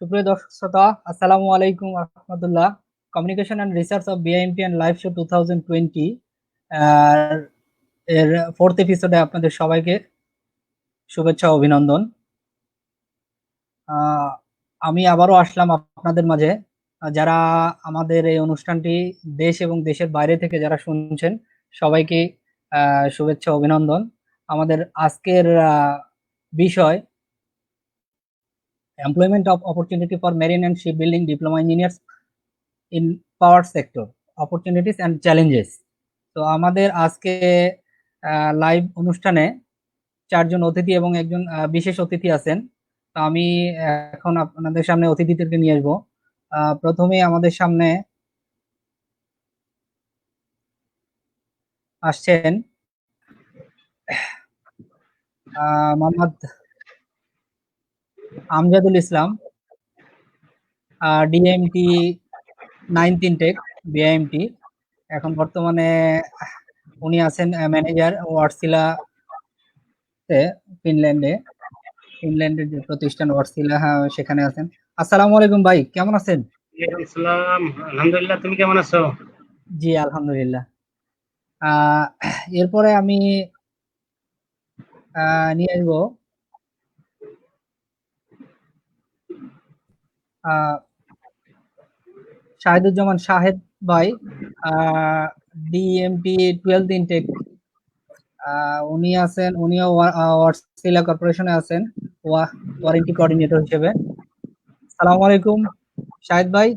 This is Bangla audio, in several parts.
সুপ্রিয় দর্শক শ্রোতা, আসসালামু আলাইকুম রহমতুল্লাহ। Communication and research of BIMT and live show 2020 এর ফোর্থ এপিসোডে আপনাদের সবাইকে শুভেচ্ছা ও অভিনন্দন। আমি আবারও আসলাম আপনাদের মাঝে। যারা আমাদের এই অনুষ্ঠানটি দেশ এবং দেশের বাইরে থেকে যারা শুনছেন সবাইকে শুভেচ্ছা অভিনন্দন। আমাদের আজকের বিষয় employment of opportunity for marine and sheep building diploma engineers in power sector, opportunities and challenges. তো আমাদের আজকে লাইভ অনুষ্ঠানে চারজন অতিথি এবং একজন বিশেষ অতিথি আছেন। তো আমি এখন আপনাদের সামনে অতিথিদেরকে নিয়ে আসবো। প্রথমে আমাদের সামনে আসছেন মোহাম্মদ আমজাদুল ইসলাম, ডিএমটি 9 টেক বিআইএমটি। এখন বর্তমানে উনি আছেন ম্যানেজার ওয়ার্ডসিলা ফিনল্যান্ডের যে প্রতিষ্ঠান ওয়ার্ডসিলা, সেখানে আছেন। আসসালামু আলাইকুম ভাই, কেমন আছেন? আসসালাম, আলহামদুলিল্লাহ। তুমি কেমন আছো? জি আলহামদুলিল্লাহ। এরপরে আমি নিয়ে আসবো শাহিদুজ্জামান শাহেদ ভাই, ডিএমটি 12 ইনটেক। উনি আছেন, উনিও ওয়ার্ডসিলা কর্পোরেশনে আছেন ওয়ারেন্টি কোঅর্ডিনেটর হিসেবে। আসসালামু আলাইকুম শাহেদ ভাই।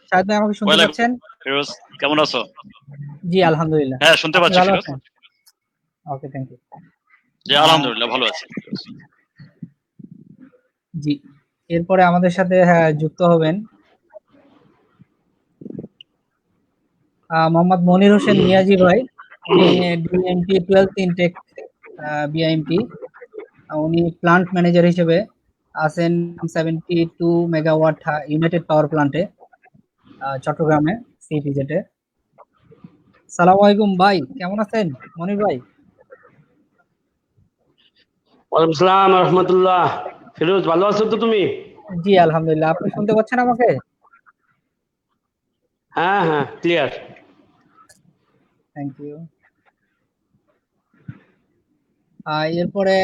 শাহেদ ভাই আমাকে শুনতে পাচ্ছেন? ফিরোজ, কেমন আছো? জি আলহামদুলিল্লাহ। হ্যাঁ, শুনতে পাচ্ছি ফিরোজ। ওকে, থ্যাংক ইউ। জি আলহামদুলিল্লাহ ভালো আছি। জি, এরপরে আমাদের সাথে যুক্ত হবেন মোহাম্মদ মনির হোসেন নিয়াজি ভাই। উনি ডিএমটি 12 ইনটেক বিআইএমটি। উনি প্লান্ট ম্যানেজার হিসেবে আছেন 72 মেগাওয়াট ইউনাইটেড পাওয়ার প্লান্টে, চট্টগ্রামে সিপিজেটে। সালাম আলাইকুম ভাই, কেমন আছেন মনির ভাই? ওয়ালাইকুম আসসালাম রাহমাতুল্লাহ। ফিরোজ, ভালো আছো তো তুমি? জি আলহামদুলিল্লাহ। আপনি শুনতে পাচ্ছেন আমাকে? হ্যাঁ হ্যাঁ, ক্লিয়ার। Thank you. এরপরে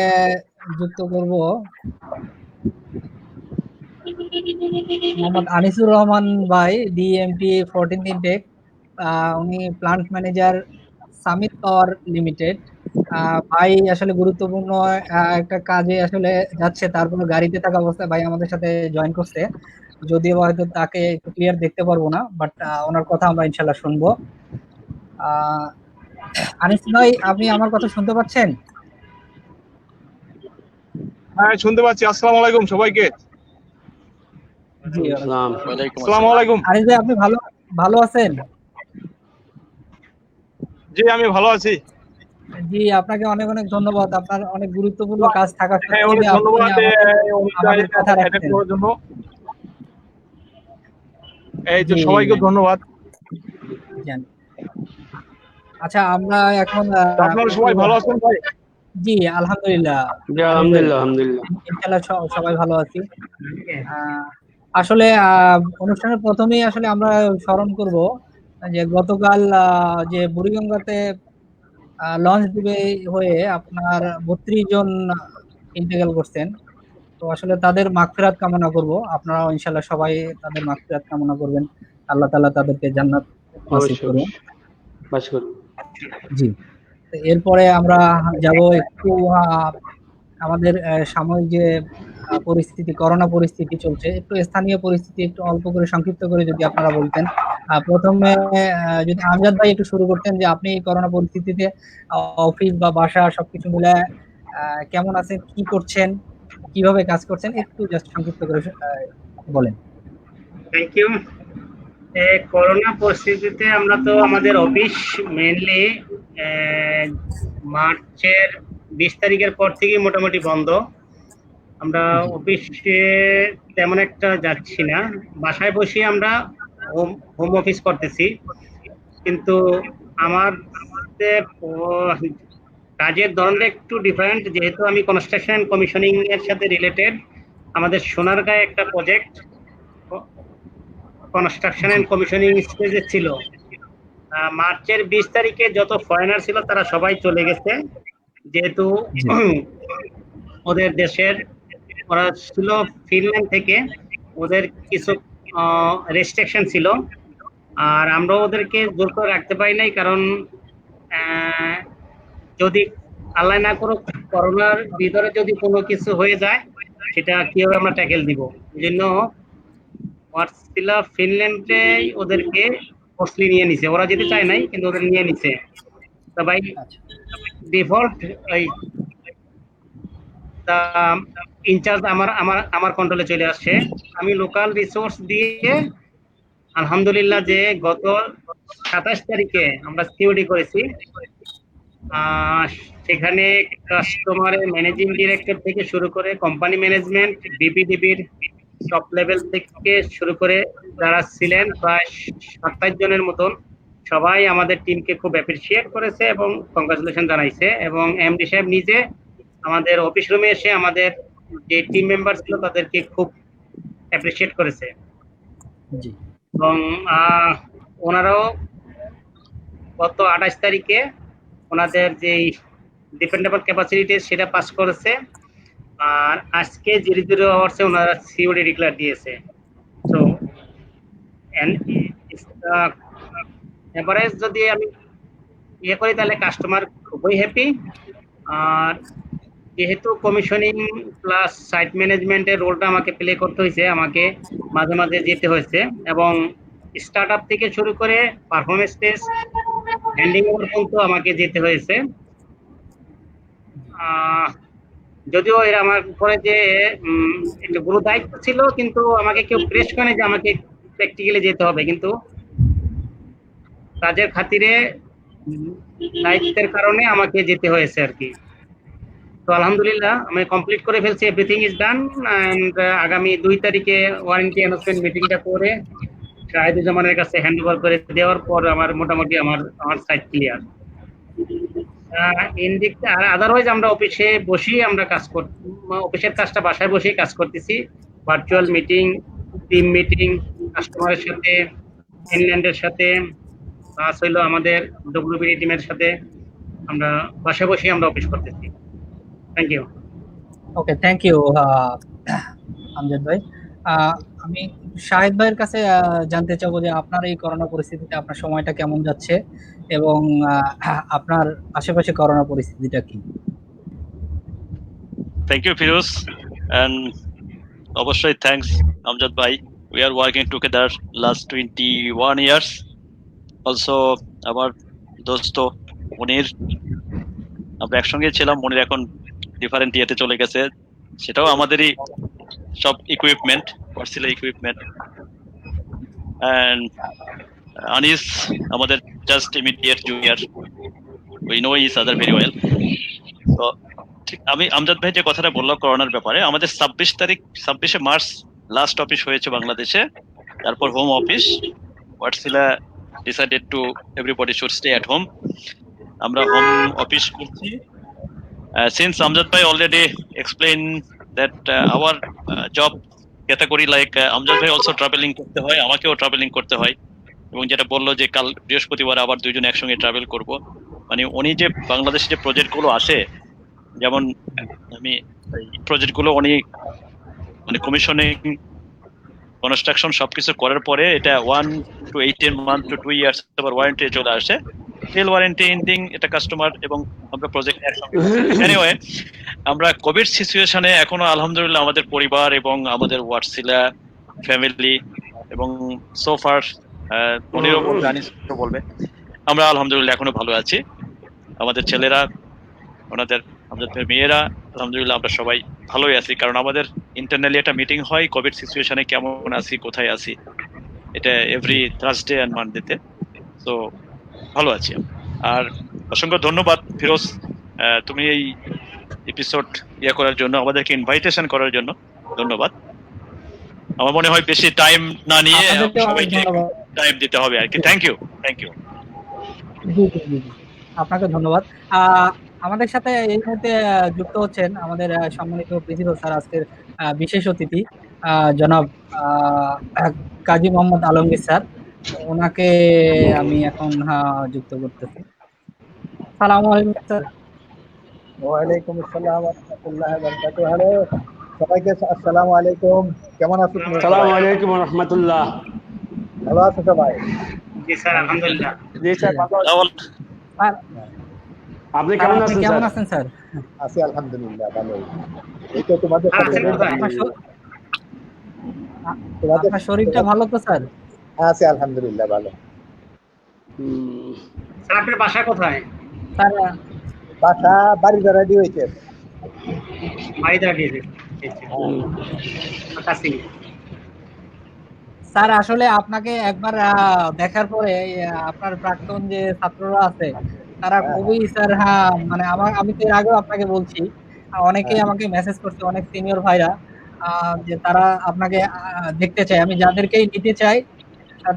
যুক্ত করব মোহাম্মদ আনিসুর রহমান ভাই, ডিএমটি 14 ইনটেক। উনি প্লান্ট ম্যানেজার সামিত পাওয়ার লিমিটেড। ভাই আসলে গুরুত্বপূর্ণ একটা কাজে আসলে যাচ্ছে, তারপরে গাড়িতে থাকা অবস্থায় ভাই আমাদের সাথে জয়েন করছে। যদিও হয়তো তাকে একটু ক্লিয়ার দেখতে পারবো না, বাট ওনার কথা আমরা ইনশাল্লাহ শুনবো। আনিস ভাই, আপনি আমার কথা শুনতে পাচ্ছেন? হ্যাঁ, শুনতে পাচ্ছি। আসসালামু আলাইকুম সবাইকে। জি আসসালামু আলাইকুম। আনিস ভাই, আপনি ভালো আছেন? জি, আমি ভালো আছি। জি, আপনাকে অনেক অনেক ধন্যবাদ। আপনার অনেক গুরুত্বপূর্ণ কাজ থাকা হ্যাঁ, সত্ত্বেও অনেক যে আপনি ধন্যবাদ আমাদের কথা অ্যাটেন্ড রাখছেন। করার জন্য। এই তো জি সবাইকে ধন্যবাদ। জানি। আচ্ছা, আমরা এখন আপনারা সবাই ভালো আছেন ভাই? জি আলহামদুলিল্লাহ। জি আলহামদুলিল্লাহ, আলহামদুলিল্লাহ। ইনশাআল্লাহ সবাই ভালো আছি। আসলে অনুষ্ঠানের প্রথমেই আসলে আমরা স্মরণ করব যে গতকাল যে বুড়িগঙ্গাতে লঞ্চ ডুবে হয়ে আপনার 32 জন ইন্তেকাল করছেন। তো আসলে তাদের মাগফিরাত কামনা করব। আপনারা ইনশাআল্লাহ সবাই তাদের মাগফিরাত কামনা করবেন। আল্লাহ তাআলা তাদেরকে জান্নাত নসিব করুন। জি, এরপরে আমরা যাব একটু আমাদের সাময়িক যে পরিস্থিতি, করোনা পরিস্থিতি চলছে, একটু স্থানীয় পরিস্থিতি একটু অল্প করে সংক্ষিপ্ত করে যদি আপনারা বলতেন। প্রথমে যদি আমজাদ ভাই একটু শুরু করতেন যে আপনি করোনা পরিস্থিতিতে অফিস বা বাসা সবকিছু মিলে কেমন আছেন, কি করছেন, কিভাবে কাজ করছেন, একটু জাস্ট সংক্ষিপ্ত করে বলেন। Thank you. করোনা পরিস্থিতিতে আমরা তো আমাদের অফিস মেইনলি মার্চের 20 তারিখের পর থেকেই মোটামুটি বন্ধ। আমরা অফিসে তেমন একটা যাচ্ছি না, বাসায় বসে আমরা হোম অফিস করতেছি। কিন্তু আমার কাজের ধরনটা একটু ডিফারেন্ট, যেহেতু আমি কনস্ট্রাকশন কমিশনিং এর সাথে রিলেটেড। আমাদের সোনারগাঁয়ে একটা প্রজেক্ট কনস্ট্রাকশন এন্ড কমিশনিং স্টেজে ছিল। মার্চের 20 তারিখে যত ফরেনার ছিল তারা সবাই চলে গেছে, যেহেতু জি ওদের দেশের, ওরা ছিল ফিনল্যান্ড থেকে, ওদের কিছু রেস্ট্রিকশন ছিল, আর আমরা ওদেরকে জোর করে রাখতে পারি নাই, কারণ যদি আল্লাহ না করুক করোনার ভিতরে যদি কোনো কিছু হয়ে যায় সেটা কিভাবে আমরা ট্যাকেল দিব, এই জন্য ওয়াটসিলা ফিনল্যান্ডে ওদেরকে ফোর্সলি নিয়ে নিছে। ওরা যেতে চায় নাই কিন্তু ওদের নিয়ে নিছে। তা ভাই আচ্ছা ডিফল্ট ওই ইনচার্জ আমার আমার আমার কন্ট্রোলে চলে আসছে। আমি লোকাল রিসোর্স দিয়ে আলহামদুলিল্লাহ যে গত 27 তারিখে আমরা সিওডি করেছি, সেখানে কাস্টমারের ম্যানেজিং ডিরেক্টর থেকে শুরু করে কোম্পানি ম্যানেজমেন্ট, বিপিডিবির টপ লেভেল থেকে শুরু করে যারা ছিলেন প্রায় 27 জনের মতন, সবাই আমাদের টিমকে খুব অ্যাপ্রিসিয়েট করেছে এবং কংগ্রাচুলেশন জানাইছে। এবং এমডি সাহেব নিজে আমাদের অফিস রুমে এসে আমাদের যে টিম মেম্বার ছিল তাদেরকে খুব অ্যাপ্রিসিয়েট করেছে। জি এবং ওনারাও গত 28 তারিখে ওনাদের যে ডিপেন্ডেবল ক্যাপাসিটি সেটা পাস করেছে, আর আজকে 00 আওয়ার্সে ওনারা সিওডি ডিক্লেয়ার দিয়েছে। সো এভারেজ যদি আমি ইয়ে করি তাহলে কাস্টমার খুবই হ্যাপি। আর যেহেতু কমিশনিং প্লাস সাইট ম্যানেজমেন্টের রোলটা আমাকে প্লে করতে হয়েছে, আমাকে মাঝে মাঝে যেতে হয়েছে, এবং স্টার্ট আপ থেকে শুরু করে পারফরমেন্স টেস্ট হ্যান্ডিং ওভার পর্যন্ত আমাকে যেতে হয়েছে। যদিও এরা আমার উপরে যে একটা গুরু দায়িত্ব ছিল, কিন্তু আমাকে কেউ প্রেস করে যে আমাকে প্র্যাকটিক্যালি যেতে হবে, কিন্তু কাজের খাতিরে দায়িত্বের কারণে আমাকে যেতে হয়েছে আর কি। তো আলহামদুলিল্লাহ আমি কমপ্লিট করে ফেলছি, এভরিথিং ইজ ডান। এন্ড আগামী 2 তারিখে ওয়ারেন্টি অ্যানাউন্সমেন্ট মিটিংটা করে শাহিদুজ্জামানের কাছে হ্যান্ড ওভার করে দেওয়ার পর আমার মোটামুটি আমার সাইট ক্লিয়ার। আর আদারওয়াইজ আমরা অফিসে বসেই আমরা কাজ অফিসের কাজটা বাসায় বসেই কাজ করতেছি। ভার্চুয়াল মিটিং, টিম মিটিং, কাস্টমারের সাথে, ইনল্যান্ডের সাথে, প্লাস হইলো আমাদের ডব্লিউবিডি টিমের সাথে আমরা বাসায় বসেই আমরা অফিস করতেছি। Thank you. Okay, thank you Amjad ভাই। আমি শাহিদ ভাইয়ের কাছে জানতে চাবো যে আপনার এই করোনা পরিস্থিতিতে আপনার সময়টা কেমন যাচ্ছে এবং আপনার আশেপাশে করোনা পরিস্থিতিটা কি? Thank you, Firuz. And obviously, thanks, Amjad bhai. We are working together last 21 years. Also, আমার দোস্ত মনির, আমরা একসঙ্গে ছিলাম। মনির এখন ডিফারেন্ট ইয়েতে চলে গেছে, সেটাও আমাদেরই সব equipment, Wartsila equipment. And Anis, আমাদের just immediate junior, we know each other very well. তো আমি আমজাদ ভাই যে কথাটা বললাম করোনার ব্যাপারে, আমাদের 26শে মার্চ লাস্ট অফিস হয়েছে বাংলাদেশে, তারপর home office. Wartsila decided to everybody should stay at home. আমরা হোম অফিস করছি। সিন্স আমজাদ ভাই already explain that our job category, like Amjad ভাই অলসো ট্রাভেলিং করতে হয়, আমাকেও ট্রাভেলিং করতে হয়। এবং যেটা বললো যে কাল বৃহস্পতিবার আবার দুইজন একসঙ্গে ট্রাভেল করব, মানে উনি যে বাংলাদেশে যে প্রজেক্টগুলো আসে, যেমন আমি প্রজেক্টগুলো উনি মানে কমিশনিং, কনস্ট্রাকশন সবকিছু করার পরে এটা 1 to 18 month to 2 years আবার ওয়ারেন্টি চলে আসে, সেল ওয়ারেন্টি এন্ডিং, এটা কাস্টমার এবং আমরা প্রজেক্ট একসঙ্গে। এনিওয়ে, আমরা কোভিড সিচুয়েশনে এখনো আলহামদুলিল্লাহ আমাদের পরিবার এবং আমাদের ওয়াটসিলা ফ্যামিলি এবং সোফার মনিরও জানিস বলবে, আমরা আলহামদুলিল্লাহ এখনো ভালো আছি। আমাদের ছেলেরা, আমাদের মেয়েরা, আলহামদুলিল্লাহ আমরা সবাই ভালোই আছি, কারণ আমাদের ইন্টারনালি একটা মিটিং হয় কোভিড সিচুয়েশনে কেমন আছি, কোথায় আছি, এটা এভরি থার্সডে এন্ড মানডেতে। তো ভালো আছি। আর অসংখ্য ধন্যবাদ ফিরোজ, তুমি এই এপিসোড করার জন্য, আমাদেরকে ইনভাইটেশন করার জন্য ধন্যবাদ। আমার মনে হয় বেশি টাইম না নিয়ে সবাইকে টাইম দিতে হবে আর কি। Thank you. আপনাকে ধন্যবাদ। আমাদের সাথে এই মুহূর্তে যুক্ত হচ্ছেন আমাদের সম্মানিত প্রিন্সিপাল স্যার, আজকের বিশেষ অতিথি জনাব আহ, কাজী মোহাম্মদ আলমগীর স্যার। ওনাকে আমি এখন যুক্ত করতেছি। সালাম আলাইকুম স্যার। ওয়ালাইকুম আসসালাম ওয়া রাহমাতুল্লাহি ওয়া বারাকাতুহু। হ্যালো সবাইকে আসসালামু আলাইকুম। কেমন আছো তোমরা সালাম সবাই? আলাইকুম রহমতুল্লাহ। ভালো আছো সবাই? জি স্যার, আলহামদুলিল্লাহ। জি স্যার, ভালো আছি। স্যার, আপনি স্যার, কেমন আপনি আছেন কেমন স্যার? আছেন স্যার? আছি আলহামদুলিল্লাহ ভালোই। এই তো তোমাদের স্যার সাথে আছেন কোথায়? আপনার তোমাদের আপনার শরীরটা ভালো তো স্যার? আছি আলহামদুলিল্লাহ ভালো। স্যার আপনার বাসা কোথায়? স্যার, বাসা বাড়িটা রেডি হয়েছে। বাড়িদারা দিয়েছে। কাছে। স্যার আসলে আপনাকে একবার দেখার পরে আপনার প্রাক্তন যে ছাত্ররা আছে তারা খুবই স্যার, মানে আমি তো এর আগেও আপনাকে বলছি, অনেকেই আমাকে মেসেজ করছে, অনেক সিনিয়র ভাইরা যে তারা আপনাকে দেখতে চায়। আমি যাদেরকেই নিতে চাই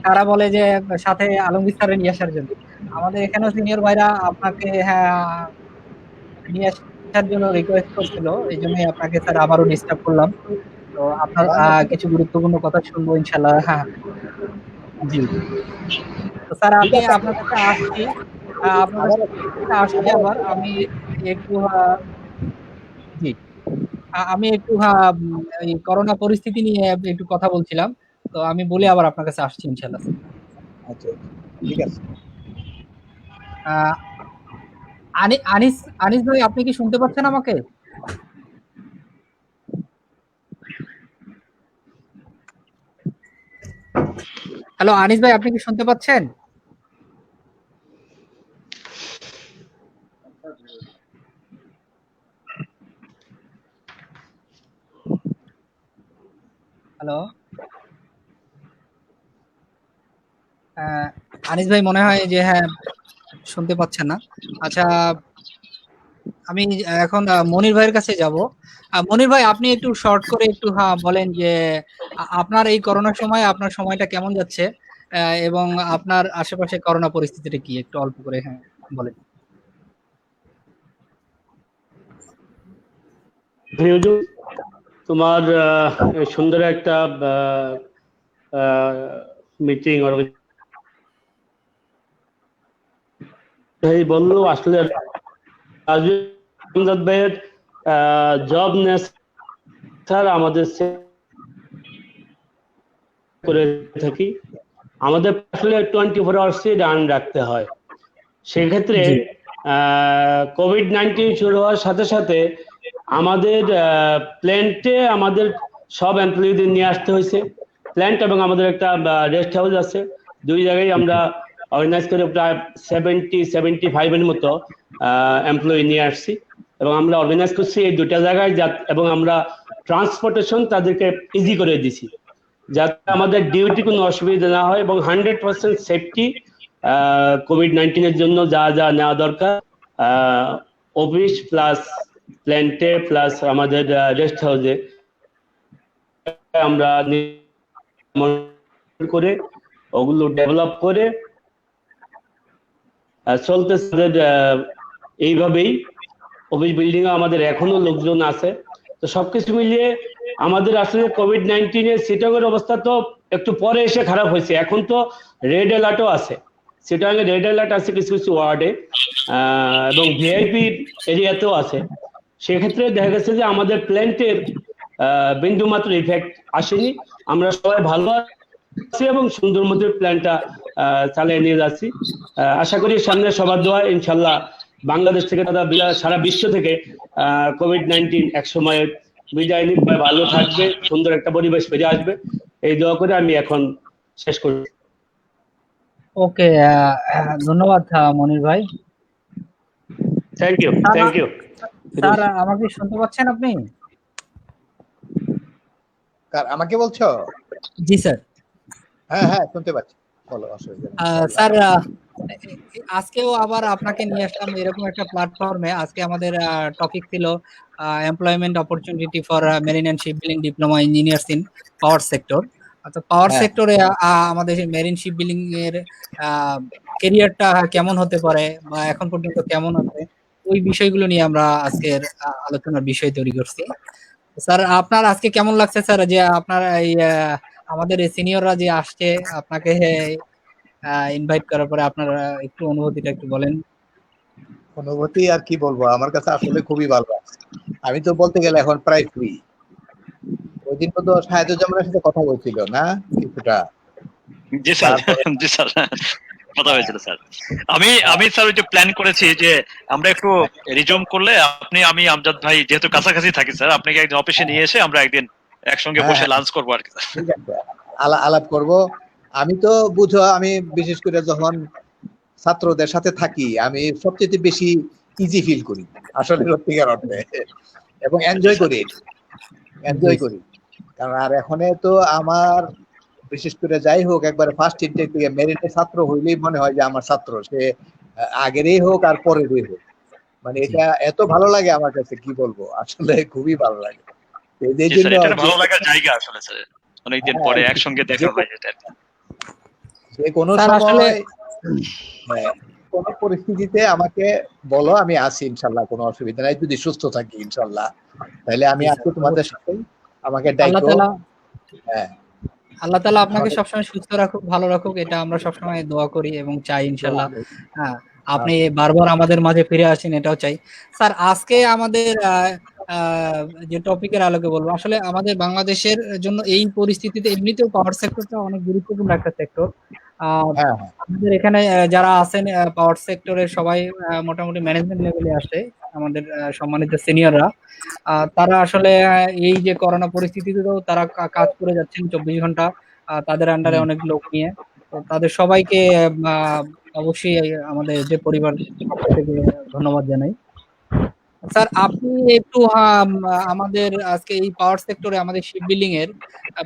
তারা বলে যে সাথে আলমগীর স্যারের নিয়ে আসার জন্য। আমাদের এখানেও সিনিয়র ভাইরা আপনাকে নিয়ে আসার জন্য রিকোয়েস্ট করছিল, এই জন্যই আপনাকে স্যার আবারও ডিস্টার্ব করলাম। তো আপনার কিছু গুরুত্বপূর্ণ কথা শুনবো ইনশাল্লাহ। জি। তো স্যার ঠিক আমি আছে। আপনার কাছে আসছি, আপনার আমার কাছে আসছি আবার আমি একটু জি, আমি একটু এই করোনা পরিস্থিতি নিয়ে একটু কথা বলছিলাম। তো আমি বলে আবার আপনার কাছে আসছি ইনশাল্লাহ। আচ্ছা ঠিক আছে। আহ, আনিস আনিস ভাই, আপনি কি শুনতে পাচ্ছেন আমাকে? হ্যালো আনিস ভাই, আপনি কি শুনতে পাচ্ছেন? হ্যালো আনিস ভাই, মনে হয় যে শুনতে পাচ্ছেন না। আচ্ছা, আমি এখন মনির ভাইয়ের কাছে যাব। মনির ভাই, আপনি একটু শর্ট করে একটু বলেন যে আপনার এই করোনার সময় আপনার সময়টা কেমন যাচ্ছে, এবং আপনার আশেপাশে করোনা পরিস্থিতিটা কি, একটু অল্প করে বলেন। হুজুর, তোমার এই সুন্দর একটা মিটিং বললো আসলে রাজীব ভাইয়ের জব নেচার আমাদের করে থাকি। আমাদের আসলে 24 আওয়ার্স রান রাখতে হয়। সেক্ষেত্রে কোভিড-19 শুরু হওয়ার সাথে সাথে আমাদের প্ল্যান্টে আমাদের সব এমপ্লয়িদের নিয়ে আসতে হয়েছে। প্ল্যান্ট এবং আমাদের একটা রেস্ট হাউস আছে, দুই জায়গায় আমরা অর্গানাইজ করে প্রায় 75-এর মতো এমপ্লয়ি নিয়ে আসছি এবং আমরা অর্গানাইজ করছি এই দুটা জায়গায়, এবং আমরা ট্রান্সপোর্টেশন তাদেরকে ইজি করে দিছি যাতে আমাদের ডিউটি কোনো অসুবিধা না হয়, এবং 100% সেফটি কোভিড-19 জন্য যা যা নেওয়া দরকার অফিস প্লাস প্ল্যান্টে প্লাস আমাদের রেস্ট হাউসে আমরা করে ওগুলো ডেভেলপ করে চলতেছে। এইভাবেই অফিস বিল্ডিং এ আমাদের এখনো লোকজন আছে। তো সবকিছু মিলিয়ে আমাদের আসলে কোভিড-19 সিটাগের অবস্থা তো একটু পরে এসে খারাপ হয়েছে। এখন তো রেড অ্যালার্টও আছে, সিটাগের রেড অ্যালার্ট আছে কিছু কিছু ওয়ার্ডে এবং ভিআইপি এরিয়াতেও আছে। সেক্ষেত্রে দেখা গেছে যে আমাদের প্ল্যান্টের বিন্দুমাত্র ইফেক্ট আসেনি। আমরা সবাই ভালো আছি এবং সুন্দর মতো প্ল্যানটা চালিয়ে নিয়ে যাচ্ছি। আশা করি সামনে সবার দোয়া ইনশাল্লাহ বাংলাদেশ থেকে তারা সারা বিশ্ব থেকে কোভিড-19 এক সময় বিদায় নিয়ে ভালো থাকবে, সুন্দর একটা পরিবেশ ফিরে আসবে, এই দোয়া করে আমি এখন শেষ করি। ওকে, ধন্যবাদ মনির ভাই। Thank you. স্যার, আমাকে শুনতে পাচ্ছেন আপনি? আমাকে বলছো? জি স্যার। হ্যাঁ শুনতে পাচ্ছি, বলো, অসুবিধা নেই। স্যার, আজকেও আবার আপনাকে নিয়ে আসলাম এরকম একটা প্ল্যাটফর্মে। আজকে আমাদের টপিক ছিল employment opportunity for marine and sheep building diploma engineers in power sector. আচ্ছা, পাওয়ার সেক্টরে আমাদের মেরিন শিপ বিল্ডিং এর কেরিয়ারটা কেমন হতে পারে বা এখন পর্যন্ত কেমন আছে, ওই বিষয়গুলো নিয়ে আমরা আজকের আলোচনার বিষয় তৈরি করছি। স্যার আপনার আজকে কেমন লাগছে স্যার, যে আপনার এই আমাদের সিনিয়ররা যে আসছে আপনাকে ইনভাইট করার পরে আপনার একটু অনুভূতিটা একটু বলেন। অনুভূতি আর কি বলবো, আমার কাছে আসলে খুবই ভালো লাগছে। আমি তো বলতে গেলে এখন প্রায় ফ্রি। ওই দিন তো শাহেদুজ্জামানের সাথে কথা বলছিল না কিছুটা, জি স্যার, তারপরে জি স্যার, কথা হয়েছিল স্যার। আমি স্যার ওই যে প্ল্যান করেছি যে আমরা একটু রিজুম করলে আপনি, আমি, আমজাদ ভাই যেহেতু কাছাকাছি থাকি স্যার, আপনাকে একদিন অফিসে নিয়ে এসে আমরা একদিন একসঙ্গে হ্যাঁ, বসে লাঞ্চ করবো আর কি। ঠিক আছে, আলাপ করব। আমি তো বুঝো, আমি বিশেষ করে যখন ছাত্রদের সাথে থাকি আমি সবচেয়ে বেশি ইজি ফিল করি আসলে সত্যিকার অর্থে, এবং এনজয় করি, কারণ আর এখন তো আমার বিশেষ করে যাই হোক একবারে ফার্স্ট ইনটেক থেকে মেরিটের ছাত্র হইলেই মনে হয় যে আমার ছাত্র, সে আগেরই হোক আর পরেরই হোক, মানে এটা এত ভালো লাগে আমার কাছে, কি বলবো, আসলে খুবই ভালো লাগে। এই জি স্যার, এটা ভালো লাগার জায়গা আসলে স্যার, অনেকদিন পরে একসঙ্গে দেখা হয় এটা। যে কোনো স্যার আসলে সময় কোন পরিস্থিতিতে আমাকে বলো, আমি আছি ইনশাল্লাহ, কোনো অসুবিধা নাই, যদি সুস্থ থাকি ইনশাল্লাহ, তাহলে আমি আছি তোমাদের সাথে, আমাকে আল্লাহ ডাইকো। তাআলা হ্যাঁ, আল্লাহ তাআলা আপনাকে সবসময় সুস্থ রাখুক, ভালো রাখুক, এটা আমরা সবসময় দোয়া করি এবং চাই ইনশাল্লাহ। হ্যাঁ, আপনি বারবার আমাদের মাঝে ফিরে আসেন, এটাও চাই। স্যার আজকে আমাদের যে টপিকের আলোকে বলবো, আসলে আমাদের বাংলাদেশের জন্য এই পরিস্থিতিতে এমনিতেও পাওয়ার সেক্টরটা অনেক গুরুত্বপূর্ণ একটা সেক্টর। হ্যাঁ, আমাদের এখানে যারা আছেন পাওয়ার সেক্টরের সবাই মোটামুটি ম্যানেজমেন্ট লেভেলে আসে, আমাদের সম্মানিত সিনিয়ররা। তারা আসলে এই যে করোনা পরিস্থিতিতেও তারা কাজ করে যাচ্ছেন 24 ঘন্টা, তাদের আন্ডারে অনেক লোক নিয়ে। তো তাদের সবাইকে অবশ্যই আমাদের যে পরিবার পক্ষ থেকে ধন্যবাদ জানাই। স্যার আপনি একটু আমাদের আজকে এই পাওয়ার সেক্টরে আমাদের শিপ বিল্ডিং এর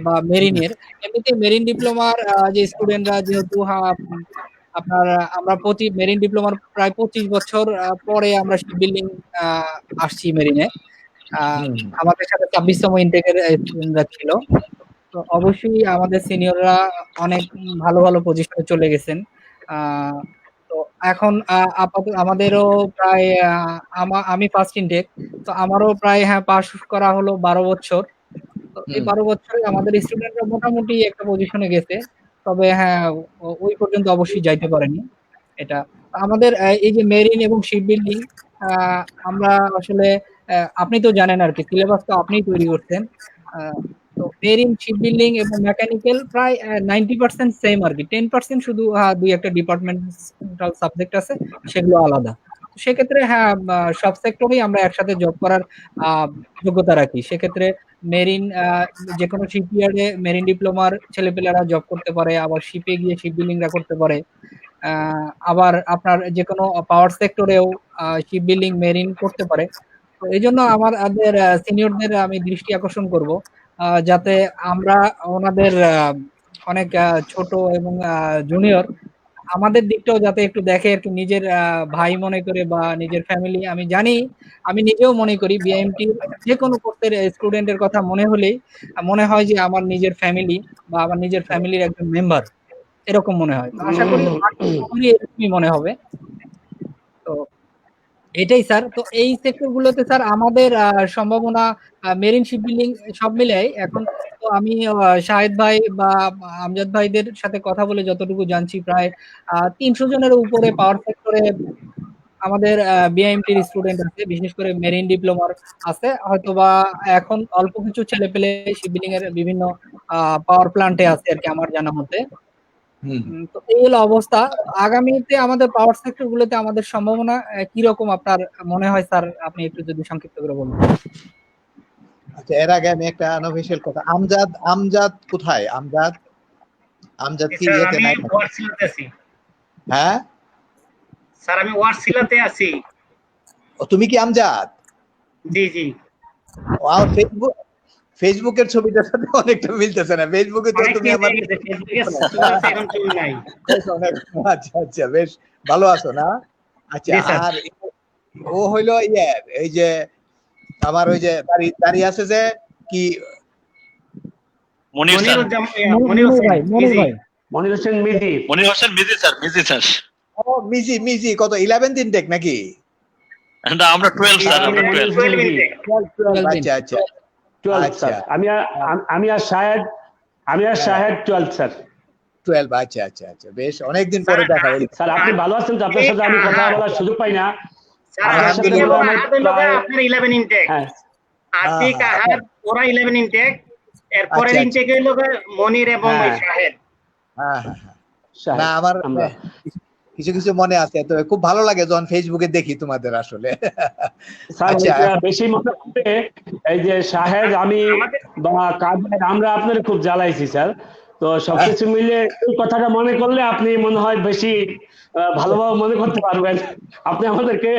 বা মেরিনের, এমনিতে মেরিন ডিপ্লোমার যে স্টুডেন্টরা, যেহেতু আপনার আমরা মেরিন ডিপ্লোমার প্রায় 25 বছর পরে আমরা শিপ বিল্ডিং আসছি মেরিনে। আমাদের সাথে 26তম ইনটেকের স্টুডেন্টরা ছিল। তো অবশ্যই আমাদের সিনিয়ররা অনেক ভালো ভালো পজিশনে চলে গেছেন। তো এখন আপাতত আমাদেরও প্রায় আমি ফার্স্ট ইনটেক, তো আমারও প্রায় পাস করা হলো 12 বছর। তো এই 12 বছরে আমাদের স্টুডেন্টরা মোটামুটি একটা পজিশনে গেছে, তবে হ্যাঁ ওই পর্যন্ত অবশ্যই যাইতে পারেনি। এটা আমাদের এই যে মেরিন এবং শিপ বিল্ডিং, আমরা আসলে আপনি তো জানেন আর কি, সিলেবাস তো আপনিই তৈরি করছেন। তো মেরিন, শিপ বিল্ডিং এবং মেকানিক্যাল প্রায় 90% সেম আর কি, 10% শুধু দুই একটা ডিপার্টমেন্টাল সাবজেক্ট আছে, সেগুলো আলাদা। সেক্ষেত্রে হ্যাঁ সব সেক্টরেই আমরা একসাথে জব করার যোগ্যতা রাখি। সেক্ষেত্রে মেরিন যে কোনো শিপইয়ার্ডে মেরিন ডিপ্লোমার ছেলেপেলেরা জব করতে পারে, আবার শিপে গিয়ে শিপ বিল্ডিংরা করতে পারে। আবার আপনার যে কোনো পাওয়ার সেক্টরেও শিপ বিল্ডিং মেরিন করতে পারে। তো এই জন্য আমাদের সিনিয়রদের আমি দৃষ্টি আকর্ষণ করব, যাতে আমরা ওনাদের অনেক ছোট এবং জুনিয়র, আমাদের দিকটাও যাতে একটু দেখে, একটু নিজের ভাই মনে করে বা নিজের ফ্যামিলি। আমি জানি, আমি নিজেও মনে করি বিআইএমটির যে কোনো কোর্সের স্টুডেন্টের কথা মনে হলেই মনে হয় যে আমার নিজের ফ্যামিলি বা আমার নিজের ফ্যামিলির একজন মেম্বার, এরকম মনে হয়। তো আশা করি আপনাদেরই এরকমই মনে হবে। তো এটাই স্যার। তো এই সেক্টর গুলোতে স্যার আমাদের সম্ভাবনা মেরিন শিপ বিল্ডিং সব মিলাই এখন। তো আমি শাহেদ ভাই বা আমজাদ ভাইদের সাথে কথা বলে যতটুকু জানছি, প্রায় 300 জনের উপরে পাওয়ার সেক্টরে আমাদের বিআইএমটির স্টুডেন্ট আছে, বিশেষ করে মেরিন ডিপ্লোমার আছে। হয়তোবা এখন অল্প কিছু ছেলে পেলে শিপ বিল্ডিং এর বিভিন্ন পাওয়ার প্ল্যান্টে আছে আর কি, আমার জানা মতে। তো এই হলো অবস্থা। আগামীতে আমাদের পাওয়ার সেক্টর গুলোতে আমাদের সম্ভাবনা কিরকম আপনার মনে হয় স্যার, আপনি একটু যদি সংক্ষিপ্ত করে বলুন। আচ্ছা, এর আগে আমি একটা আনঅফিশিয়াল কথা, আমজাদ কোথায়? আমজাদ কি স্যার ইয়েতে আমি নাই? ওয়ারসিলাতে আছি। হ্যাঁ, স্যার আমি ওয়ারসিলাতে আছি। তুমি কি আমজাদ? জি জি, ওয়াও, ফেসবুকের ছবিটার সাথে অনেকটা মিলতেছে না, ফেসবুকে তো তুমি আমার এখন চুল নাই। আচ্ছা আচ্ছা, বেশ ভালো আছো না? আচ্ছা, জি স্যার। আর ও হইলো এই যে আমার ওই যে দাঁড়িয়ে আছে যে কি, মনির স্যার, মনির ভাই, মনির ভাই, মনির হোসেন মিজি। Monir Hossain Miji sir, Miji sir. ও মিজি কত 11th ইনটেক নাকি? না, আমরা 12 স্যার, আমরা 12। 12 intake। 12 আচ্ছা আচ্ছা 12 আচ্ছা। স্যার। আমি আর শাহেদ 12 স্যার। 12 আচ্ছা আচ্ছা আচ্ছা, বেশ অনেকদিন পরে দেখা হলো। স্যার আপনি ভালো আছেন তো? আপনার সাথে আমি কথা বলার সুযোগ পাই না। স্যার আপনার সাথে আতিক এবং আমার আহাদ হলো প্রায় আপনার 11 intake। হ্যাঁ আতিক হ্যাঁ, আহাদ ওরা 11 intake, এরপরের আচ্ছা, ইনটেক হলো মনির এবং ওই হ্যাঁ। শাহেদ। হ্যাঁ হ্যাঁ হ্যাঁ। শাহেদ, না আমার আমরা কিছু কিছু মনে আছে, তো খুব ভালো লাগে যখন ফেসবুকে দেখি তোমাদের আসলে। স্যার আচ্ছা এটা বেশি মনে করতে এই যে শাহেদ আমি বা কাদের আমরা আপনার খুব জ্বালাইছি স্যার। তো সবকিছু মিলে এই কথাটা মনে করলে আপনি মনে হয় বেশি ভালোভাবে মনে করতে পারবেন। আপনি আমাদেরকে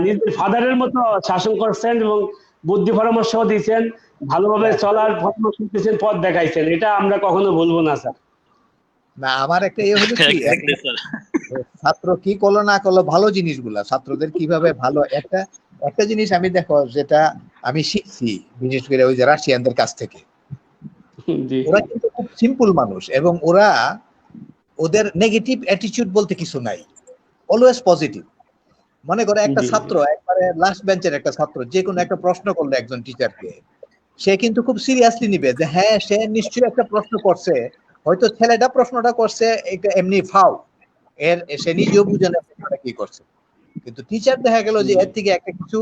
নিজের ফাদারের মতো শাসন করছেন এবং বুদ্ধি পরামর্শ দিয়েছেন, ভালোভাবে চলার পরামর্শ দিয়েছেন, পথ দেখাইছেন। এটা আমরা কখনো ভুলবো না স্যার। না আমার একটা ইয়ে হলো কি, Exactly, স্যার। ছাত্র কি করলো না করলো ভালো জিনিসগুলা, ছাত্রদের কিভাবে ভালো একটা একটা জিনিস আমি দেখো যেটা আমি শিখছি বিশেষ করে ওই যে রাশিয়ানদের কাছ থেকে, জি ওরা কিন্তু খুব সিম্পল মানুষ এবং ওদের নেগেটিভ অ্যাটিটিউড বলতে কিছু নাই, অলওয়েজ পজিটিভ। মনে করো একটা জি। ছাত্র একবারে লাস্ট বেঞ্চের একটা ছাত্র যে কোনো একটা প্রশ্ন করলো একজন টিচারকে, সে কিন্তু খুব সিরিয়াসলি নিবে যে হ্যাঁ সে নিশ্চয়ই একটা প্রশ্ন করছে, হয়তো ছেলেটা প্রশ্নটা করছে এটা এমনি ফাও, সে নিজেও বুঝে না প্রশ্নটা কি করছে, কিন্তু টিচার দেখা গেল যে এর থেকে একটা কিছু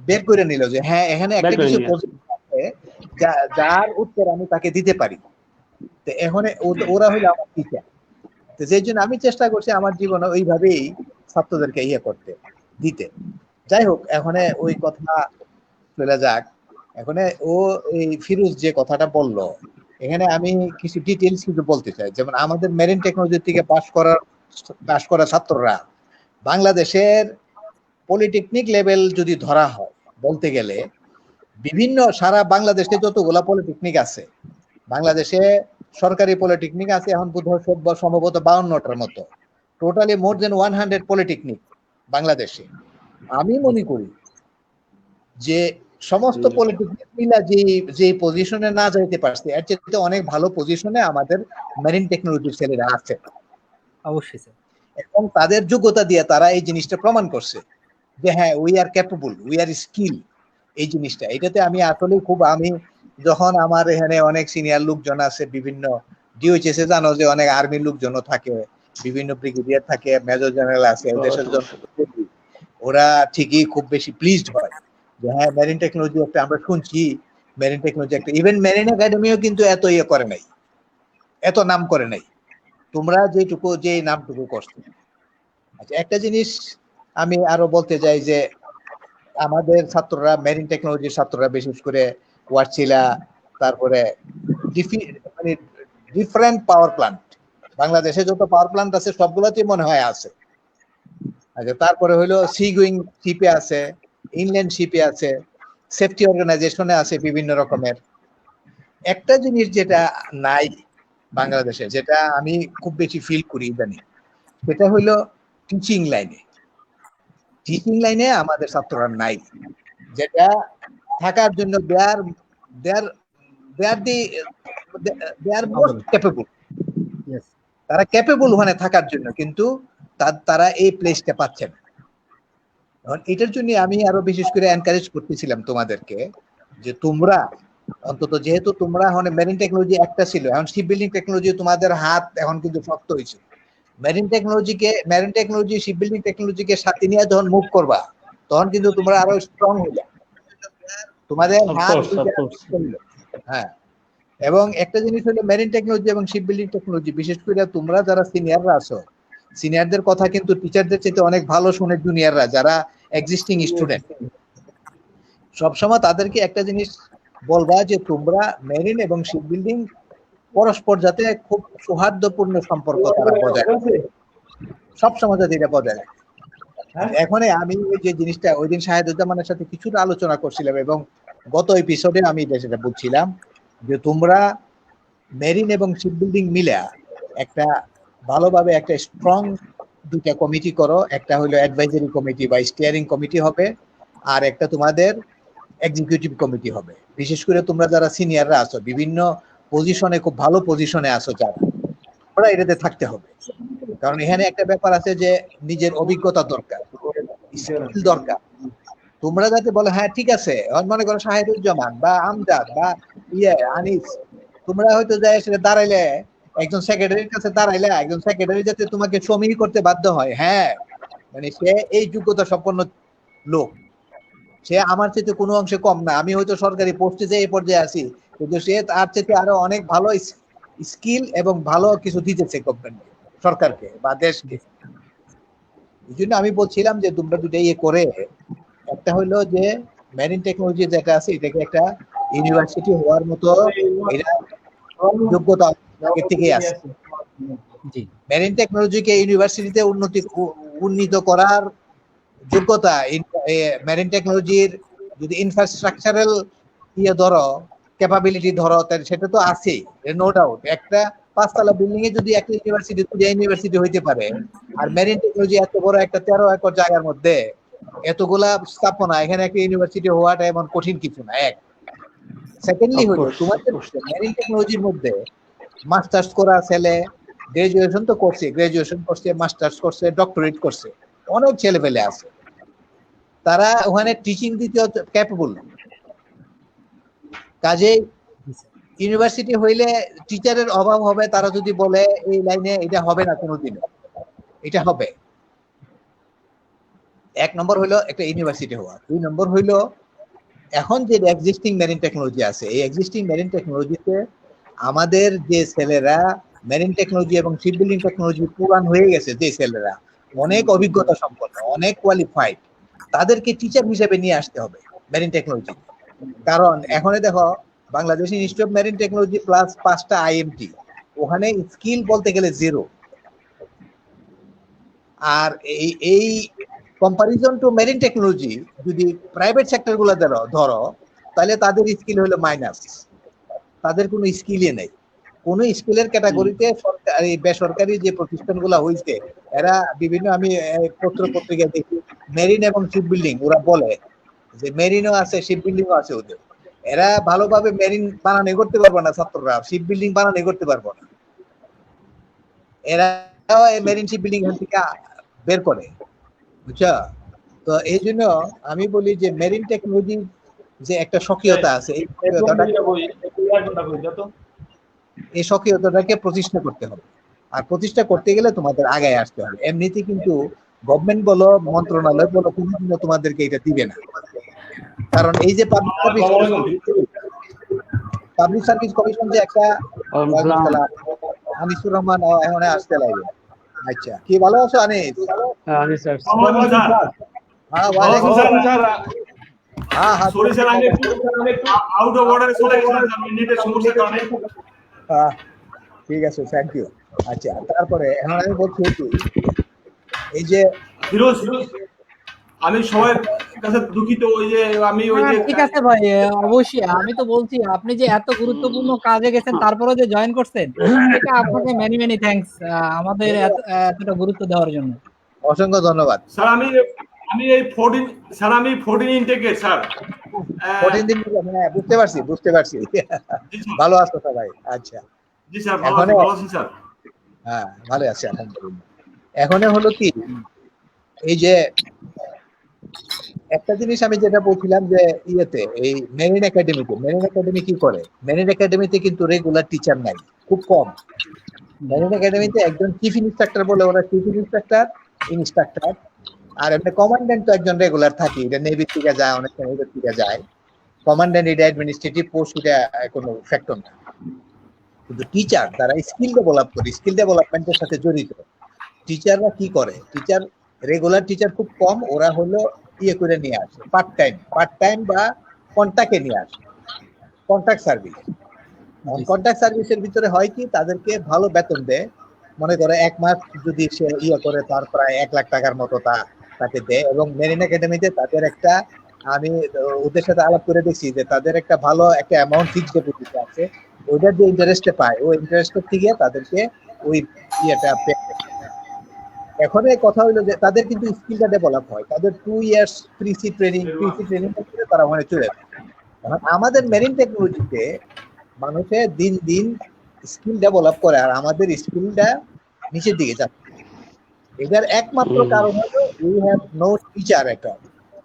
বের করে নিল যে হ্যাঁ এখানে একটা বের করে কিছু নিয়ে পজিটিভ আছে যার উত্তর আমি তাকে দিতে পারি। তো এখন ওরা হইলো আমার টিচার। তো সেই জন্য আমি চেষ্টা করছি আমার জীবনে ওইভাবেই ছাত্রদেরকে ইয়ে করতে দিতে। যাই হোক এখন ওই কথা চলে যাক। এখন ও এই ফিরোজ যে কথাটা বললো, এখানে আমি কিছু ডিটেইলস কিছু বলতে চাই। যেমন আমাদের মেরিন টেকনোলজি থেকে পাশ করা ছাত্ররা বাংলাদেশের পলিটেকনিক লেভেল যদি ধরা হয়, বলতে গেলে বিভিন্ন সারা বাংলাদেশে যতগুলা পলিটেকনিক আছে, বাংলাদেশে সরকারি পলিটেকনিক আছে এখন বোধহয় সম্ভবত 52টার মতো, টোটালি মোর দেন 100 পলিটেকনিক বাংলাদেশে। আমি মনে করি যে সমস্ত পলিটেকনিক মিলা যে পজিশনে না যাইতে পারছে এর চেয়ে অনেক ভালো পজিশনে আমাদের মেরিন টেকনোলজির ছেলেরা আছে অবশ্যই স্যার। এবং তাদের যোগ্যতা দিয়ে তারা এই জিনিসটা প্রমাণ করছে যে হ্যাঁ we are capable, we are skill. এই জিনিসটা এটাতে আমি আসলে আমি যখন আমার এখানে অনেক সিনিয়র লোকজন আছে বিভিন্ন ডিওএইচএস এ, জানো যে অনেক আর্মির লোকজনও থাকে, বিভিন্ন ব্রিগেডিয়ার থাকে, মেজর জেনারেল আছে, দেশের জন্য ওরা ঠিকই খুব বেশি প্লিজড হয় যে হ্যাঁ মেরিন টেকনোলজি একটা আমরা শুনছি, মেরিন টেকনোলজি একটা, ইভেন মেরিন একাডেমিও কিন্তু এত ইয়ে করে নাই, এত নাম করে নাই, তোমরা যে নামটুকু করছো। আচ্ছা একটা জিনিস আমি আরো বলতে চাই যে আমাদের ছাত্ররা মেরিন টেকনোলজির ছাত্ররা বিশেষ করে ওয়ারচিলা, তারপরে মানে ডিফারেন্ট পাওয়ার প্ল্যান্ট, বাংলাদেশে যত পাওয়ার প্ল্যান্ট আছে সবগুলোতেই মনে হয় আছে। আচ্ছা তারপরে হইলো সি গোয়িং শিপে আছে, ইনল্যান্ড শিপে আছে, সেফটি অর্গানাইজেশনে আছে বিভিন্ন রকমের। একটা জিনিস যেটা নাই বাংলাদেশে, যেটা আমি খুব বেশি ফিল করি ইদানিং, সেটা হইলো টিচিং লাইনে। টিচিং লাইনে আমাদের ছাত্ররা নাই, যেটা থাকার জন্য তারা ক্যাপেবল ওখানে থাকার জন্য, কিন্তু তারা এই প্লেসটা পাচ্ছে না। এটার জন্য আমি আরো বিশেষ করে এনকারেজ করতেছিলাম তোমাদেরকে যে তোমরা অন্তত, যেহেতু তোমরা এখন মেরিন টেকনোলজি একটা ছিল, এখন শিপ বিল্ডিং টেকনোলজি তোমাদের হাত এখন কিন্তু শক্ত হয়েছে, মেরিন টেকনোলজি শিপ বিল্ডিং টেকনোলজিকে সাথে নিয়ে যখন মুভ করবা তখন কিন্তু তোমরা আরো স্ট্রং হয়ে যাবে, তোমাদের হাত। হ্যাঁ, এবং একটা জিনিস হলো মেরিন টেকনোলজি এবং শিপ বিল্ডিং টেকনোলজি, বিশেষ করে তোমরা যারা সিনিয়ররা আছো, সিনিয়রদের কথা কিন্তু টিচারদের চাইতে অনেক ভালো শুনে জুনিয়ররা যারা এক্সিস্টিং স্টুডেন্ট। সবসময় তাদেরকে একটা জিনিস বলবা যে তোমরা মেরিন এবং শিপ বিল্ডিং পরস্পর যাতে খুব সৌহার্দ্যপূর্ণ সম্পর্ক তারা বজায় রাখে, সবসময় যাতে এটা বজায় রাখে। এখন আমি যে জিনিসটা ওই দিন শাহেদুজ্জামানের সাথে কিছুটা আলোচনা করছিলাম এবং গত এপিসোডে আমি সেটা বুঝছিলাম যে তোমরা মেরিন এবং শিপ বিল্ডিং মিলে একটা ভালোভাবে একটা স্ট্রং দুইটা কমিটি করো, একটা হলো অ্যাডভাইজারি কমিটি বা স্টিয়ারিং কমিটি হবে, আর একটা তোমাদের এক্সিকিউটিভ কমিটি হবে। বিশেষ করে তোমরা যারা সিনিয়ররা আছো, বিভিন্ন পজিশনে খুব ভালো পজিশনে আছো যারা, ওরা এটাতে থাকতে হবে। কারণ এখানে একটা ব্যাপার আছে যে নিজের অভিজ্ঞতা দরকার, স্কিল দরকার, তোমরা যাতে বলো হ্যাঁ ঠিক আছে, মনে করো শাহিদুজ্জামান বা আমজাদ বা আনিস, তোমরা হয়তো যাই সেটা দাঁড়াইলে একজন সেক্রেটারির কাছে দাঁড়াইলে একজন সেক্রেটারি যাতে তোমাকে সমীহ করতে বাধ্য হয়, হ্যাঁ মানে সে এই যোগ্যতা সম্পন্ন লোক, সে আমার চেয়ে কোনো অংশে কম না, আমি হয়তো সরকারি পোস্টে যে এই পর্যায়ে আছি, কিন্তু সে তার চেয়ে আরো অনেক ভালো স্কিল এবং ভালো কিছু দিতেছে গভর্নমেন্ট সরকারকে বা দেশকে। এই জন্য আমি বলছিলাম যে তোমরা দুটো করে, একটা হইলো যে মেরিন টেকনোলজি যেটা আছে এটাকে একটা ইউনিভার্সিটি হওয়ার মতো এটা যোগ্যতা আগে থেকেই আছে। মেরিন টেকনোলজিকে ইউনিভার্সিটিতে উন্নীত করার যোগ্যতা মেরিন টেকনোলজির যদি ইনফ্রাস্ট্রাকচারাল ধরো ক্যাপাবিলিটি ধরো সেটা তো আছেই, নো ডাউট। একটা 5 তলা বিল্ডিং এ যদি একটা ইউনিভার্সিটি হইতে পারে, আর মেরিন টেকনোলজি এত বড় একটা 13 একর জায়গার মধ্যে এতগুলা স্থাপনা, এখানে একটা ইউনিভার্সিটি হওয়াটা এমন কঠিন কিছু না। এক সেকেন্ডলি হলো তোমাদের মেরিন টেকনোলজির মধ্যে মাস্টার্স করা ছেলে, গ্রাজুয়েশন তো করছে, মাস্টার্স করছে, ডক্টরেট করছে, অনেক ছেলে পেলে আছে, তারা ওখানে টিচিং দিতে ক্যাপেবল। কাজে ইউনিভার্সিটি হইলে টিচারের অভাব হবে, তারা যদি বলে এই লাইনে এটা হবে না কোনোদিন, এটা হবে। 1 নম্বর হইলো একটা ইউনিভার্সিটি হওয়া। 2 নম্বর হইলো এখন যে এক্সিস্টিং মেরিন টেকনোলজি আছে, এই এক্সিস্টিং মেরিন টেকনোলজিতে আমাদের যে ছেলেরা মেরিন টেকনোলজি এবং শিপ বিল্ডিং টেকনোলজি পুরান হয়ে গেছে, যে ছেলেরা অনেক অভিজ্ঞতা সম্পন্ন, অনেক কোয়ালিফাইড, তাদেরকে টিচার হিসেবে নিয়ে আসতে হবে মেরিন টেকনোলজি। কারণ এখন দেখো Bangladesh institute of marine technology plus 5টা আইএমটি, ওখানে স্কিল বলতে গেলে 0। আর এই কম্পারিজন টু মেরিন টেকনোলজি যদি প্রাইভেট সেক্টর গুলো ধরো, তাহলে তাদের স্কিল হলো মাইনাস, তাদের কোনো স্কিলই নেই। কোন স্কিলের ক্যাটাগরিতে সরকারি বেসরকারি যে প্রতিষ্ঠানগুলো হয়েছে, এরা বিভিন্ন, আমি পত্র পত্রিকা দেখি মেরিন এবং শিপ বিল্ডিং, ওরা বলে যে মেরিনও আছে শিপ বিল্ডিংও আছে ওদের, এরা ভালোভাবে মেরিন বানানো করতে পারবে না, ছাত্ররা শিপ বিল্ডিং বানানো করতে পারবো না, এরা মেরিন শিপ বিল্ডিং থেকে বের করে, বুঝছো? তো এই জন্য আমি বলি যে মেরিন টেকনোলজি যে একটা সক্রিয়তা আছে, এই সক্রিয়তাটাকে প্রতিষ্ঠা করতে হবে। আর প্রতিষ্ঠা করতে গেলে তোমাদের আগায় আসতে হবে। এমনিতে কিন্তু গভর্নমেন্ট বলো, মন্ত্রণালয় বলো, কোনোদিনও তোমাদেরকে এটা দিবে না। কারণ এই যে পাবলিক সার্ভিস কমিশন যে একটা, আনিসুর রহমান এখন আসতে লাগবে। আচ্ছা, কি ভালো আছো আনিস? ঠিক আছে, থ্যাংক ইউ। আচ্ছা, তারপরে এখন আমি বলছি এই যে আমি সবার কাছে দুঃখিত, ওই যে আমি ওই যে ঠিক আছে ভাই, অবশ্যই আমি তো বলছি আপনি যে এত গুরুত্বপূর্ণ কাজে গেছেন তারপরে যে জয়েন করছেন, এটা আপনাকে মেনি মেনি থ্যাঙ্কস আমাদের এতটা গুরুত্ব দেওয়ার জন্য। অসংখ্য ধন্যবাদ স্যার। আমি এই 14 ইনটেকের স্যার 14 দিন। হ্যাঁ, বুঝতে পারছি ভালো আছো সবাই? আচ্ছা জি স্যার, ভালো আছি স্যার। হ্যাঁ, ভালো আছি আলহামদুলিল্লাহ। এখন হলো কি, এই যে একটা জিনিস আমি যেটা বলছিলাম যে এই মেরিন একাডেমি কি করে, মেরিন একাডেমিতে কিন্তু রেগুলার টিচার নাই, খুব কম। মেরিন একাডেমিতে একজন চিফ ইন্সট্রাক্টর বলে, ওরা চিফ ইন্সট্রাক্টর, আর এমনি কমান্ড্যান্ট তো একজন রেগুলার থাকে, এটা নেভি থেকে যায়, অনেক নেভি থেকে যায়। কমান্ড্যান্ট এটা অ্যাডমিনিস্ট্রেটিভ পোস্ট, এটা কোনো ফ্যাক্টর না। কিন্তু টিচার তারা স্কিল ডেভেলপমেন্টের সাথে জড়িত। টিচাররা কি করে, রেগুলার টিচার খুব কম, ওরা হলো করে নিয়ে আসে পার্ট টাইম বা কন্ট্রাক্টে নিয়ে আসে, কন্ট্রাক্ট সার্ভিসের ভিতরে হয় কি, তাদেরকে ভালো বেতন দেয়। মনে করে 1 মাস যদি সে করে, তার প্রায় 1 লাখ টাকার মতো তাকে দেয়। এবং মেরিন একাডেমিতে তাদের একটা, আমি ওদের সাথে আলাপ করে দেখছি যে তাদের একটা ভালো একটা অ্যামাউন্ট ফিক্সড ডিপোজিট আছে, ওইটার যে ইন্টারেস্টে পায়, ওই ইন্টারেস্টের থেকে তাদেরকে ওই পে। এখন এই কথা হইলো যে তাদের কিন্তু স্কিলটা ডেভেলপ হয়, তাদের 2 ইয়ার্স প্রিসি ট্রেনিং করে তারা ওখানে চলে যায়। আমাদের মেরিন টেকনোলজিতে মানুষের দিন দিন স্কিল ডেভেলপ করে, আর আমাদের স্কিলটা নিচের দিকে যাচ্ছে। এটার একমাত্র কারণ হলো উই হ্যাভ নো টিচার। এটা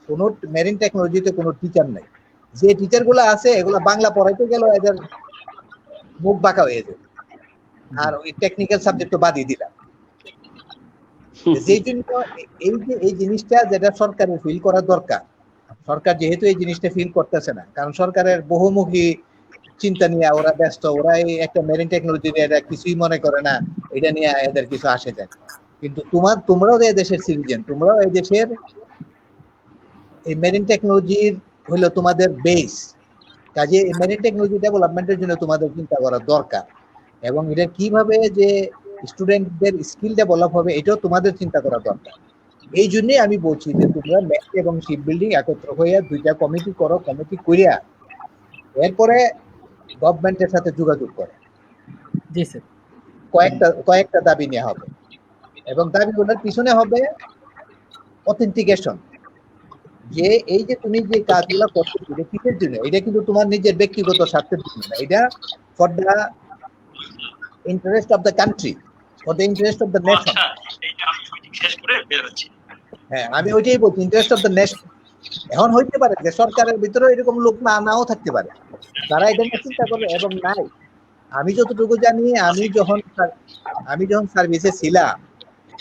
কোনো মেরিন টেকনোলজিতে কোনো টিচার নাই। যে টিচারগুলো আছে এগুলো বাংলা পড়াইতে গেল এদের মুখ বাঁকা হয়ে যায়, আর ওই টেকনিক্যাল সাবজেক্ট তো বাদই দিলাম। যেই জন্য এই জিনিসটা যেটা সরকারের ফিল করা দরকার, সরকার যেহেতু এই জিনিসটা ফিল করতেছে না, কারণ সরকারের বহুমুখী চিন্তা নিয়ে ওরা ব্যস্ত, ওরা এই একটা মেরিন টেকনোলজি নিয়ে এরা কিছুই মনে করে না, এটা নিয়ে এদের কিছু আসে যায়। কিন্তু তোমরাও এই দেশের সিটিজেন, তোমরাও এই দেশের, এই মেরিন টেকনোলজির হলো তোমাদের বেস। কাজে এই মেরিন টেকনোলজি ডেভেলপমেন্টের জন্য তোমাদের চিন্তা করা দরকার, এবং এটা কিভাবে যে স্টুডেন্টদের স্কিল ডেভেলপ হবে এটাও তোমাদের চিন্তা করা দরকার। এই জন্যই আমি বলছি যে তোমরা ম্যাথ এবং শিপ বিল্ডিং একত্র হইয়া দুইটা কমিটি করো, কমিটি করিয়া এরপরে গভর্নমেন্টের সাথে যোগাযোগ করো। জি স্যার। কয়েকটা দাবি নেওয়া হবে, এবং দাবিগুলোর পিছনে হবে অথেন্টিকেশন, যে এই যে তুমি যে কাজগুলো করতে এটা কিসের জন্য, এটা কিন্তু তোমার নিজের ব্যক্তিগত স্বার্থের জন্য না, এটা for the interest of the country, for the interest of the nation. হ্যাঁ, আমি ওইটাই বলছি, ইন্টারেস্ট অফ দ্য নেশন। এখন হইতে পারে যে সরকারের ভিতরে এরকম লোক নাও থাকতে পারে, তারা এটা নিয়ে চিন্তা করবে এবং নাই। আমি যতটুকু জানি, আমি যখন সার্ভিসে ছিলাম,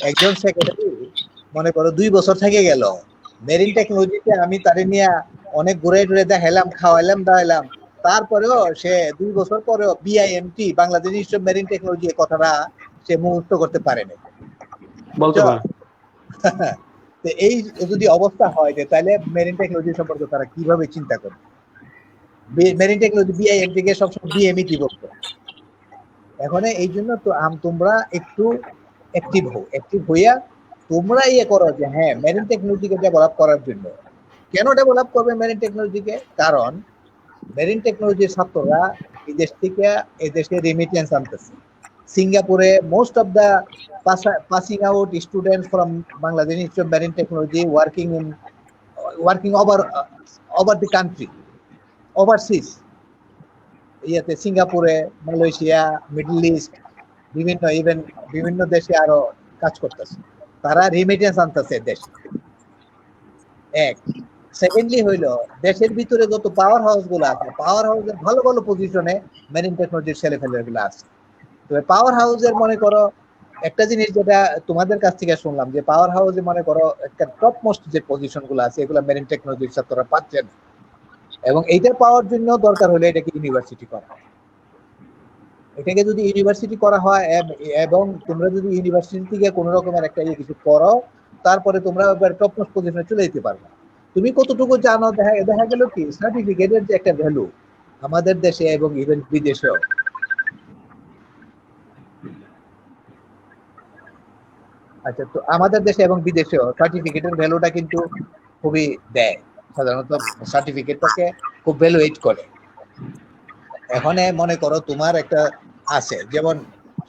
একজন সেক্রেটারি মনে করো 2 বছর থেকে গেল মেরিন টেকনোলজিতে, আমি তারে নিয়ে অনেক ঘুরে ঘুরে দেখাইলাম, খাওয়াইলাম, দাওয়াইলাম, তারপরেও সে 2 বছর পরেও BIMT Bangladesh institute of marine technology কথাটা সে মুহূর্ত করতে পারেনি। বলতে পারে তো এই যদি অবস্থা হয় যে তাহলে মেরিন টেকনোলজি সম্পর্কে তারা কিভাবে চিন্তা করবে? মেরিন টেকনোলজি BIMT কে সবসময় BMET বলতো। এখন এই জন্য তো তোমরা একটু অ্যাক্টিভ হইয়া তোমরা ইয়ে করো যে হ্যাঁ, মেরিন টেকনোলজিকে ডেভেলপ করার জন্য। কেন ডেভেলপ করবে মেরিন টেকনোলজিকে? কারণ মেরিন টেকনোলজির ছাত্ররা বিদেশ থেকে এদেশে রেমিটেন্স আনতেছে। সিঙ্গাপুরে most of the passing out students from Bangladesh Institute of Marine Technology working over the country, overseas, ইয়াতে সিঙ্গাপুরে, মালয়েশিয়া, মিডল ইস্ট, বিভিন্ন দেশে আরো কাজ করতেছে, তারা রেমিটেন্স আনতেছে দেশে। এক, সেকেন্ডলি হইলো দেশের ভিতরে যত পাওয়ার হাউস গুলো আছে, পাওয়ার হাউসের ভালো ভালো পজিশনে মেরিন টেকনোলজির ছেলেপেলেগুলো আছে। তবে পাওয়ার হাউসের মনে করো একটা জিনিস যেটা তোমাদের কাছ থেকে শুনলাম, যে পাওয়ার হাউসে মনে করো একটা টপ মোস্ট যে পজিশন গুলো আছে এগুলো মেরিন টেকনোলজির ছাত্ররা পাচ্ছে না, এবং এইটা পাওয়ার জন্য দরকার হলে এটাকে ইউনিভার্সিটি করা। এটাকে যদি ইউনিভার্সিটি করা হয় এবং তোমরা যদি ইউনিভার্সিটি থেকে কোনো রকমের একটা কিছু করো, তারপরে তোমরা টপ মোস্ট পজিশনে চলে যেতে পারবে। তুমি কতটুকু জানো, দেখা গেল কি সার্টিফিকেটের যে একটা ভ্যালু আমাদের দেশে এবং ইভেন বিদেশেও, আচ্ছা, তো আমাদের দেশে এবং বিদেশেও সার্টিফিকেটের ভ্যালুটা কিন্তু খুবই দেয়, সাধারণত সার্টিফিকেটটাকে খুব ভ্যালুয়েট করে। এখন মনে করো তোমার একটা আছে, যেমন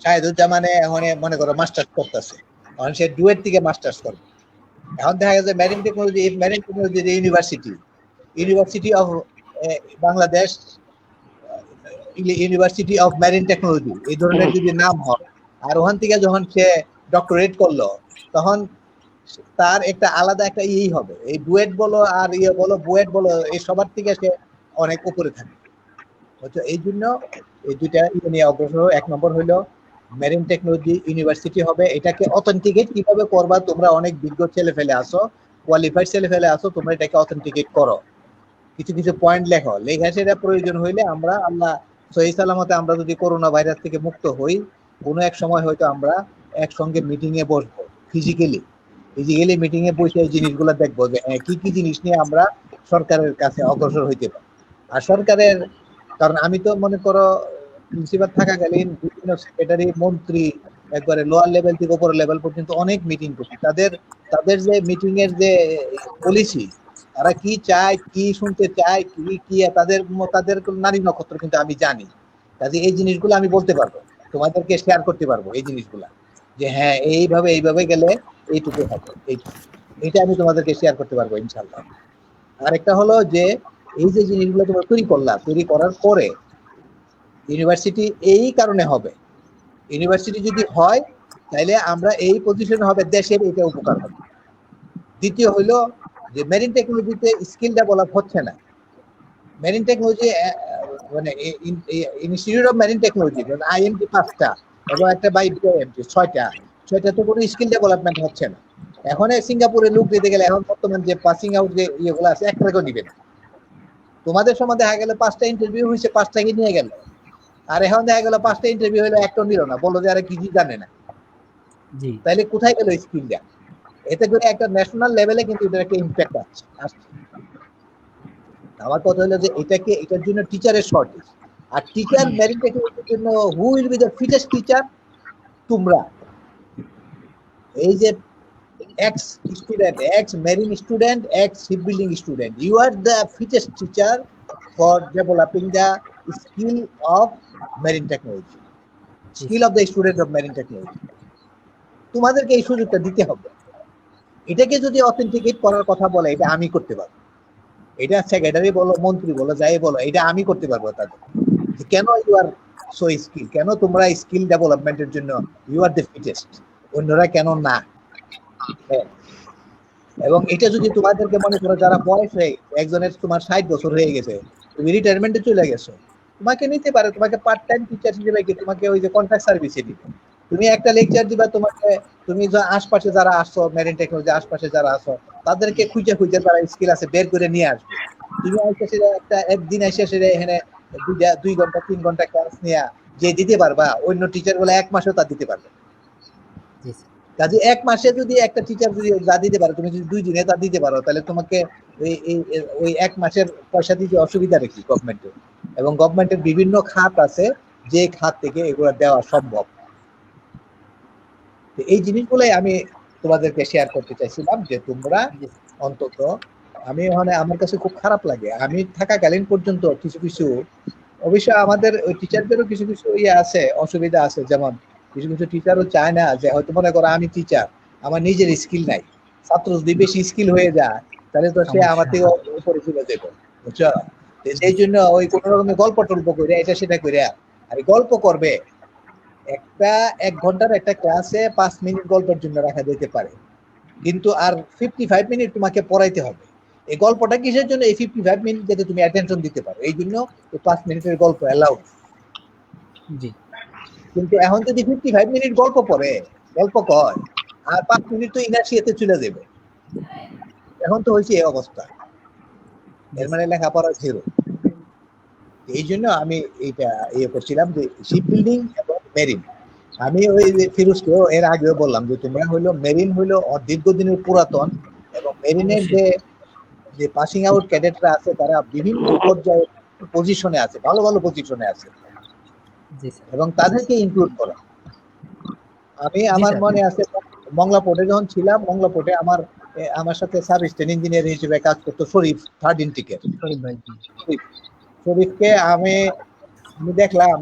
শাহিদুজ্জামানে এখন মনে করো মাস্টার্স করতেছে, এখন সে ডুয়েট থেকে মাস্টার্স করবে। এখন দেখা গেছে marine technology university of Bangladesh, university of marine technology, এই ধরনের যদি নাম হয়, আর ওখান থেকে যখন সে ডক্টরেট করলো, তখন তার একটা আলাদা একটা হবে, এই ডুয়েট বলো আর বলো বুয়েট বলো, এই সবার থেকে সে অনেক উপরে থাকে। এই জন্য এই দুইটা নিয়ে অগ্রসর। 1 নম্বর হইলো মেরিন টেকনোলজি ইউনিভার্সিটি হবে। এটাকে অথেন্টিকেট কিভাবে করবা? তোমরা অনেক বিজ্ঞ ছেলে ফেলে আসো, কোয়ালিফাইড ছেলে ফেলে আসো, তোমরা এটাকে অথেন্টিকেট করো, কিছু পয়েন্ট লেখা সেটা প্রয়োজন হইলে আমরা আল্লাহ সহি সালামতে আমরা যদি করোনা ভাইরাস থেকে মুক্ত হই, কোনো এক সময় হয়তো আমরা একসঙ্গে মিটিং এ বসবো, ফিজিক্যালি মিটিং এ বসে এই জিনিসগুলো দেখবো যে কি জিনিস নিয়ে আমরা সরকারের কাছে অগ্রসর হইতে পারি। আর সরকারের, কারণ আমি তো মনে করো প্রিন্সিপাল থাকাকালীন বিভিন্ন সেক্রেটারি, মন্ত্রী, একবারে লোয়ার লেভেল থেকে উপর লেভেল পর্যন্ত অনেক মিটিং করছি। তাদের যে মিটিং এর যে পলিসি, তারা কি চায়, কি শুনতে চায়, কি তাদের নারী নক্ষত্র কিন্তু আমি জানি। কাজে এই জিনিসগুলো আমি বলতে পারবো, তোমাদেরকে শেয়ার করতে পারবো এই জিনিসগুলা, যে হ্যাঁ এইভাবে গেলে এইটুকু হবে, এইটা আমি তোমাদেরকে শেয়ার করতে পারবো ইনশাল্লাহ। আরেকটা হলো যে এই যে জিনিসগুলো তোমরা তৈরি করার পরে ইউনিভার্সিটি এই কারণে হবে, ইউনিভার্সিটি যদি হয় তাহলে আমরা এই পজিশনে হবে, দেশের এটা উপকার হবে। দ্বিতীয় হইলো যে মেরিন টেকনোলজিতে স্কিল ডেভেলপ হচ্ছে না। মেরিন টেকনোলজি মানে institute of marine technology IMT 5টা এবং একটা বাই BIMT 6টাতে কোনো স্কিল ডেভেলপমেন্ট হচ্ছে না। এখন সিঙ্গাপুরে লোক দিতে গেলে এখন বর্তমান যে পাসিং আউট যে ইয়েগুলো আছে একটা টাকাও নিবে না। তোমাদের সময় দেখা গেল 5টা ইন্টারভিউ হয়েছে, 5টাকে নিয়ে গেল, আর এখন দেখা গেল 5টা ইন্টারভিউ হলো একটাও নিল না, বললো যে আরে কিছু জানে না। জি তাইলে কোথায় গেল স্কিলটা? এতে করে একটা ন্যাশনাল লেভেলে কিন্তু এটার একটা ইম্প্যাক্ট আসছে। আমার কথা হলো যে এটার জন্য টিচারের শর্টেজ, আর টিচার মেরিন টেকনোলজির জন্য who will be the fittest teacher? তোমরা। এই যে ex student, ex marine student, ex shipbuilding student, you are the fittest teacher for developing the skill of marine technology, skill of the student of marine technology. তোমাদেরকে এই সুযোগটা দিতে হবে। এটাকে যদি অথেন্টিকেট করার কথা বলে, এটা আমি করতে পারবো, এটা সেক্রেটারি বলো, মন্ত্রী বলো, যাই বলো, এটা আমি করতে পারবো তাদের। কেন ইউ আর সো স্কিল, কেন তোমরা স্কিল ডেভেলপমেন্টের জন্য ইউ আর দ্য ফিটেস্ট, অন্যরা কেন না? এবং এটা যদি তোমাদেরকে মনে করো যারা বয়স হয়ে একজনের তোমার 60 বছর হয়ে গেছে, তুমি রিটায়ারমেন্টে চলে গেছো, তোমাকে নিতে পারে, তোমাকে পার্ট টাইম টিচার হিসেবে কি তোমাকে ওই যে কন্ট্রাক্ট সার্ভিসে দিবে, তুমি একটা লেকচার দিবা, তোমাকে তুমি আশপাশে যারা আসছো মেরিন টেকনোলজি আশপাশে যারা আসো তাদেরকে খুঁজে খুঁজে যারা স্কিল আছে বের করে নিয়ে আসবে। তুমি একদিন এসে সেটা এখানে 2 ঘন্টা 3 ঘন্টা ক্লাস নিয়ে যে দিতে পারবা, অন্য টিচার বলে 1 মাসেও তা দিতে পারবে। কাজে 1 মাসে যদি একটা টিচার যদি যা দিতে পারো, তুমি যদি 2 দিনে তা দিতে পারো, তাহলে তোমাকে ওই 1 মাসের পয়সা দিতে অসুবিধা রেখি গভর্নমেন্টের। এবং গভর্নমেন্টের বিভিন্ন খাত আছে যে খাত থেকে এগুলো দেওয়া সম্ভব। এই জিনিসগুলাই আমি তোমাদেরকে শেয়ার করতে চাইছিলাম যে তোমরা অন্তত, আমি ওখানে আমার কাছে খুব খারাপ লাগে, আমি থাকাকালীন পর্যন্ত কিছু কিছু অবশ্য আমাদের ওই টিচারদেরও কিছু কিছু ইয়ে আছে, অসুবিধা আছে। যেমন কিছু কিছু টিচারও চায় না যে, হয়তো মনে করো আমি টিচার, আমার নিজের স্কিল নাই, ছাত্র যদি বেশি স্কিল হয়ে যায় তাহলে তো সে আমার থেকে উপরে চলে যাবে, বুঝছো? সেই জন্য ওই কোন রকমের গল্প টল্প করে এটা সেটা করে আর গল্প করবে। 1 ঘন্টার একটা ক্লাসে 5 মিনিট গল্পের জন্য রাখা যেতে পারে, কিন্তু আর 55 মিনিট তোমাকে পড়াইতে হবে। এই গল্পটা কিসের জন্য? এই 55 মিনিট যাতে তুমি অ্যাটেনশন দিতে পারো, এই জন্য 5 মিনিটের গল্প অ্যালাউড। জি। কিন্তু এখন যদি 55 মিনিট গল্প পড়ে, গল্প কয়, আর 5 মিনিট তো ইনার্সিয়াতে চলে যাবে। এখন তো হয়েছে এই অবস্থা, এর মানে লেখাপড়া জিরো। এই জন্য আমি এইটা করছিলাম যে শিপ বিল্ডিং এবং মেরিন। আমি ওই যে ফিরোজকেও এর আগেও বললাম যে তোমরা হইলো মেরিন হইলো দীর্ঘদিনের পুরাতন, এবং মেরিনের যে পাসিং আউট ক্যাডেটরা আছে তারা বিভিন্ন পর্যায়ে পজিশনে আছে, ভালো ভালো পজিশনে আছে, এবং তাদেরকে ইনক্লুড করা। আমি আমার মনে আছে মংলা পোর্টে যখন ছিলাম, মংলা পোর্টে আমার সাথে সার্ভিস ইঞ্জিনিয়ার হিসেবে কাজ করতো শরীফ, 3rd ইন্টিকের শরীফকে আমি দেখলাম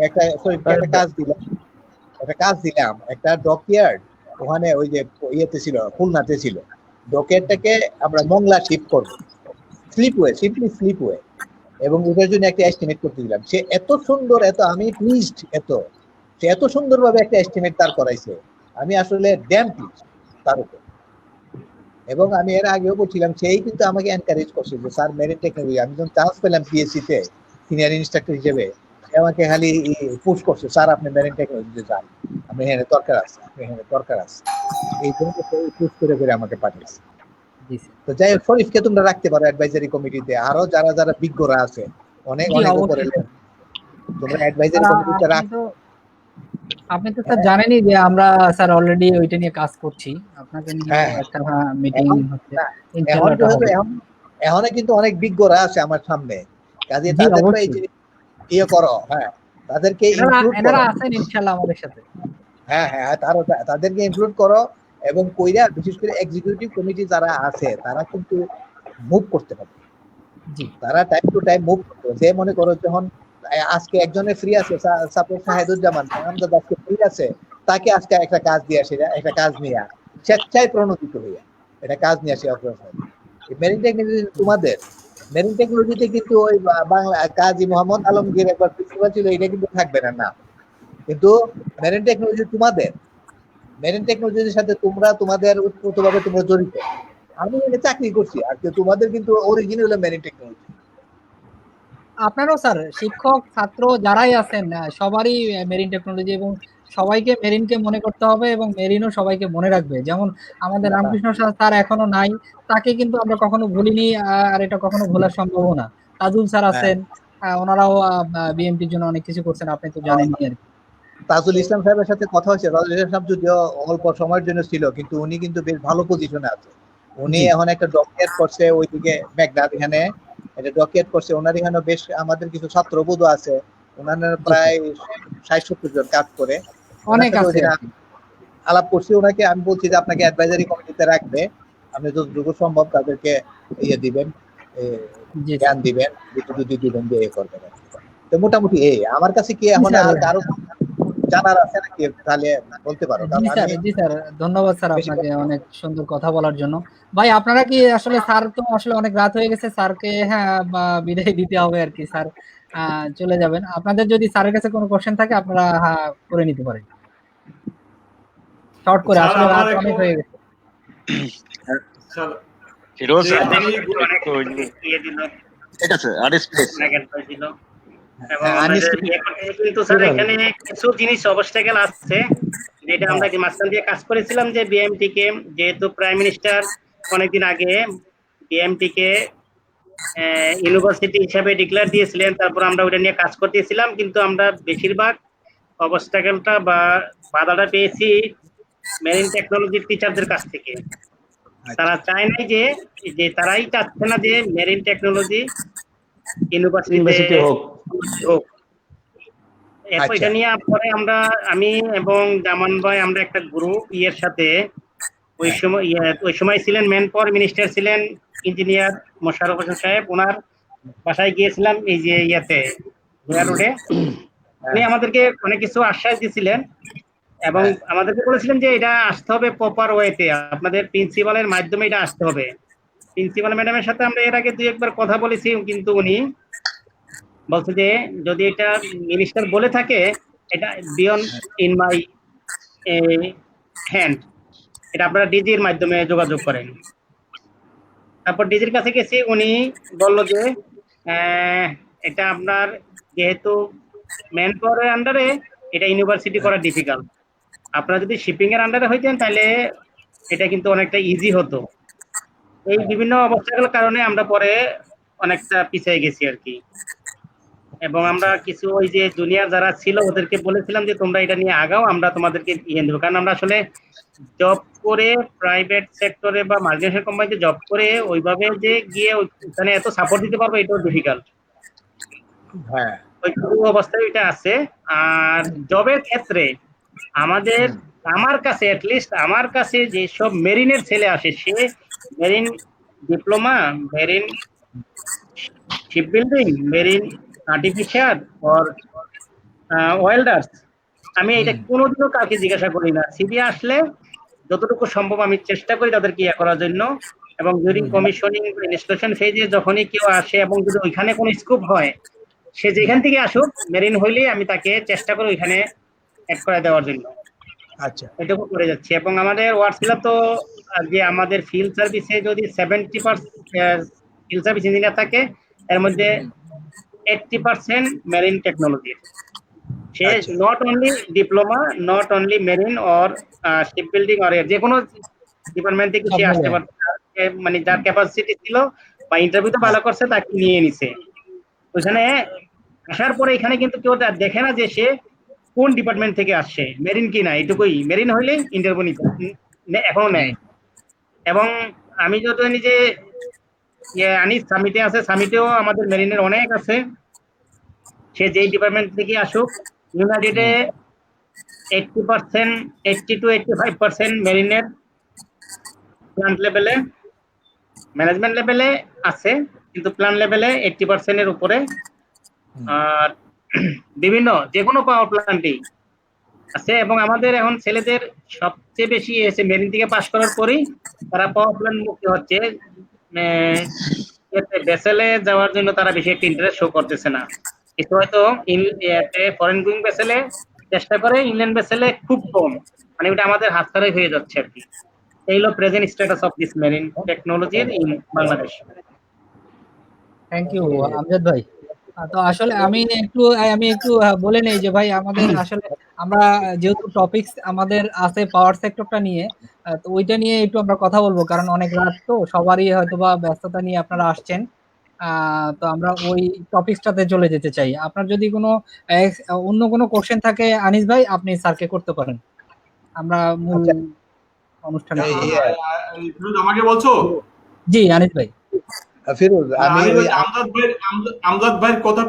শরীফকে একটা কাজ দিলাম একটা ডকইয়ার্ড, ওখানে ওই যে ইয়েতে ছিল, খুলনাতে ছিল। ডকইয়ার্ডটাকে আমরা মংলা শিফট করবো, স্লিপওয়ে, এবং ওটার জন্য একটা এস্টিমেট করতে দিলাম। সে এত সুন্দর, আমি প্লিজড, সে এত সুন্দরভাবে একটা এস্টিমেট তার করাইছে, আমি আসলে ড্যাম প্লিজড তার উপর। এবং আমি এর আগেও বলছিলাম, সেই কিন্তু আমাকে এনকারেজ করছে যে স্যার মেরিন টেকনোলজি, আমি যখন চান্স পেলাম PSC তে সিনিয়র ইনস্ট্রাক্টর হিসেবে, আমাকে খালি পুশ করছে, স্যার আপনি মেরিন টেকনোলজিতে যান, আমি এখানে দরকার আছে, এই জন্য পুশ করে আমাকে পাঠিয়েছে। তো যাই হোক, শরীফকে তোমরা রাখতে পারো অ্যাডভাইজারি কমিটিতে, আরো যারা বিজ্ঞরা আছে অনেক উপরে, তোমরা অ্যাডভাইজারি কমিটিতে রাখ। আপনি তো স্যার জানেনই যে আমরা স্যার অলরেডি ওইটা নিয়ে কাজ করছি, আপনাকে নিয়ে একটা মিটিং হচ্ছে এখন কিন্তু অনেক বিজ্ঞরা আছে আমার সামনে, কাজে তাদেরকে ইয়ে করো, তাদেরকে ইনক্লুড করো, আছেন ইনশাআল্লাহ আমাদের সাথে, তাদেরকে ইনক্লুড করো, এবং কইরা বিশেষ করে এক্সিকিউটিভ কমিটি যারা আছে তারা কিন্তু মুভ করতে পারবে, তারা টাইম টু টাইম মুভ করতে। যে মনে করো যখন আজকে একজনের ফ্রি আছে, সাপোজ শাহেদুজ্জামান আজকে ফ্রি আছে, তাকে আজকে একটা কাজ দিয়ে আসে, একটা কাজ নিয়ে স্বেচ্ছায় প্রণোদিত হইয়া এটা কাজ নিয়ে আসে। মেরিন টেকনোলজি তোমাদের, মেরিন টেকনোলজিতে কিন্তু ওই বাংলা কাজী মোহাম্মদ আলমগীর একবার প্রিন্সিপাল ছিল, এটা কিন্তু থাকবে না, কিন্তু মেরিন টেকনোলজি তোমাদের, মেরিন টেকনোলজির সাথে তোমাদের ওতপ্রোতভাবে তোমরা জড়িত, আমি এখানে চাকরি করছি, আর তোমাদের কিন্তু অরিজিনাল মেরিন টেকনোলজি। আপনারও স্যার শিক্ষক ছাত্র যারাই আছেন সবারই মেরিন টেকনোলজি, এবং সবাইকে মেরিনকে মনে করতে হবে এবং মেরিনও সবাইকে মনে রাখবে। যেমন আমাদের রামকৃষ্ণ স্যার এখনো নাই, তাকে কিন্তু আমরা কখনো ভুলিনি, আর এটা কখনো ভোলার সম্ভব না। তাজুল স্যার হ্যাঁ। আছেন, ওনারাও বিএমপির জন্য অনেক কিছু করছেন, আপনি তো জানেনই আর কি। তাজুল ইসলাম সাহেবের সাথে কথা হচ্ছে, তাজুল ইসলাম সাহেব যদিও অল্প সময়ের জন্য ছিল, কিন্তু উনি কিন্তু বেশ ভালো পজিশনে আছে। উনি জি। এখন একটা ডকিয়েট করছে ওইদিকে মেঘনাথ, এখানে এটা ডকিয়েট করছে। ওনার এখানে বেশ আমাদের কিছু ছাত্রবোধ আছে, ওনার প্রায় 60-70 জন কাজ করে। অনেক ওনার সাথে আছে ওইদিন আর কি। আলাপ করছি ওনাকে, আমি বলছি যে আপনাকে অ্যাডভাইজারি কমিটিতে রাখবে, আপনি যতটুকু সম্ভব তাদেরকে ইয়ে দিবেন, জি জ্ঞান দিবেন, যদি দিবেন যে ইয়ে করবেন আর কি। তো মোটামুটি এই আমার কাছে কি এখন স্যার। আর কারো জানার আছে নাকি, তাহলে বলতে পারো, কারণ জি স্যার, আমি জি স্যার, ধন্যবাদ স্যার বেশি আপনাকে অনেক সুন্দর কথা বলার জন্য। ভাই আপনারা কি আসলে, স্যার তো আসলে অনেক রাত হয়ে গেছে, স্যারকে হ্যাঁ বিদায় দিতে হবে আর কি। স্যার চলে যাবেন। আপনাদের যদি স্যারের কাছে কোনো কোশ্চেন থাকে আপনারা করে নিতে পারেন শর্ট করে, স্যার আসলে আমার রাত অনেক হয়ে গেছে। স্যার ফিরোজ যে I think আমি একটু দিয়ে দিল, ঠিক আছে, আনিস প্লিজ। দিল। এবং হ্যাঁ, আমাদের আনিস- ইয়ে করতে কিন্তু স্যার এখানে কিছু জিনিস অবস্টাকেল আছে, যেটা আমরা কি মাঝখান দিয়ে কাজ করেছিলাম, যে বিএমটি কে যেহেতু প্রাইম মিনিস্টার অনেকদিন আগে বিএমটি কে ইউনিভার্সিটি হিসাবে ডিক্লেয়ার দিয়েছিলেন, তারপর আমরা ওটা নিয়ে কাজ করতেছিলাম, কিন্তু আমরা বেশিরভাগ অবস্টাকেলটা বা বাধাটা পেয়েছি মেরিন টেকনোলজির টিচারদের কাছ থেকে। তারা চায় নাই যে যে তারাই চাচ্ছে না যে মেরিন টেকনোলজি ইউনিভার্সিটি হোক। হোক। এরপর আচ্ছা। এটা নিয়ে পরে আমি এবং জামান ভাই আমরা একটা গ্রুপ ইয়ের সাথে ওই সময় ছিলেন ম্যান পাওয়ার মিনিস্টার ছিলেন ইঞ্জিনিয়ার মোশাররফ হোসেন সাহেব, ওনার বাসায় গিয়েছিলাম এই যে ইয়াতে ভুয়া রোডে। উনি আমাদেরকে অনেক কিছু আশ্বাস দিয়েছিলেন এবং আমাদেরকে বলেছিলেন যে এটা আসতে হবে প্রপার ওয়েতে, আপনাদের প্রিন্সিপালের মাধ্যমে এটা আসতে হবে। প্রিন্সিপাল ম্যাডামের সাথে আমরা এর আগে 2-1 বার কথা বলেছি, কিন্তু উনি বলছে যে যদি এটা মিনিস্টার বলে থাকে, এটা বিয়ন্ড ইন মাই হ্যান্ড, এটা আপনারা ডিজির মাধ্যমে যোগাযোগ করেন। তারপর ডিজির কাছে গেছি, উনি বলল যে এটা আপনার যেহেতু ম্যান পাওয়ারের আন্ডারে, এটা ইউনিভার্সিটি করা ডিফিকাল্ট। আপনারা যদি শিপিং এর আন্ডারে হইতেন তাহলে এটা কিন্তু অনেকটা ইজি হতো। এই বিভিন্ন অবস্থার কারণে আমরা পরে অনেকটা পিছিয়ে গেছি আর কি। এবং আমরা কিছু ওই যে জুনিয়র যারা ছিল ওদেরকে বলেছিলাম যে তোমরা এটা নিয়ে আগাও, আমরা তোমাদেরকে ইয়ে দেবো, কারণ আমরা আসলে জব করে প্রাইভেট সেক্টরে বা মাল্টিনেশনাল কোম্পানিতে জব করে ওইভাবে যে গিয়ে ওখানে এত সাপোর্ট দিতে পারবো এটাও ডিফিকাল্ট। হ্যাঁ, ওই অবস্থায় এটা আছে। আর জবের ক্ষেত্রে আমার কাছে অ্যাটলিস্ট আমার কাছে যেসব মেরিনের ছেলে আসে, সে marine diploma, marine ship building, marine artificial or welders, আমি এটা কোনোদিনও কাউকে জিজ্ঞাসা করি না। সিবি আসলে যতটুকু সম্ভব আমি চেষ্টা করি তাদেরকে ইয়ে করার জন্য। এবং ডিউরিং কমিশনিং ইনস্টলেশন ফেজে যখনই কেউ আসে এবং যদি ওইখানে কোনো স্কোপ হয়, সে যেখান থেকে আসুক মেরিন হইলে আমি তাকে চেষ্টা করি ওইখানে অ্যাড করে দেওয়ার জন্য। আচ্ছা, এটুকু করে যাচ্ছি। এবং আমাদের ওয়ার্কশপ তো যে আমাদের ফিল্ড সার্ভিসে যদি 70% ফিল্ড সার্ভিস ইঞ্জিনিয়ার থাকে, এর মধ্যে 80% marine technology. Say not only diploma, not only marine or ship building or যে কোনো ডিপার্টমেন্ট থেকে সে আসতে পারত, মানে যার ক্যাপাসিটি ছিল বা ইন্টারভিউতে ভালো করছে তাকে নিয়ে নিছে। ওইখানে আসার পরে এখানে কিন্তু কেউ দেখে না যে সে কোন ডিপার্টমেন্ট থেকে আসছে, মেরিন কি না, এটুকুই। মেরিন হইলে ইন্টারভিউ এখনো নেয়। এবং আমি যত নিজে আনি সামিটে আছে, সামিটেও আমাদের মেরিনের অনেক আছে। সে যেই ডিপার্টমেন্ট থেকে আসুক, ইউনাইটেডে 80% 80 to 85% মেরিনের প্ল্যান্ট লেভেলে, ম্যানেজমেন্ট লেভেলে আছে, কিন্তু প্ল্যান লেভেলে 80% এর উপরে। আর বিভিন্ন যে কোনো পাওয়ার প্ল্যান্টই আছে। এবং আমাদের এখন ছেলেদের সবচেয়ে বেশি এসে মেরিন থেকে পাশ করার পরেই তারা পাওয়ার প্ল্যান্ট মুক্তি হচ্ছে। ভেসেলে যাওয়ার জন্য তারা বেশি একটা ইন্টারেস্ট শো করতেছে না। কিন্তু হয়তো ফরেন গোয়িং ভেসেলে চেষ্টা করে, ইন্ডিয়ান ভেসেলে খুব কম, মানে ওটা আমাদের হাতছাড়াই হয়ে যাচ্ছে আর কি। এই হলো present status of this marine technology in Bangladesh. Thank you Amjad ভাই। তো আসলে আমি একটু বলে নেই যে ভাই আমাদের আসলে আমরা যেহেতু টপিকস আমাদের আছে পাওয়ার সেক্টরটা নিয়ে, তো ওইটা নিয়ে একটু আমরা কথা বলবো, কারণ অনেক রাত তো সবারই হয়তোবা ব্যস্ততা নিয়ে আপনারা আসছেন। তো আমরা ওই টপিকসটাতে চলে যেতে চাই। আপনার যদি কোনো অন্য কোনো কোশ্চেন থাকে আনিস ভাই, আপনি স্যারকে করতে পারেন, আমরা মূল আচ্ছা, অনুষ্ঠানে ফিরোজ আমাকে বলছো? জি আনিস ভাই। ফিরোজ, আমি আমি ওই আমজাদ ভাইয়ের কথার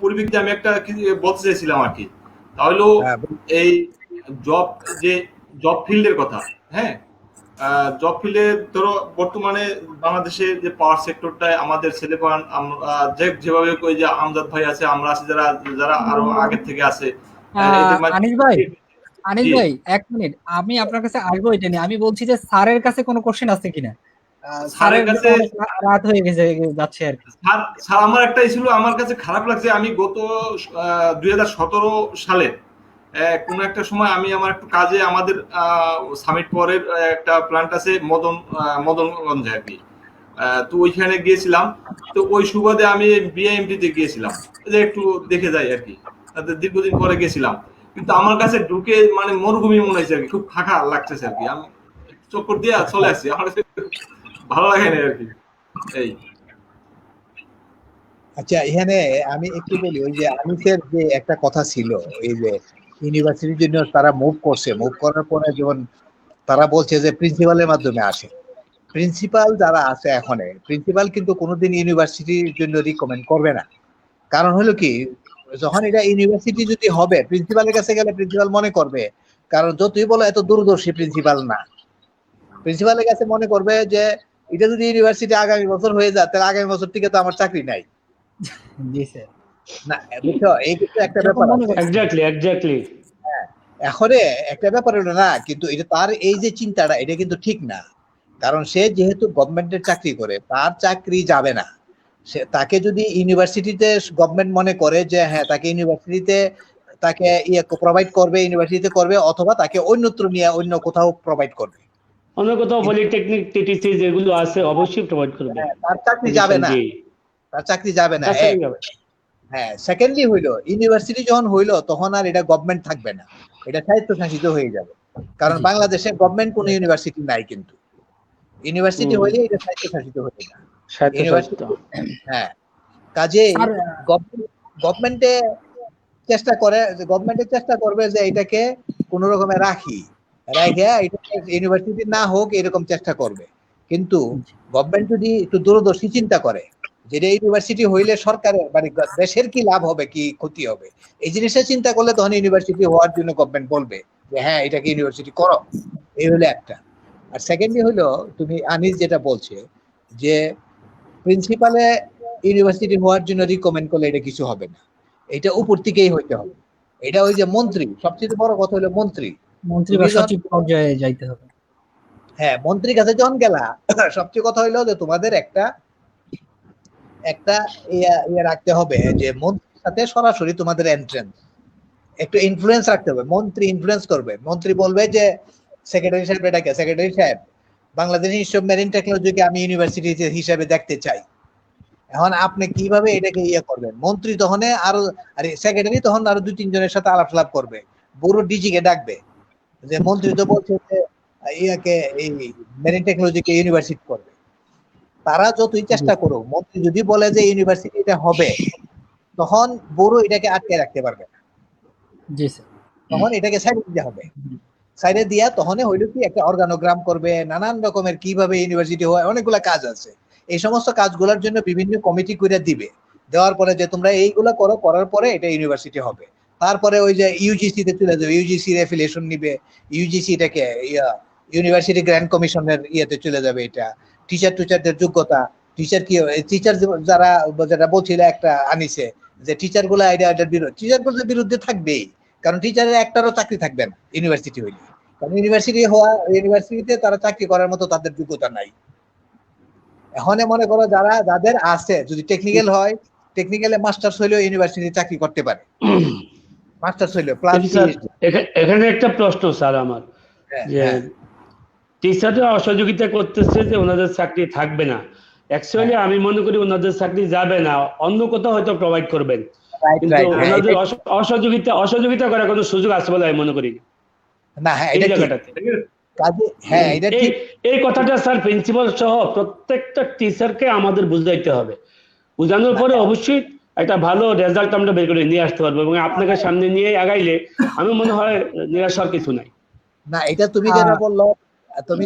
পরিপ্রেক্ষিতে আমি একটা কি বলতে চাইছিলাম আর কি। তাহলে হ্যাঁ, এই জব যে জব ফিল্ডের কথা, হ্যাঁ, জব ফিল্ডে ধরো বর্তমানে বাংলাদেশের যে পাওয়ার সেক্টরটায় আমাদের ছেলেপান যেভাবে ওই যে আমজাদ ভাই আছে, আমরা আছি, যারা যারা আরো আগের থেকে আছে, এদের আনিস ভাই 1 মিনিট, আমি আপনার কাছে আসবো এটা নিয়ে। আমি বলছি যে স্যারের কাছে কোনো কোশ্চেন আছে কিনা, স্যারের কাছে রাত হয়ে যাচ্ছে আর কি। স্যার আমার একটা ছিল, আমার কাছে খারাপ লাগছে, আমি গত 2017 সালে কোন একটা সময় আমি আমার একটু কাজে আমাদের সামিট পরের একটা প্ল্যান্ট আছে মদনগঞ্জে আর কি, তো ওইখানে গিয়েছিলাম। তো ওই সুবাদে আমি বিআইএমটি তে গিয়েছিলাম যে একটু দেখে যাই আর কি, দীর্ঘদিন পরে গেছিলাম। কিন্তু আমার কাছে ঢুকে মানে মরুভূমি মনে হয়েছে আর কি, খুব ফাঁকা লাগতেছে আর কি, আমি চক্কর দিয়ে চলে আসছি, আমার কাছে ভালো লাগে না আর কি। এই আচ্ছা, এখানে আমি একটু বলি, ওই যে আনিসের যে একটা কথা ছিল, এই যে ইউনিভার্সিটির জন্য তারা মুভ করার পরে যেমন তারা বলছে যে প্রিন্সিপালের মাধ্যমে আসে। প্রিন্সিপাল যারা আছে এখন, প্রিন্সিপাল কিন্তু কোনোদিন ইউনিভার্সিটির জন্য রিকমেন্ড করবে না। কারণ হলো কি, যখন এটা ইউনিভার্সিটি যদি হবে, প্রিন্সিপালের কাছে গেলে প্রিন্সিপাল মনে করবে, কারণ যতই বলো এত দূরদর্শী প্রিন্সিপাল না, প্রিন্সিপালের কাছে মনে করবে যে এটা যদি ইউনিভার্সিটি আগামী বছর হয়ে যায়, তাহলে আগামী বছর থেকে তো আমার চাকরি নাই। জি স্যার। না বুঝছো, এই কিন্তু একটা ব্যাপার আছে। এক্স্যাক্টলি এখন একটা ব্যাপার হলো না, কিন্তু এটা তার এই যে চিন্তাটা, এটা কিন্তু ঠিক না। কারণ সে যেহেতু গভর্নমেন্টের চাকরি করে, তার চাকরি যাবে না। সে তাকে যদি ইউনিভার্সিটিতে গভর্নমেন্ট মনে করে যে হ্যাঁ তাকে ইউনিভার্সিটিতে তাকে প্রোভাইড করবে, ইউনিভার্সিটিতে করবে, অথবা তাকে অন্যত্র নিয়ে অন্য কোথাও প্রোভাইড করবে, অন্য কোথাও পলিটেকনিক টিটিসি যেগুলো আছে অবশ্যই প্রোভাইড করবে, তার চাকরি যাবে না, তার চাকরি যাবে না। হ্যাঁ, সেকেন্ডলি হইলো ইউনিভার্সিটি যখন হইলো, তখন আর এটা গভর্নমেন্ট থাকবে না, এটা স্বায়ত্তশাসিত হয়ে যাবে। কারণ বাংলাদেশে গভর্নমেন্ট কোনো ইউনিভার্সিটি নাই, কিন্তু ইউনিভার্সিটি হইলে এটা স্বায়ত্তশাসিত হয়ে যায়। হ্যাঁ, কাজে গভর্নমেন্টে চেষ্টা করবে যে এটাকে কোন রকমে রেখে এটা ইউনিভার্সিটি না হোক এরকম চেষ্টা করবে। কিন্তু গভর্নমেন্ট যদি একটু দূরদর্শী চিন্তা করে, যেটা ইউনিভার্সিটি হইলে সরকারের মানে দেশের কি লাভ হবে, কি ক্ষতি হবে, এই জিনিসটা চিন্তা করলে তখন ইউনিভার্সিটি হওয়ার জন্য গভর্নমেন্ট বলবে যে হ্যাঁ এটাকে ইউনিভার্সিটি করো। এই হলো একটা। আর সেকেন্ডলি হলো, তুমি আনিস যেটা বলছে যে প্রিন্সিপালে ইউনিভার্সিটি হওয়ার জন্য রিকমেন্ড করলে এটা কিছু হবে না, এটা উপর থেকেই হইতে হবে। এটা ওই যে মন্ত্রী, সবচেয়ে বড় কথা হলো মন্ত্রী বা সচিব পর্যায়ে যাইতে হবে। হ্যাঁ, মন্ত্রীর কাছে যখন গেলা, সবচেয়ে কথা হইলো যে তোমাদের একটা ইয়ে রাখতে হবে যে মন্ত্রীর সাথে সরাসরি তোমাদের এন্ট্রেন্স, একটু ইনফ্লুয়েন্স রাখতে হবে। মন্ত্রী ইনফ্লুয়েন্স করবে, মন্ত্রী বলবে যে সেক্রেটারি সাহেব, এটাকে সেক্রেটারি সাহেব, বাংলাদেশ ইনস্টিটিউট অফ মেরিন টেকনোলজিকে আমি ইউনিভার্সিটি হিসেবে দেখতে চাই। এখন আপনি কিভাবে এটাকে ইয়ে করবেন? মন্ত্রী তখন আরে সেক্রেটারি তখন আরো 2-3 জনের সাথে আলাপ করবে, বড় ডিজি কে ডাকবে যে মন্ত্রী তো বলছে যে ইয়াকে এই মেরিন টেকনোলজিকে ইউনিভার্সিটি করবে। তারা যতই চেষ্টা করো, মন্ত্রী যদি বলে যে ইউনিভার্সিটি এটা হবে, তখন বড় এটাকে আটকে রাখতে পারবে না। জি স্যার। তখন এটাকে সাইডে দিতে হবে। সাইডে দিয়া তখন হইলো কি একটা অর্গানোগ্রাম করবে, নানান রকমের কিভাবে ইউনিভার্সিটি হয়, অনেকগুলা কাজ আছে। এই সমস্ত কাজগুলোর জন্য বিভিন্ন কমিটি করে দিবে, দেওয়ার পরে যে তোমরা এইগুলা করো, করার পরে এটা ইউনিভার্সিটি হবে। তারপরে ওই যে ইউজিসি তে চলে যাবে, ইউজিসির অ্যাফিলিয়েশন নিবে, ইউজিসি এটাকে ইউনিভার্সিটি গ্র্যান্ড কমিশনের ইয়েতে চলে যাবে। এটা টিচারদের যোগ্যতা, টিচার যারা বলছিল একটা আনিছে যে টিচার গুলা টিচারগুলোর বিরুদ্ধে থাকবেই, কারণ টিচারের একটারও চাকরি থাকবে না ইউনিভার্সিটি হইলে, কারণ ইউনিভার্সিটিতে তারা চাকরি করার মতো তাদের যোগ্যতা নাই। এখন মনে করো যাদের আছে, যদি টেকনিক্যাল হয়, টেকনিক্যালে মাস্টার্স হইলেও ইউনিভার্সিটি চাকরি করতে পারে, মাস্টার্স হইলেও প্লাস। এখানে একটা প্রশ্ন স্যার আমার, যে টিচাররা অসহযোগিতা করতেছে যে ওনাদের চাকরি থাকবে না। অ্যাকচুয়ালি আমি মনে করি ওনাদের চাকরি যাবে না, অন্য কোথাও হয়তো প্রোভাইড করবেন, রাইট কিন্তু রাইট হ্যাঁ ওনাদের এটা অসহযোগিতা করার কোনো সুযোগ আছে বলে আমি মনে করি না না হ্যাঁ এই এটা ঠিক জায়গাটাতে। কাজে হ্যাঁ এটা এই ঠিক এই কথাটা স্যার প্রিন্সিপাল সহ প্রত্যেকটা টিচারকে আমাদের বুঝাইতে হবে। বুঝানোর পরে অবশ্যই একটা ভালো রেজাল্ট আমরা বের করে নিয়ে আসতে পারবো, এবং আপনাকে সামনে নিয়ে আগাইলে আমি মনে হয় নিরাশার কিছু নাই। না এটা তুমি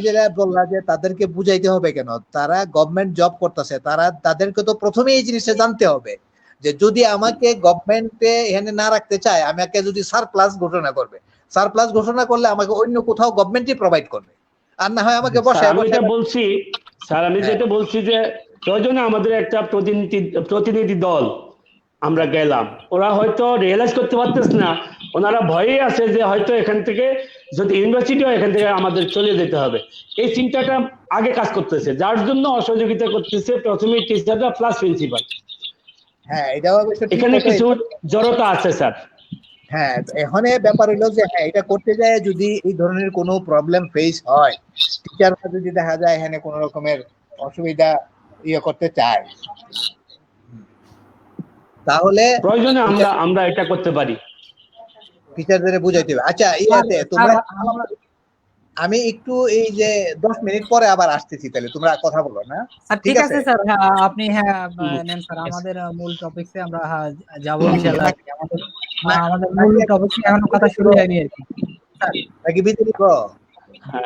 যেটা বললা যে তাদেরকে বুঝাইতে হবে কেন, তারা গভর্নমেন্ট জব করতেছে, তাদেরকে তো প্রথমে এই জিনিসটা জানতে হবে যে যদি আমাকে গভর্নমেন্টে এখানে না রাখতে চায়, আমাকে যদি সারপ্লাস ঘোষণা করবে, সারপ্লাস ঘোষণা করলে আমাকে অন্য কোথাও গভর্নমেন্টই প্রোভাইড করবে, আর না হয় আমাকে বসে আমি যেটা বলছি স্যার, আমি যেটা বলছি যে প্রয়োজনে আমাদের একটা প্রতিনিধি দল আমরা গেলাম, ওরা হয়তো রিয়েলাইজ করতে পারতেছে না, ওনারা ভয়ে আছে যে হয়তো এখান থেকে যদি ইউনিভার্সিটি হয় এখান থেকে আমাদের চলে যেতে হবে, এই চিন্তাটা আগে কাজ করতেছে, যার জন্য অসহযোগিতা করতেছে প্রথমে টিচাররা প্লাস প্রিন্সিপাল। হ্যাঁ এটাও অবশ্য ঠিক এখানে কথা। কিছু জড়তা আছে স্যার। হ্যাঁ এখানে ব্যাপার হলো যে হ্যাঁ এটা করতে যায় যদি এই ধরনের কোনো প্রবলেম ফেস হয়, টিচাররা যদি দেখা যায় এখানে কোনো রকমের অসুবিধা করতে চায়, তাহলে প্রয়োজনে আমরা এটা করতে পারি, টিচারদের বুঝাইতে হবে। আচ্ছা ইয়াতে তোমরা, আমি একটু এই যে 10 মিনিট পরে আবার আসতেছি, তাহলে তোমরা কথা বলো না? স্যার ঠিক আছে স্যার, আপনি নেন স্যার, আমাদের মূল টপিকসে আমরা যাব ইনশাআল্লাহ। আমাদের মূল টপিকসে এখনো কথা শুরু হয়নি আর কি। নাকি বিদায় নিব?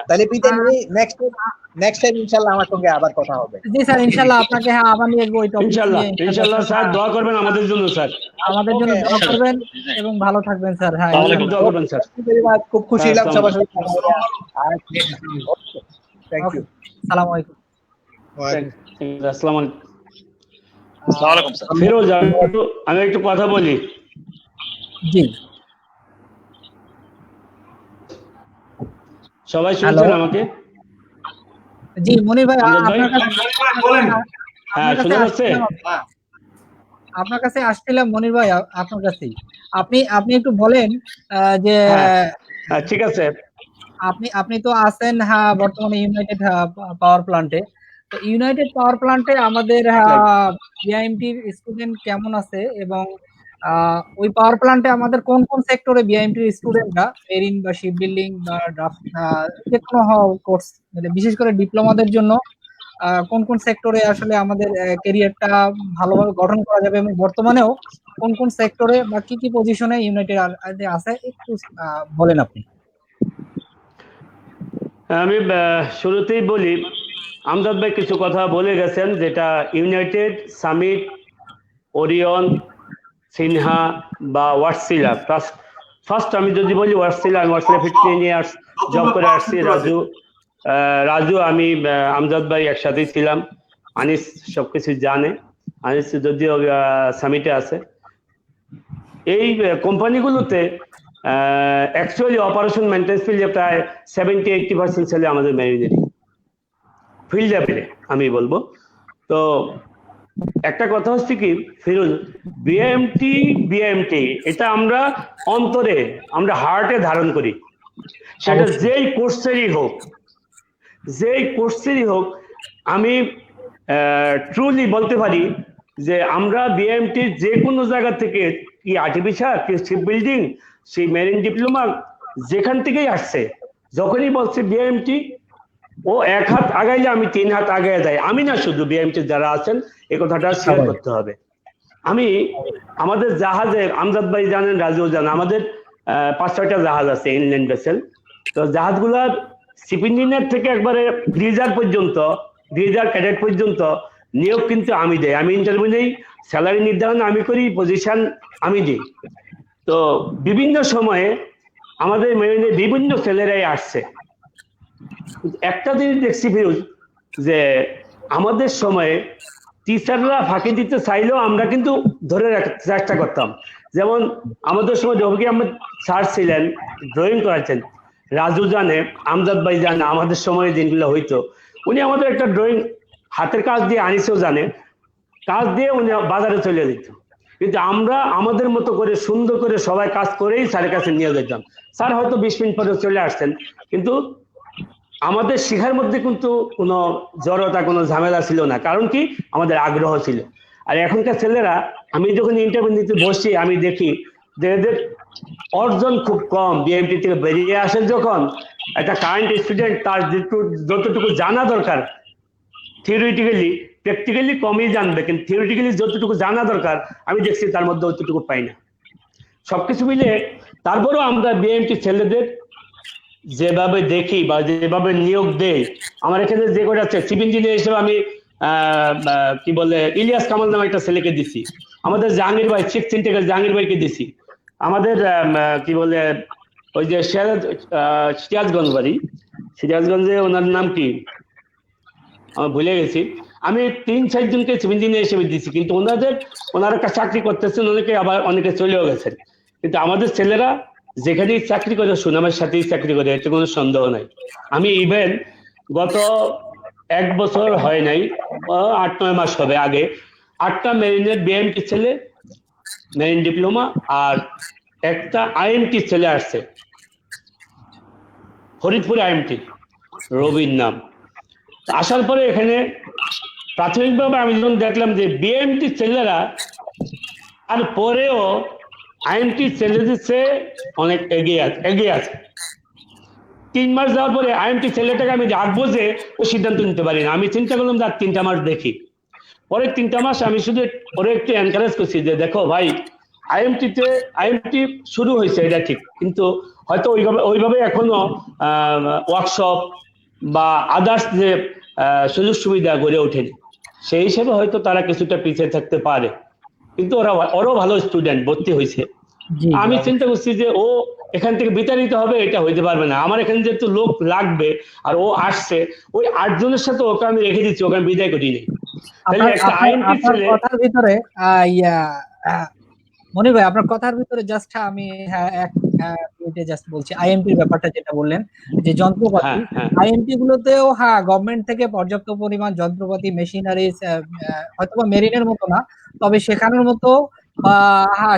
তাহলে বিদায় নিই, নেক্সট টাইম ইনশাআল্লাহ আমার সঙ্গে আবার কথা হবে। জি স্যার ইনশাআল্লাহ, আপনাকে আবার নিয়ে আসবো ওই টপিক ইনশাআল্লাহ স্যার, দোয়া করবেন আমাদের জন্য স্যার, আমাদের জন্য দোয়া করবেন এবং ভালো থাকবেন স্যার। হ্যাঁ দোয়া করবেন স্যার। খুব খুশি হলাম সবার সাথে কথা বলে। Thank you. আসসালামু আলাইকুম। আসসালামু আলাইকুম। আসসালামু আলাইকুম স্যার। ফিরোজ, আমি একটু কথা বলি। জি সবাই শুনছেন আমাকে? জি মনির ভাই, আপনার কাছে আসছিলাম মনির ভাই, আপনার কাছেই। আপনি একটু বলেন যে ঠিক আছে, আপনি তো আছেন বর্তমানে ইউনাইটেড পাওয়ার প্ল্যান্টে। তো ইউনাইটেড পাওয়ার প্ল্যান্টে আমাদের বিআইএমটির স্টুডেন্ট কেমন আছে, এবং ওই পাওয়ার প্ল্যান্টে আমাদের কোন কোন সেক্টরে বিআইএমটির স্টুডেন্টরা মেরিন বা শিপ বিল্ডিং বা ড্রাফট যে কোনো কোর্স, বিশেষ করে ডিপ্লোমাদের জন্য কোন কোন সেক্টরে আসলে আমাদের ক্যারিয়ারটা ভালোভাবে গঠন করা যাবে, এবং বর্তমানেও কোন কোন সেক্টরে বা কি কি পজিশনে ইউনাইটেড আছে একটু বলেন আপনি। আমি শুরুতেই বলি, আমজাদ ভাই কিছু কথা বলে গেছেন, যেটা ইউনাইটেড, সামিট, ওরিয়ন, সিনহা বা ওয়াটসিলা। ফার্স্ট আমি যদি বলি ওয়াটসিলা, আমি ওয়াটসিলা 15 ইয়ার্স জব করে আসছি। রাজু আমি আমজাদ ভাই একসাথেই ছিলাম, আনিস সবকিছু জানে, আনিস যদিও সামিটে আছে। এই কোম্পানিগুলোতে অ্যাকচুয়ালি অপারেশন মেইনটেন্স ফিল্ডে প্রায় 70-80% ছেলে আমাদের মেরিনেরই ফিল্ড লেভেলে আমি বলবো। তো একটা কথা হচ্ছে কি ফিরোজ, বিএমটি এটা আমরা অন্তরে, আমরা হার্টে ধারণ করি, সেটা যেই কোর্সেরই হোক। আমি ট্রুলি বলতে পারি যে আমরা বিএমটির যে কোনো জায়গা থেকে, কি আর্টিফিশিয়াল, কি শিপ বিল্ডিং, সেই মেরিন ডিপ্লোমা, যেখান থেকেই আসছে, যখনই বলছে বিএমটি, ও 1 হাত আগাইলে আমি 3 হাত আগায় যাই। আমি না, শুধু বিএমটি যারা আছেন এই কথাটা শেয়ার করতে হবে। আমি আমাদের জাহাজে, আমজাদ ভাই জানেন, রাজু জানেন, আমাদের 5-6টা জাহাজ আছে ইনল্যান্ড ভেসেল। তো জাহাজগুলার শিপ ইঞ্জিনিয়ার থেকে একবারে গ্রিজার পর্যন্ত, গ্রিজার ক্যাডেট পর্যন্ত নিয়োগ কিন্তু আমি দেই। আমি ইন্টারভিউ নেই, স্যালারি নির্ধারণ আমি করি, পজিশন আমি দিই। তো বিভিন্ন সময়ে আমাদের মেরিনে বিভিন্ন ছেলেরাই আসছে। একটা জিনিস দেখছি ফিরোজ, যে আমাদের সময়ে টিচাররা ফাঁকি দিতে চাইলেও আমরা কিন্তু ধরে রাখার চেষ্টা করতাম। যেমন আমাদের সময় রফিক আহমেদ স্যার ছিলেন, ড্রয়িং করাচ্ছেন, রাজু জানে, আমজাদ ভাই জানে, আমাদের সময় দিনগুলো হইতো, উনি আমাদের একটা ড্রয়িং হাতের কাজ দিয়ে, আনিসেও জানে, কাজ দিয়ে উনি বাজারে চলে যেত। কিন্তু আমরা আমাদের মতো করে সুন্দর করে সবাই কাজ করেই স্যারের কাছে নিয়ে যেতাম। স্যার হয়তো 20 মিনিট পরে চলে আসতেন, কিন্তু আমাদের শেখার মধ্যে কিন্তু কোনো জড়তা কোনো ঝামেলা ছিল না, কারণ কি আমাদের আগ্রহ ছিল। আর এখনকার ছেলেরা, আমি যখন ইন্টারভিউ নিতে বসছি আমি দেখি যে এদের অর্জন খুব কম। বিএমটি থেকে বেরিয়ে আসে যখন একটা কারেন্ট স্টুডেন্ট, তার যতটুকু জানা দরকার থিওরিটিক্যালি, প্র্যাকটিক্যালি কমই জানবে, কিন্তু থিওরিটিক্যালি যতটুকু জানা দরকার আমি দেখছি তার মধ্যে অতটুকু পাই না। সবকিছু মিলে তারপরেও আমরা বিএমটি ছেলেদের যেভাবে দেখি বা যেভাবে নিয়োগ দেই, আমার এখানে যে করে আছে চিফ ইঞ্জিনিয়ার হিসেবে আমি কি বলে ইলিয়াস কামাল নামে একটা ছেলেকে দিছি, আমাদের জাহাঙ্গীর ভাই চিফ সিনটেকার জাহাঙ্গীর ভাইকে দিছি, আমাদের কি বলে ওই যে সিরাজগঞ্জ বাড়ি, সিরাজগঞ্জে ওনার নাম কি আমি ভুলে গেছি, আমি 3-4 জনকে চিফ ইঞ্জিনিয়ার হিসেবে দিছি, কিন্তু ওনারা চাকরি করতেছেন, অনেকে আবার অনেকে চলেও গেছেন। কিন্তু আমাদের ছেলেরা যেখানেই চাকরি করে সুনামের সাথেই চাকরি করে, এতে কোনো সন্দেহ নাই। আমি ইভেন গত 1 বছর হয় নাই, 8-9 মাস হবে, আগে 8টা মেরিনের বিএমটি ছেলে মেরিন ডিপ্লোমা আর একটা আইএমটি ছেলে আসছে, ফরিদপুর আইএমটি, রবির নাম। আসার পরে এখানে প্রাথমিকভাবে আমি যখন দেখলাম যে বিএমটি ছেলেরা আর পরেও আইএমটি ছেলেদের চেয়ে অনেক এগিয়ে আছে। 3 মাস যাওয়ার পরে আইএমটি ছেলেটাকে আমি রাখবো যে ও সিদ্ধান্ত নিতে পারি না, আমি চিন্তা করলাম যে আর 3টা মাস দেখি। পরে 3টা মাস আমি শুধু ওরে একটু এনকারেজ করছি যে দেখো ভাই, আইএমটি শুরু হয়েছে এটা ঠিক, কিন্তু হয়তো ওইভাবে এখনো ওয়ার্কশপ বা আদার্স যে সুযোগ সুবিধা গড়ে ওঠেনি, সেই হিসেবে হয়তো তারা কিছুটা পিছিয়ে থাকতে পারে, কিন্তু ওরাও ভালো স্টুডেন্ট ভর্তি হয়েছে। আমি চিন্তা করছি যে ও এখান থেকে বিতাড়িত হবে, এটা হইতে পারবে না, আমার এখানে যেহেতু লোক লাগবে আর ও আসছে, ওই 8 জনের সাথে ওকে আমি রেখে দিচ্ছি, ওকে আমি বিদায় করিনি। কথার ভিতরে মনির ভাই, আপনার কথার ভিতরে জাস্ট আমি জাস্ট বলছি, আইএমপির ব্যাপারটা যেটা বললেন যে যন্ত্রপাতি, আইএমপি গুলোতেও গভর্নমেন্ট থেকে পর্যাপ্ত পরিমাণ যন্ত্রপাতি, মেশিনারিজ, হয়তোবা মেরিনের মতো না, তবে শেখানোর মতো বা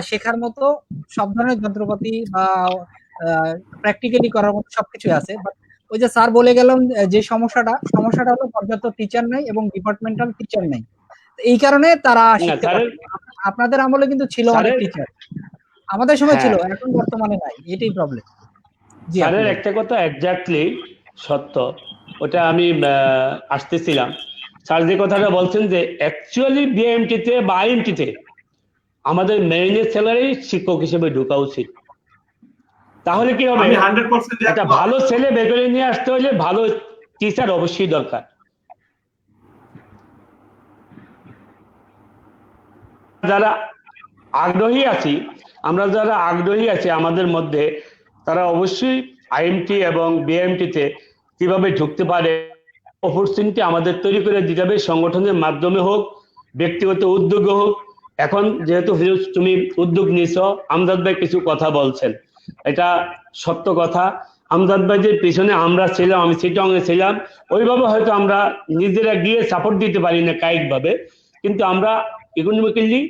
শেখার মতো সব ধরনের যন্ত্রপাতি বা প্র্যাকটিক্যালি করার মতো সবকিছু আছে। বাট ওই যে স্যার বলে গেলাম যে সমস্যাটা হলো পর্যাপ্ত টিচার নাই এবং ডিপার্টমেন্টাল টিচার নাই, এই কারণে তারা শিখতে পারে। আপনাদের আমলে কিন্তু ছিল অনেক টিচার, আমাদের সময় ছিল, এখন বর্তমানে নাই, এটাই প্রবলেম। স্যারের একটা কথা এক্স্যাক্টলি সত্য, ওটা আমি আসতেছিলাম। স্যার যে কথাটা বলছেন যে অ্যাকচুয়ালি বিএমটিতে বা আইএমটিতে আমাদের মেরিনের ছেলেরাই শিক্ষক হিসেবে ঢোকা উচিত। তাহলে কি হবে, একটা ভালো ছেলে বের করে নিয়ে আসতে হলে ভালো টিচার অবশ্যই দরকার। যারা আগ্রহী আছি, আমাদের মধ্যে, তারা অবশ্যই আইএমটি এবং বিএমটিতে কিভাবে ঢুকতে পারে অপরচুনিটি আমাদের তৈরি করে দিতে হবে, সংগঠনের মাধ্যমে হোক, ব্যক্তিগত উদ্যোগে হোক। এখন যেহেতু তুমি উদ্যোগ নিছ, আমজাদ ভাই কিছু কথা বলছেন, এটা সত্য কথা। আমজাদ ভাইদের পিছনে আমরা ছিলাম, আমি চিটাগংয়ে ছিলাম, ওইভাবে হয়তো আমরা নিজেরা গিয়ে সাপোর্ট দিতে পারি না কায়িকভাবে, কিন্তু আমরা ইকোনমিক্যালি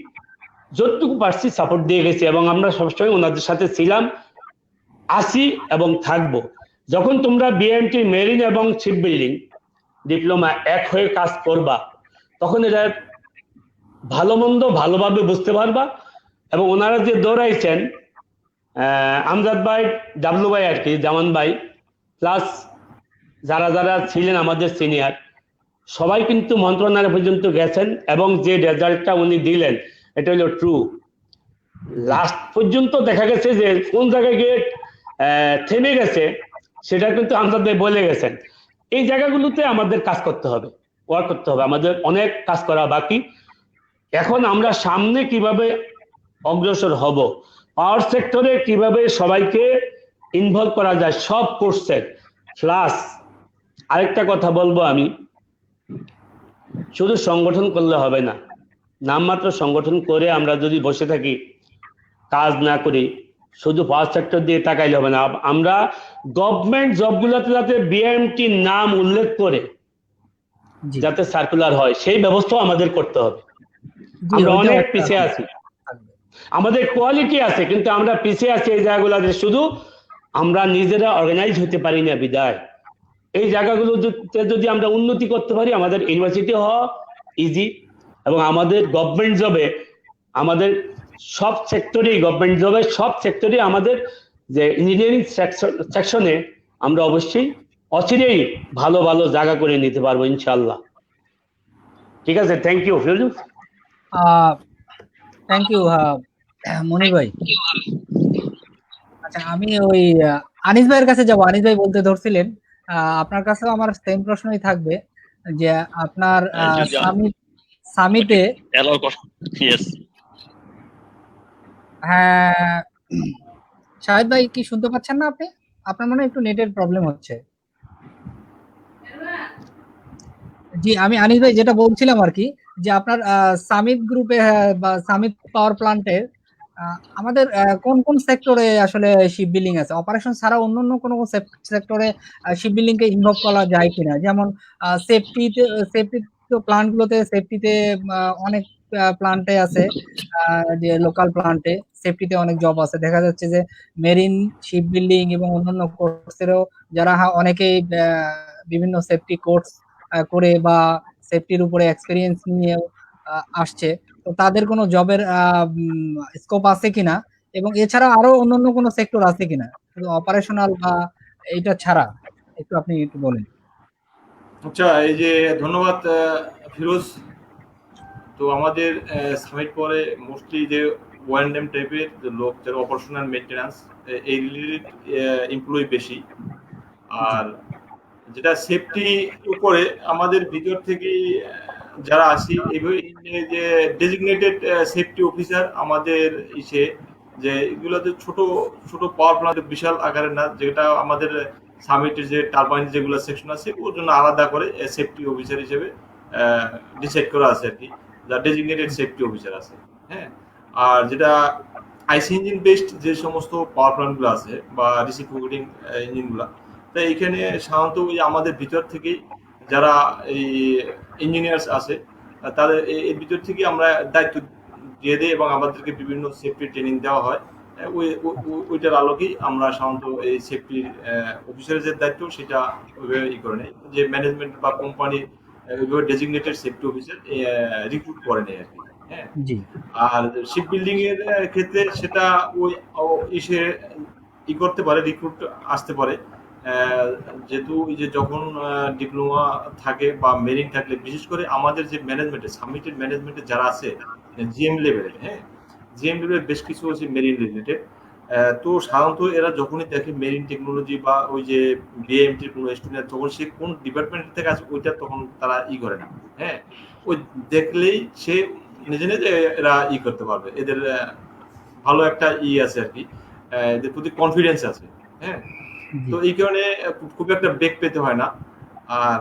যতটুকু পারছি সাপোর্ট দিয়ে গেছি এবং আমরা সবসময় ওনাদের সাথে ছিলাম, আছি এবং থাকবো। যখন তোমরা বিএমটি মেরিন এবং শিপ বিল্ডিং ডিপ্লোমা এক হয়ে কাজ করবা, তখন এটা ভালো মন্দ ভালোভাবে বুঝতে পারবা। এবং ওনারা যে দৌড়াইছেন, আমজাদ ভাই, ডাবলু ভাই আর কি, জামান ভাই, প্লাস যারা যারা ছিলেন আমাদের সিনিয়র, সবাই কিন্তু মন্ত্রণালয় পর্যন্ত গেছেন এবং যে রেজাল্টটা উনি দিলেন এটা হলো ট্রু। লাস্ট পর্যন্ত দেখা গেছে যে কোন জায়গায় গিয়ে থেমে গেছে সেটা কিন্তু আমজাদ ভাই বলে গেছেন। এই জায়গাগুলোতে আমাদের কাজ করতে হবে, ওয়ার্ক করতে হবে, আমাদের অনেক কাজ করা বাকি। এখন আমরা সামনে কিভাবে অগ্রসর হব, পাওয়ার সেক্টরে কিভাবে সবাইকে ইনভলভ করা যায় সব কোর্সে। প্লাস আরেকটা কথা বলবো আমি, শুধু সংগঠন করলে হবে না, নামমাত্র সংগঠন করে আমরা যদি বসে থাকি, কাজ না করি, শুধু পাওয়ার সেক্টর দিয়ে তাকাইলে হবে না। আমরা গভর্নমেন্ট জবগুলোতে যাতে বিএমটি নাম উল্লেখ করে যাতে সার্কুলার হয়, সেই ব্যবস্থা আমাদের করতে হবে। আমরা অনেক পিছিয়ে আছি, আমাদের কোয়ালিটি আছে কিন্তু আমরা পিছিয়ে আছি এই জায়গাগুলোতে, শুধু আমরা নিজেরা অর্গানাইজ হতে পারি না বিদায়। এই জায়গাগুলোতে যদি আমরা উন্নতি করতে পারি, আমাদের ইউনিভার্সিটি হওয়া ইজি, এবং আমাদের গভর্নমেন্ট জবে, আমাদের সব সেক্টরেই, গভর্নমেন্ট জবে সব সেক্টরে আমাদের যে ইঞ্জিনিয়ারিং সেকশনে আমরা অবশ্যই অচিরেই ভালো ভালো জায়গা করে নিতে পারবো ইনশাআল্লাহ। ঠিক আছে, thank you Firoz. Thank you Monir ভাই। আচ্ছা, আমি ওই আনিস ভাইয়ের কাছে যাব। আনিস ভাই বলতে ধরছিলেন, আপনার কাছেও আমার সেম প্রশ্নই থাকবে যে আপনার সামিটে হ্যাঁ, শাহেদ ভাই কি শুনতে পাচ্ছেন না আপনি? আপনার মনে হয় একটু নেটের প্রবলেম হচ্ছে। জি, আমি আনিস ভাই যেটা বলছিলাম আর কি, যে আপনার সামিট গ্রুপে বা সামিট পাওয়ার প্ল্যান্টের আমাদের কোন কোন সেক্টরে আসলে শিপ বিল্ডিং আছে? অপারেশন ছাড়া অন্যান্য কোন সেক্টরে শিপ বিল্ডিং কে ইনভলভ করা যায় কিনা? যেমন সেফটি তো প্ল্যান্টগুলোতে সেফটিতে অনেক প্ল্যান্টে আছে, যে লোকাল প্ল্যান্টে সেফটিতে অনেক জব আছে। দেখা যাচ্ছে যে মেরিন শিপ বিল্ডিং এবং অন্যান্য কোর্সেরও যারা অনেকেই বিভিন্ন সেফটি কোর্স করে বা সেফটির উপরে এক্সপেরিয়েন্স নিয়ে আসছে, তো তাদের কোনো জবের স্কোপ আছে কিনা, এবং এছাড়া আরো অন্যান্য কোনো সেক্টর আছে কিনা, শুধু অপারেশনাল বা এইটা ছাড়া একটু আপনি একটু বলেন। আচ্ছা, এই যে ধন্যবাদ ফিরোজ। তো আমাদের সামিট পরে মোস্টলি যে ওয়ানডেম টাইপের লোক, যারা অপারেশনাল মেইনটেনেন্স এই রিলেটেড এমপ্লয়ি বেশি। আর যেটা সেফটি উপরে আমাদের ভিতর থেকে যারা আসি, যে ডেজিগনেটেড সেফটি অফিসার আমাদের ইসে, যে এগুলোতে ছোট ছোট পাওয়ার প্ল্যান্ট, বিশাল আকারের না, যেটা আমাদের সামিটের যে টারবাইন যেগুলো সেকশন আছে ওর জন্য আলাদা করে সেফটি অফিসার হিসেবে ডিসাইড করা আছে আর কি, যা ডেজিগনেটেড সেফটি অফিসার আছে। হ্যাঁ, আর যেটা আইসি ইঞ্জিন বেসড যে সমস্ত পাওয়ার প্ল্যান্টগুলো আছে বা রিসিপ্রোকেটিং ইঞ্জিনগুলো, তাই এখানে সাধারণত ওই আমাদের ভিতর থেকেই যারা এই ইঞ্জিনিয়ার্স আছে তাদের এর ভিতর থেকে আমরা দায়িত্ব দিয়ে দিই এবং আমাদেরকে বিভিন্ন সেফটি ট্রেনিং দেওয়া হয়। ওইটার আলোকেই আমরা সাধারণত এই সেফটির অফিসারের যে দায়িত্ব সেটা ওইভাবে ই করে নেই, যে ম্যানেজমেন্ট বা কোম্পানি ওইভাবে ডেজিগনেটেড সেফটি অফিসার রিক্রুট করে নেয় আর কি। হ্যাঁ, আর শিপ বিল্ডিং এর ক্ষেত্রে সেটা ওই ইসে ই করতে পারে, রিক্রুট আসতে পারে, যেহেতু এই যে যখন ডিপ্লোমা থাকে বা মেরিন থাকলে, বিশেষ করে আমাদের যে ম্যানেজমেন্টে সাবমিটেড ম্যানেজমেন্টে যারা আছে জিএম লেভেলের, হ্যাঁ জিএম লেভেলের বেশ কিছু হচ্ছে মেরিন রিলেটেড। তো সাধারণত এরা যখনই দেখে মেরিন টেকনোলজি বা ওই যে বিএমটির কোনো স্টুডেন্ট, তখন সে কোন ডিপার্টমেন্ট থেকে আছে ওইটা তখন তারা ই করে না। হ্যাঁ, ওই দেখলেই সে নিজে নিজে এরা ই করতে পারবে, এদের ভালো একটা ই আছে আর কি, এদের প্রতি কনফিডেন্স আছে। হ্যাঁ, তো এই কারণে খুব একটা বেগ পেতে হয় না। আর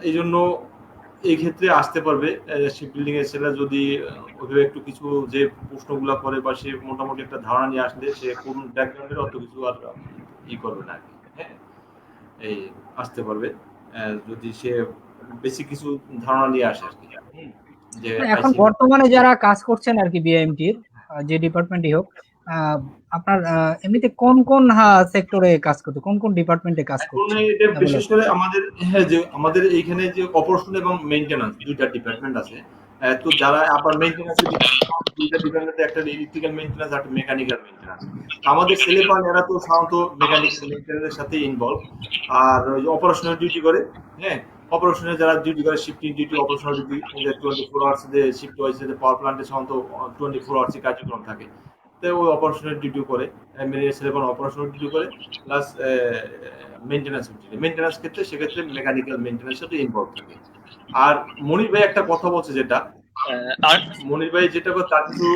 এই জন্য এই ক্ষেত্রে আসতে পারবে শিপ বিল্ডিং এর ছেলে, যদি ওইভাবে একটু কিছু যে প্রশ্নগুলো করে বা সে মোটামুটি একটা ধারণা নিয়ে আসলে, সে কোন ব্যাকগ্রাউন্ডের অত কিছু আর ই করবে না। হ্যাঁ, এই আসতে পারবে যদি সে বেশি কিছু ধারণা নিয়ে আসে আর কি। যে এখন বর্তমানে যারা কাজ করছেন আর কি বিআইএমটির যে ডিপার্টমেন্টই হোক, আপনার এমনিতে কোন কোন সেক্টরে কাজ করতে, কোন কোন ডিপার্টমেন্টে কাজ করছে? বিশেষ করে আমাদের, হ্যাঁ, যে আমাদের এইখানে যে অপারেশন এবং মেইনটেনেন্স দুইটা ডিপার্টমেন্ট আছে। তো যারা আবার মেইনটেনেন্স দুইটা ডিপার্টমেন্টে, একটা ইলেকট্রিক্যাল মেইনটেনেন্স আর একটা মেকানিক্যাল মেইনটেনেন্স। আমাদের ছেলেপাল এরা তো সাধারণত মেকানিক্যাল মেইনটেনেন্সের সাথে ইনভলভ, আর অপারেশনাল ডিউটি করে। হ্যাঁ, অপারেশনে যারা ডিউটি করে, shifting duty, operational duty 24 hours যে শিফট ওয়াইজে পাওয়ার প্ল্যান্টে সাধারণত 24 আওয়ার্সই কার্যক্রম থাকে। ওই অপারেশনাল ডিউটি করে, মেরিনের ছেলেপাল অপারেশনাল ডিউটি করে, প্লাস মেইনটেনেন্স ডিউটি। মেইনটেনেন্স ক্ষেত্রে সেক্ষেত্রে মেকানিক্যাল মেইনটেনেন্স সাথে ইনভলভ থাকে। আর মনির ভাই একটা কথা বলছে, যেটা মনির ভাই যেটা তার কিছু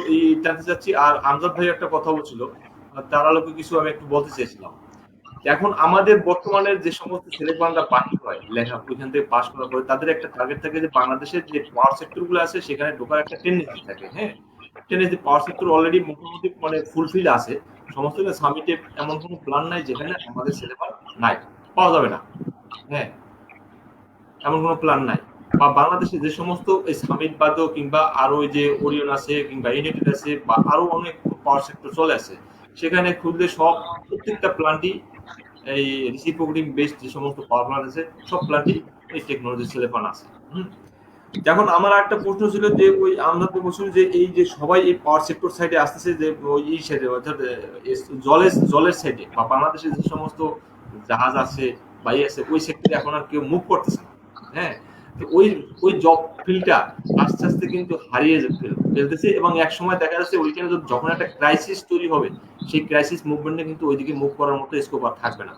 জানতে চাচ্ছি, আর আমজাদ ভাই একটা কথা বলছিল, তার আলোকে কিছু আমি একটু বলতে চেয়েছিলাম। এখন আমাদের বর্তমানের যে সমস্ত ছেলেপালরা বাহির হয় লেখা ওইখান থেকে পাস করার পরে, তাদের একটা টার্গেট থাকে যে বাংলাদেশের যে পাওয়ার সেক্টর গুলো আছে সেখানে ঢোকার একটা টেন্ডেন্সি থাকে। হ্যাঁ, টেন্ডেন্সি পাওয়ার সেক্টর অলরেডি মোটামুটি মানে ফুলফিল আছে সমস্ত। সামিটে এমন কোনো প্ল্যান নাই যেখানে আমাদের ছেলেপাল নাই, পাওয়া যাবে না। হ্যাঁ, এমন কোনো প্ল্যান নাই। বা বাংলাদেশে যে সমস্ত এই সামিট বাদেও কিংবা আরো ওই যে ওরিয়ন আছে কিংবা ইউনাইটেড আছে বা আরো অনেক পাওয়ার সেক্টর চলে আছে, সেখানে খুললে সব প্রত্যেকটা প্ল্যান্টই এই রিসিপ্রোকেটিং বেসড যে সমস্ত পাওয়ার প্ল্যান্ট আছে সব প্ল্যান্টই এই টেকনোলজির ছেলেপান আছে। এখন আমার একটা প্রশ্ন ছিল যে ওই আমরা তো বলছিল যে এই যে সবাই এই পাওয়ার সেক্টর সাইডে আসতেছে, যে ওই এই সাইডে অর্থাৎ জলের সাইডে বা বাংলাদেশে যে সমস্ত জাহাজ আছে বা আছে ওই সেক্টরে এখন আর কেউ মুভ করতেছে না। হ্যাঁ, তো ওই জব ফিল্ডটা আস্তে আস্তে কিন্তু হারিয়ে ফেলতেছে এবং এক সময় দেখা যাচ্ছে ওইখানে যখন একটা ক্রাইসিস তৈরি হবে সেই ক্রাইসিস মুভমেন্টে কিন্তু ওইদিকে মুভ করার মতো স্কোপ আর থাকবে না,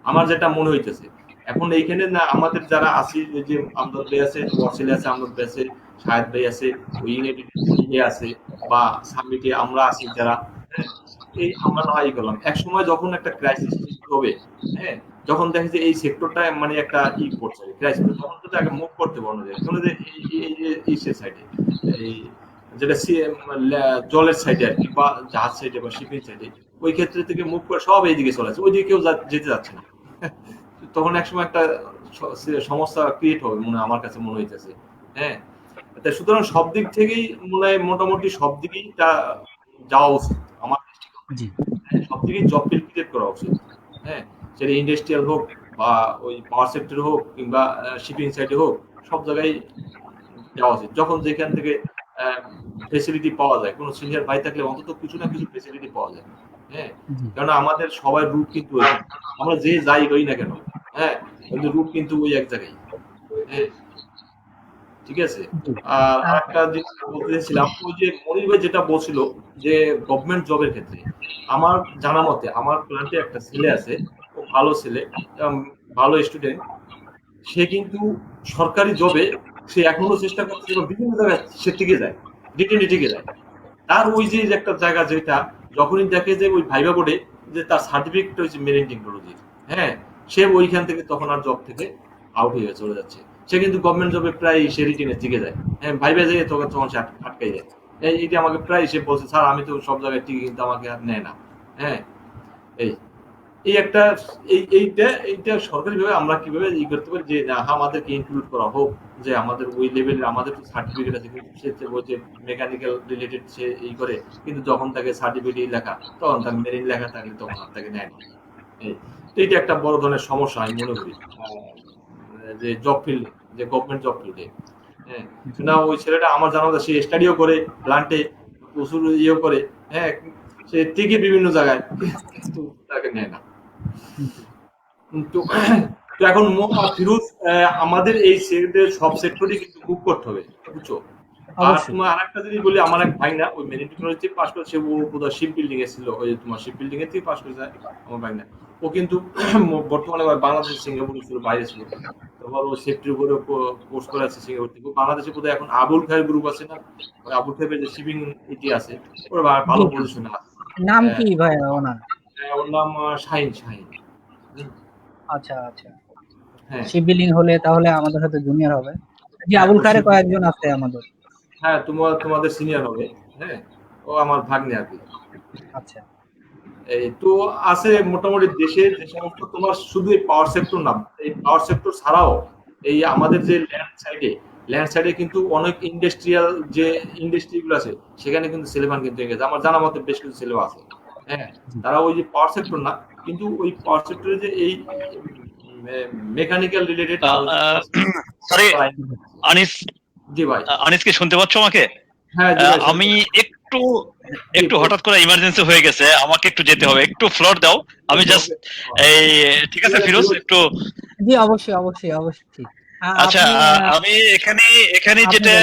আমার যেটা মনে হইতেছে। এখন এইখানে না আমাদের যারা আছি, ওই যে আমদাদ ভাই আছে, ওয়াসিলে আছে, আমদাদ ভাই আছে, শাহেদ ভাই আছে, ওই আছে বা সামিটে আমরা আছি যারা, এই আমরা নয় করলাম এক সময় যখন একটা ক্রাইসিস হবে, হ্যাঁ, যখন দেখে যে এই সেক্টরটা মানে একটা করছে ক্রাইসিস, তখন তো তাকে মুভ করতে বলা যায়। এই যে ইসের সাইডে এই যেটা জলের সাইডে আর কি বা জাহাজ সাইডে বা শিপিং সাইডে, ওই ক্ষেত্রে থেকে মুভ করে সব এইদিকে চলে আসে, ওইদিকে কেউ যেতে যাচ্ছে না। তখন একসময় একটা সমস্যা ক্রিয়েট হবে মনে আমার কাছে মনে হইতেছে। হ্যাঁ, সুতরাং সব দিক থেকেই মনে হয় মোটামুটি সব দিকেই যাওয়া উচিত আমার দৃষ্টিকোণে। সব দিকেই জব ক্রিয়েট করা উচিত। হ্যাঁ, সেটা ইন্ডাস্ট্রিয়াল হোক বা ওই পাওয়ার সেক্টর হোক কিংবা শিপিং সাইডে হোক, সব জায়গায় যাওয়া উচিত। যখন যেখান থেকে ফেসিলিটি পাওয়া যায়, কোনো সিনিয়র ভাই থাকলে অন্তত কিছু না কিছু ফেসিলিটি পাওয়া যায়। হ্যাঁ, কারণ আমাদের সবার রুট কিন্তু আমরা যে যাই হই না কেন, হ্যাঁ, কিন্তু রুট কিন্তু ওই এক জায়গায়। হ্যাঁ, ঠিক আছে। আর একটা জিনিস বলতেছিলাম, ওই যে মনির ভাই যেটা বলছিল যে গভর্নমেন্ট জবের ক্ষেত্রে, আমার জানা মতে আমার প্ল্যান্টে একটা ছেলে আছে, ও ভালো ছেলে, ভালো স্টুডেন্ট, সে কিন্তু সরকারি জবে সে এখনো চেষ্টা করছে, বিভিন্ন জায়গায় সে টিকে যায়, রিটেনে টিকে যায়। তার ওই যে একটা জায়গা যেটা যখনই দেখে যে ওই ভাইবা বোর্ডে যে তার সার্টিফিকেট হচ্ছে মেরিন টেকনোলজি, হ্যাঁ, সে ওইখান থেকে তখন আর জব থেকে আউট হয়ে চলে যাচ্ছে। সে কিন্তু গভর্নমেন্ট জবে প্রায় সে রিটেনে টিকে যায়। হ্যাঁ, ভাইবা যায় তখন সে আটকাই যায়। এইটা আমাকে প্রায় সে বলছে, স্যার আমি তো সব জায়গায় টিকে কিন্তু আমাকে আর নেয় না। হ্যাঁ, এই একটা এইটা সরকারিভাবে আমরা কিভাবে করতে পারি যে আমাদেরকে ইনক্লুড করা হোক, যে আমাদের ওই লেভেলের আমাদের সার্টিফিকেট আছে, কিন্তু সে যে মেকানিক্যাল রিলেটেড সে করে, কিন্তু যখন তাকে সার্টিফিকেট লেখা তখন তার মেরিন লেখা থাকলে তখন তাকে নেয় না। এইটা একটা বড় ধরনের সমস্যা আমি মনে করি যে জব ফিল্ড, যে গভর্নমেন্ট জব ফিল্ডে। হ্যাঁ, না ওই ছেলেটা আমার জানা সে স্টাডিও করে প্লান্টে প্রচুর করে, হ্যাঁ, সে টিকে বিভিন্ন জায়গায়, কিন্তু তাকে নেয় না। তো এখন ফিরোজ, আমাদের এই সব সেক্টরই কিন্তু বুক করতে হবে, বুঝছো। আর তোমার আরেকটা জিনিস বলি, আমার এক ভাই না ওই মেরিন টেকনোলজি পাস করেছে, ও বোধহয় শিপ বিল্ডিং এ ছিল, ওই তোমার শিপ বিল্ডিং এর থেকে পাস করেছে আমার ভাই না। ও কিন্তু বর্তমানে বাংলাদেশ সিঙ্গাপুরে ছিল, বাইরে ছিল, তারপর ও সেফটির উপরে কোর্স করে আছে সিঙ্গাপুর থেকে। বাংলাদেশে বোধহয় এখন আবুল খায়ের গ্রুপ আছে না, ওই আবুল খায়ের যে শিপিং ইটি আছে, ওরা ভালো পজিশনে আছে। নাম কি ভাই ওনার? ওর নাম শাহিন। আচ্ছা আচ্ছা, হ্যাঁ, শিপ বিল্ডিং হলে তাহলে আমাদের সাথে জুনিয়র হবে। জি, আবুল খায়ের কয়েকজন আছে আমাদের। হ্যাঁ, তোমাদের সিনিয়র হবে। হ্যাঁ, ও আমার ভাগ্নে আর কি। আচ্ছা, এই তো আছে মোটামুটি দেশে যে সমস্ত তোমার শুধু এই পাওয়ার সেক্টর না, এই পাওয়ার সেক্টর ছাড়াও এই আমাদের যে ল্যান্ড সাইডে কিন্তু অনেক ইন্ডাস্ট্রিয়াল যে ইন্ডাস্ট্রিগুলো আছে, সেখানে কিন্তু ছেলেমান কিন্তু গেছে, আমার জানা মতে বেশ কিছু ছেলেও আছে। হ্যাঁ, তারা ওই যে পাওয়ার সেক্টর না, কিন্তু ওই পাওয়ার সেক্টরে যে এই মেকানিক্যাল রিলেটেড। সরি আনিস, জি ভাই। আনিস কি শুনতে পাচ্ছ আমাকে? হ্যাঁ, আমি একটু হঠাৎ করে ইমার্জেন্সি হয়ে গেছে, আমাকে একটু যেতে হবে, একটু ফ্লোর দাও, আমি জাস্ট এই ঠিক আছে ফিরোজ একটু। জি, অবশ্যই। আচ্ছা, আমি এখানে যেটা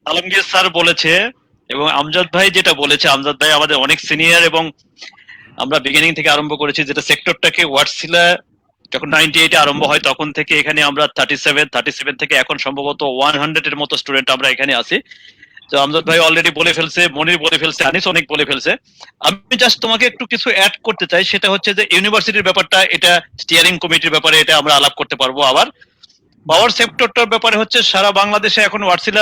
আলমগীর স্যার বলেছে এবং আমজাদ ভাই যেটা বলেছে, আমজাদ ভাই আমাদের অনেক সিনিয়র এবং আমরা বিগিনিং থেকে আরম্ভ করেছি, যেটা সেক্টরটাকে ওয়াটসিলা যখন 98 এ আরম্ভ হয় তখন থেকে এখানে আমরা 37 থেকে এখন সম্ভবত 100 এর মতো স্টুডেন্ট আমরা এখানে আছি। তো আমজাদ ভাই অলরেডি বলে ফেলছে, মনির বলে ফেলছে, আনিস অনেক বলে ফেলছে। আমি জাস্ট তোমাকে একটু কিছু অ্যাড করতে চাই, সেটা হচ্ছে যে ইউনিভার্সিটির ব্যাপারটা, এটা স্টিয়ারিং কমিটির ব্যাপারে, এটা আমরা আলাপ করতে পারবো। আবার পাওয়ার সেক্টরটার ব্যাপারে হচ্ছে সারা বাংলাদেশে এখন ওয়াটসিলা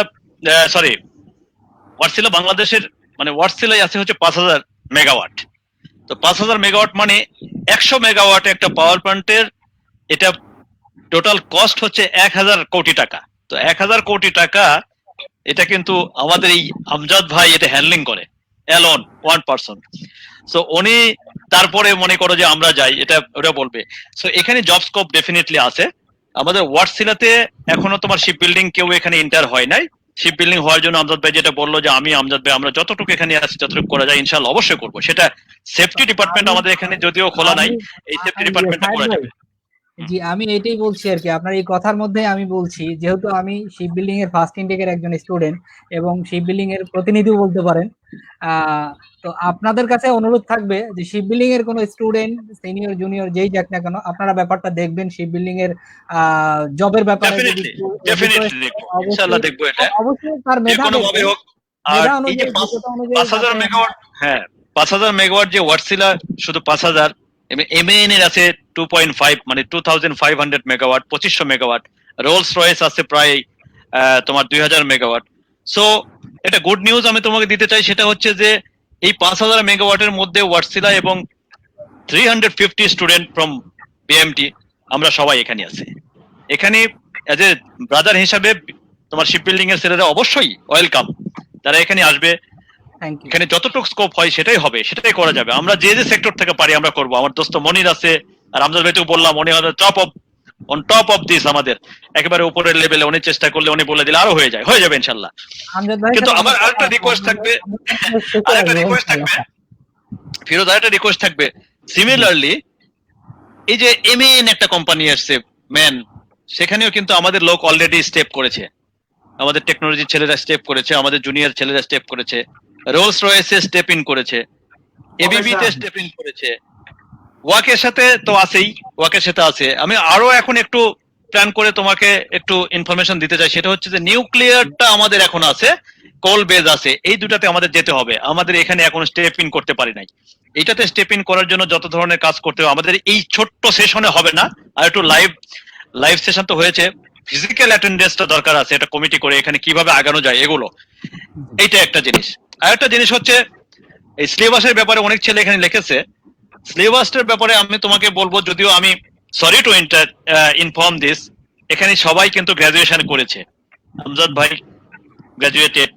বাংলাদেশের মানে ওয়াটসিলায় আছে হচ্ছে 5000 মেগাওয়াট। তো 5000 মেগাওয়াট মানে 100 মেগাওয়াট একটা পাওয়ার প্ল্যান্টের, এটা টোটাল কস্ট হচ্ছে 1000 কোটি টাকা। তো 1000 কোটি টাকা এটা কিন্তু আমাদের এই আমজাদ ভাই এটা হ্যান্ডলিং করে, অ্যালোন 1 পারসন। সো উনি তারপরে মনে করো যে আমরা যাই, এটা ওরা বলবে। সো এখানে জব স্কোপ ডেফিনেটলি আছে। আমাদের ওয়াটসিলাতে এখনো তোমার শিপ বিল্ডিং কেউ এখানে এন্টার হয় নাই। শিপ বিল্ডিং হওয়ার জন্য আমজাদ ভাই যেটা বললো যে আমি আমজাদ ভাই আমরা যতটুকু এখানে আছি যতটুকু করা যায় ইনশাআল্লাহ অবশ্যই করবো। সেটা সেফটি ডিপার্টমেন্ট আমাদের এখানে যদিও খোলা নাই, এই সেফটি ডিপার্টমেন্টটা করা যাবে। জি, আমি এটাই বলছি আর কি, আপনার এই কথার মধ্যে আমি বলছি, যেহেতু আমি শিপ বিল্ডিং এর ফার্স্ট ইনটেকের একজন স্টুডেন্ট এবং শিপ বিল্ডিং এর প্রতিনিধিও বলতে পারেন, তো আপনাদের কাছে অনুরোধ থাকবে যে শিপ বিল্ডিং এর কোনো স্টুডেন্ট সিনিয়র জুনিয়র যেই যাক না কেন, আপনারা ব্যাপারটা দেখবেন শিপ বিল্ডিং এর জবের ব্যাপারে যদি ডেফিনেটলি ইনশাআল্লাহ দেখবো এটা অবশ্যই তার যে মেধা কোনো ভাবে হোক। আর এই যে 5000 মেগাওয়াট, হ্যাঁ 5000 মেগাওয়াট যে ওয়াটসিলা শুধু 5000, এমএএন এর আছে 2.5 মানে 2500 মেগাওয়াট, 2500 মেগাওয়াট। রোলস রয়েস আছে প্রায় তোমার 2000 মেগাওয়াট। সো এটা গুড নিউজ আমি তোমাকে দিতে চাই, সেটা হচ্ছে যে এই 5000 মেগাওয়াটের মধ্যে ওয়াটসিলা এবং 350 স্টুডেন্ট ফ্রম বিএমটি আমরা সবাই এখানে আছি। এখানে এজ এ ব্রাদার হিসাবে তোমার শিপ বিল্ডিং এর ছেলেরা অবশ্যই ওয়েলকাম, তারা এখানে আসবে। এখানে যতটুকু স্কোপ হয় সেটাই হবে, সেটাই করা যাবে। আমরা যে যে সেক্টর থেকে পারি আমরা করব। আমার দোস্ত মনির আছে, আর আমজাদ ভাইকেও বললাম, উনি আমাদের অন টপ অফ দিস, আমাদের একেবারে উপরের লেভেলে। উনি চেষ্টা করলে উনি বলে দিলে আরো হয়ে যাবে ইনশাল্লাহ। কিন্তু আমার আরেকটা রিকোয়েস্ট থাকবে, ফিরোজ, আরেকটা রিকোয়েস্ট থাকবে। সিমিলারলি এই যে এমএএন একটা কোম্পানি আসছে ম্যান, সেখানেও কিন্তু আমাদের লোক অলরেডি স্টেপ করেছে, আমাদের টেকনোলজি ছেলেরা স্টেপ করেছে, আমাদের জুনিয়র ছেলেরা স্টেপ করেছে, রোলস রয়েসে স্টেপ ইন করেছে, এবিবি তে স্টেপ ইন করেছে, ওয়াকের সাথে তো আছেই, ওয়াকের সাথে আছে। আমি আরো এখন একটু প্ল্যান করে তোমাকে একটু ইনফরমেশন দিতে চাই, সেটা হচ্ছে যে নিউক্লিয়ারটা আমাদের এখন আছে, কোল বেজ আছে, এই দুটাতে আমাদের যেতে হবে। আমাদের এখানে এখন স্টেপ ইন করতে পারি নাই। এইটাতে স্টেপ ইন করার জন্য যত ধরনের কাজ করতে হবে আমাদের এই ছোট্ট সেশনে হবে না, আর একটু লাইভ সেশন তো হয়েছে, ফিজিক্যাল অ্যাটেন্ডেন্সটা দরকার আছে, এটা কমিটি করে এখানে কিভাবে আগানো যায় এগুলো, এইটা একটা জিনিস। আর একটা জিনিস হচ্ছে এই সিলেবাসের ব্যাপারে অনেক ছেলে এখানে লিখেছে। সিলেবাসটার ব্যাপারে আমি তোমাকে বলবো, যদিও আমি সরি টু ইনফর্ম দিস, এখানে সবাই কিন্তু গ্রাজুয়েশন করেছে। আমজাদ ভাই গ্রাজুয়েটেড,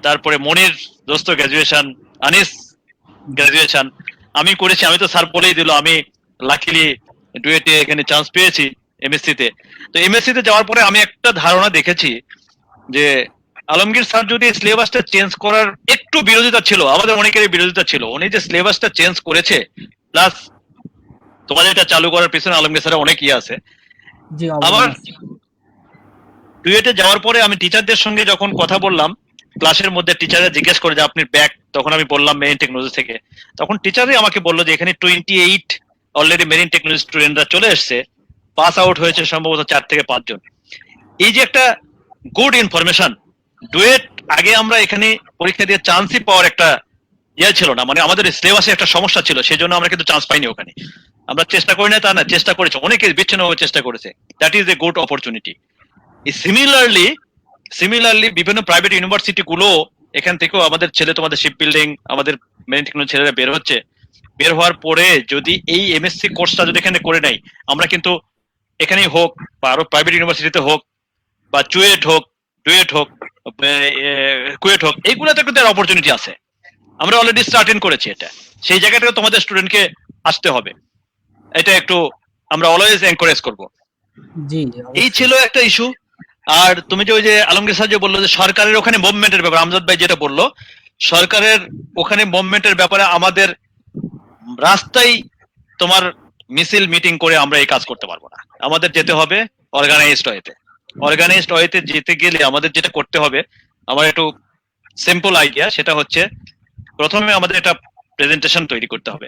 তারপরে মনির দোস্ত গ্রাজুয়েশন, আনিস গ্রাজুয়েশন, আমি করেছি। আমি তো স্যার বলেই দিল, আমি লাকিলি ডুয়েটে এখানে চান্স পেয়েছি এমএসসি তে। তো এমএসসি তে যাওয়ার পরে আমি একটা ধারণা দেখেছি যে আলমগীর স্যার যদি সিলেবাসটা চেঞ্জ করার একটু বিরোধিতা ছিল, আমাদের অনেকেরই বিরোধিতা ছিল, উনি যে সিলেবাসটা চেঞ্জ করেছে প্লাস তোমাদের এটা চালু করার পিছনে আলমগীর স্যারের অনেক ইয়ে আছে। আমার ডুয়েটে যাওয়ার পরে আমি টিচারদের সঙ্গে যখন কথা বললাম, ক্লাসের মধ্যে টিচাররা জিজ্ঞেস করে যে আপনি ব্যাক, তখন আমি বললাম মেরিন টেকনোলজি থেকে, তখন টিচারই আমাকে বললো যে এখানে 28 অলরেডি মেরিন টেকনোলজি স্টুডেন্টরা চলে এসছে, পাস আউট হয়েছে সম্ভবত 4 থেকে 5 জন। এই যে একটা গুড ইনফরমেশন, ডুয়েট আগে আমরা এখানে পরীক্ষা দিয়ে চান্সই পাওয়ার একটা ইয়ে ছিল না, মানে আমাদের সিলেবাসে একটা সমস্যা ছিল, সেই জন্য আমরা কিন্তু চান্স পাইনি ওখানে। আমরা চেষ্টা করি না তা না, চেষ্টা করেছে, অনেকে বিচ্ছিন্নভাবে চেষ্টা করেছে, that is a good opportunity. Similarly বিভিন্ন প্রাইভেট ইউনিভার্সিটি গুলো এখান থেকেও আমাদের ছেলে, তোমাদের শিপ বিল্ডিং, আমাদের মেরিন টেকনোলজি ছেলেরা বের হচ্ছে। বের হওয়ার পরে যদি এই এমএসসি কোর্সটা যদি এখানে করে নেই, আমরা কিন্তু এখানেই হোক বা আরো প্রাইভেট ইউনিভার্সিটিতে হোক বা ডুয়েট হোক, কুয়েট হোক, এইগুলোতে কিন্তু অপরচুনিটি আছে। আমরা অলরেডি স্টার্ট ইন করেছি এটা, সেই জায়গাটাকে তোমাদের স্টুডেন্টকে আসতে হবে, এটা একটু আমরা অলওয়েজ এনকারেজ করব। এই ছিল একটা ইস্যু। আর তুমি যে ওই যে আলমগীর স্যার যে বললো যে সরকারের ওখানে মুভমেন্টের ব্যাপারে, আমজাদ ভাই যেটা বললো সরকারের ওখানে মুভমেন্টের ব্যাপারে, আমাদের রাস্তায় তোমার মিছিল মিটিং করে আমরা এই কাজ করতে পারবো না, আমাদের যেতে হবে অর্গানাইজড ওয়েতে। যেতে গেলে আমাদের যেটা করতে হবে, আমার একটু সিম্পল আইডিয়া, সেটা হচ্ছে প্রথমে আমাদের একটা প্রেজেন্টেশন তৈরি করতে হবে।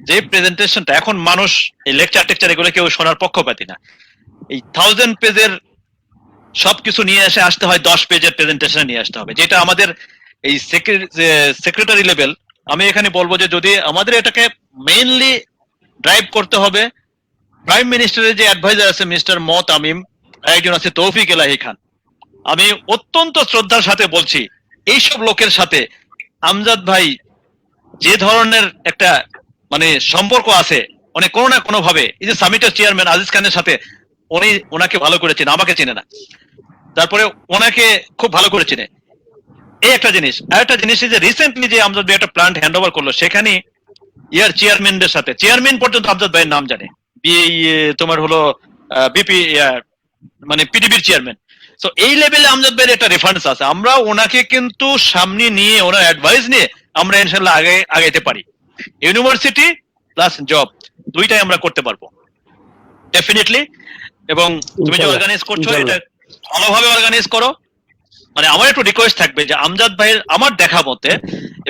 যে প্রেজেন্টেশনটা এখন মানুষ এই লেকচার টেকচার এগুলো কেউ শোনার পক্ষপাতী না, এই 1000 পেজের সবকিছু নিয়ে আসতে হয় 10 পেজের প্রেজেন্টেশন নিয়ে আসতে হবে, যেটা আমাদের এই সেক্রেটারি লেভেল। আমি এখানে বলবো যে যদি আমাদের এটাকে মেইনলি ড্রাইভ করতে হবে, প্রাইম মিনিস্টারের যে অ্যাডভাইজার আছে মিস্টার তামিম, একজন আছে তৌফিক এলাহি খান, আমি অত্যন্ত শ্রদ্ধার সাথে বলছি এইসব লোকের সাথে আমজাদ ভাই যে ধরনের একটা মানে সম্পর্ক আছে, মানে কোনো না কোনো ভাবে, এই যে সামিটের চেয়ারম্যান আজিজ খানের সাথে ওনাকে ভালো করে চেনে, আমাকে চেনে না, তারপরে ওনাকে খুব ভালো করে চেনে, এই একটা জিনিস। আর একটা জিনিস যে রিসেন্টলি যে আমজাদ ভাই একটা প্ল্যান্ট হ্যান্ড ওভার করলো, সেখানে ইয়ার চেয়ারম্যানদের সাথে, চেয়ারম্যান পর্যন্ত আমজাদ ভাইয়ের নাম জানে, তোমার হলো বিপি মানে পিডিবির চেয়ারম্যান। তো এই লেভেলে আমজাদ ভাইয়ের একটা রেফারেন্স আছে, আমরা ওনাকে কিন্তু সামনে নিয়ে ওনার অ্যাডভাইস নিয়ে আমরা ইনশাল্লাহ আগাইতে পারি। ইউনিভার্সিটি প্লাস জব দুইটাই আমরা করতে পারবো ডেফিনেটলি। এবং তুমি যে অর্গানাইজ করছো এটা ভালোভাবে অর্গানাইজ করো। মানে আমার একটু রিকোয়েস্ট থাকবে যে আমজাদ ভাইয়ের, আমার দেখা মতে,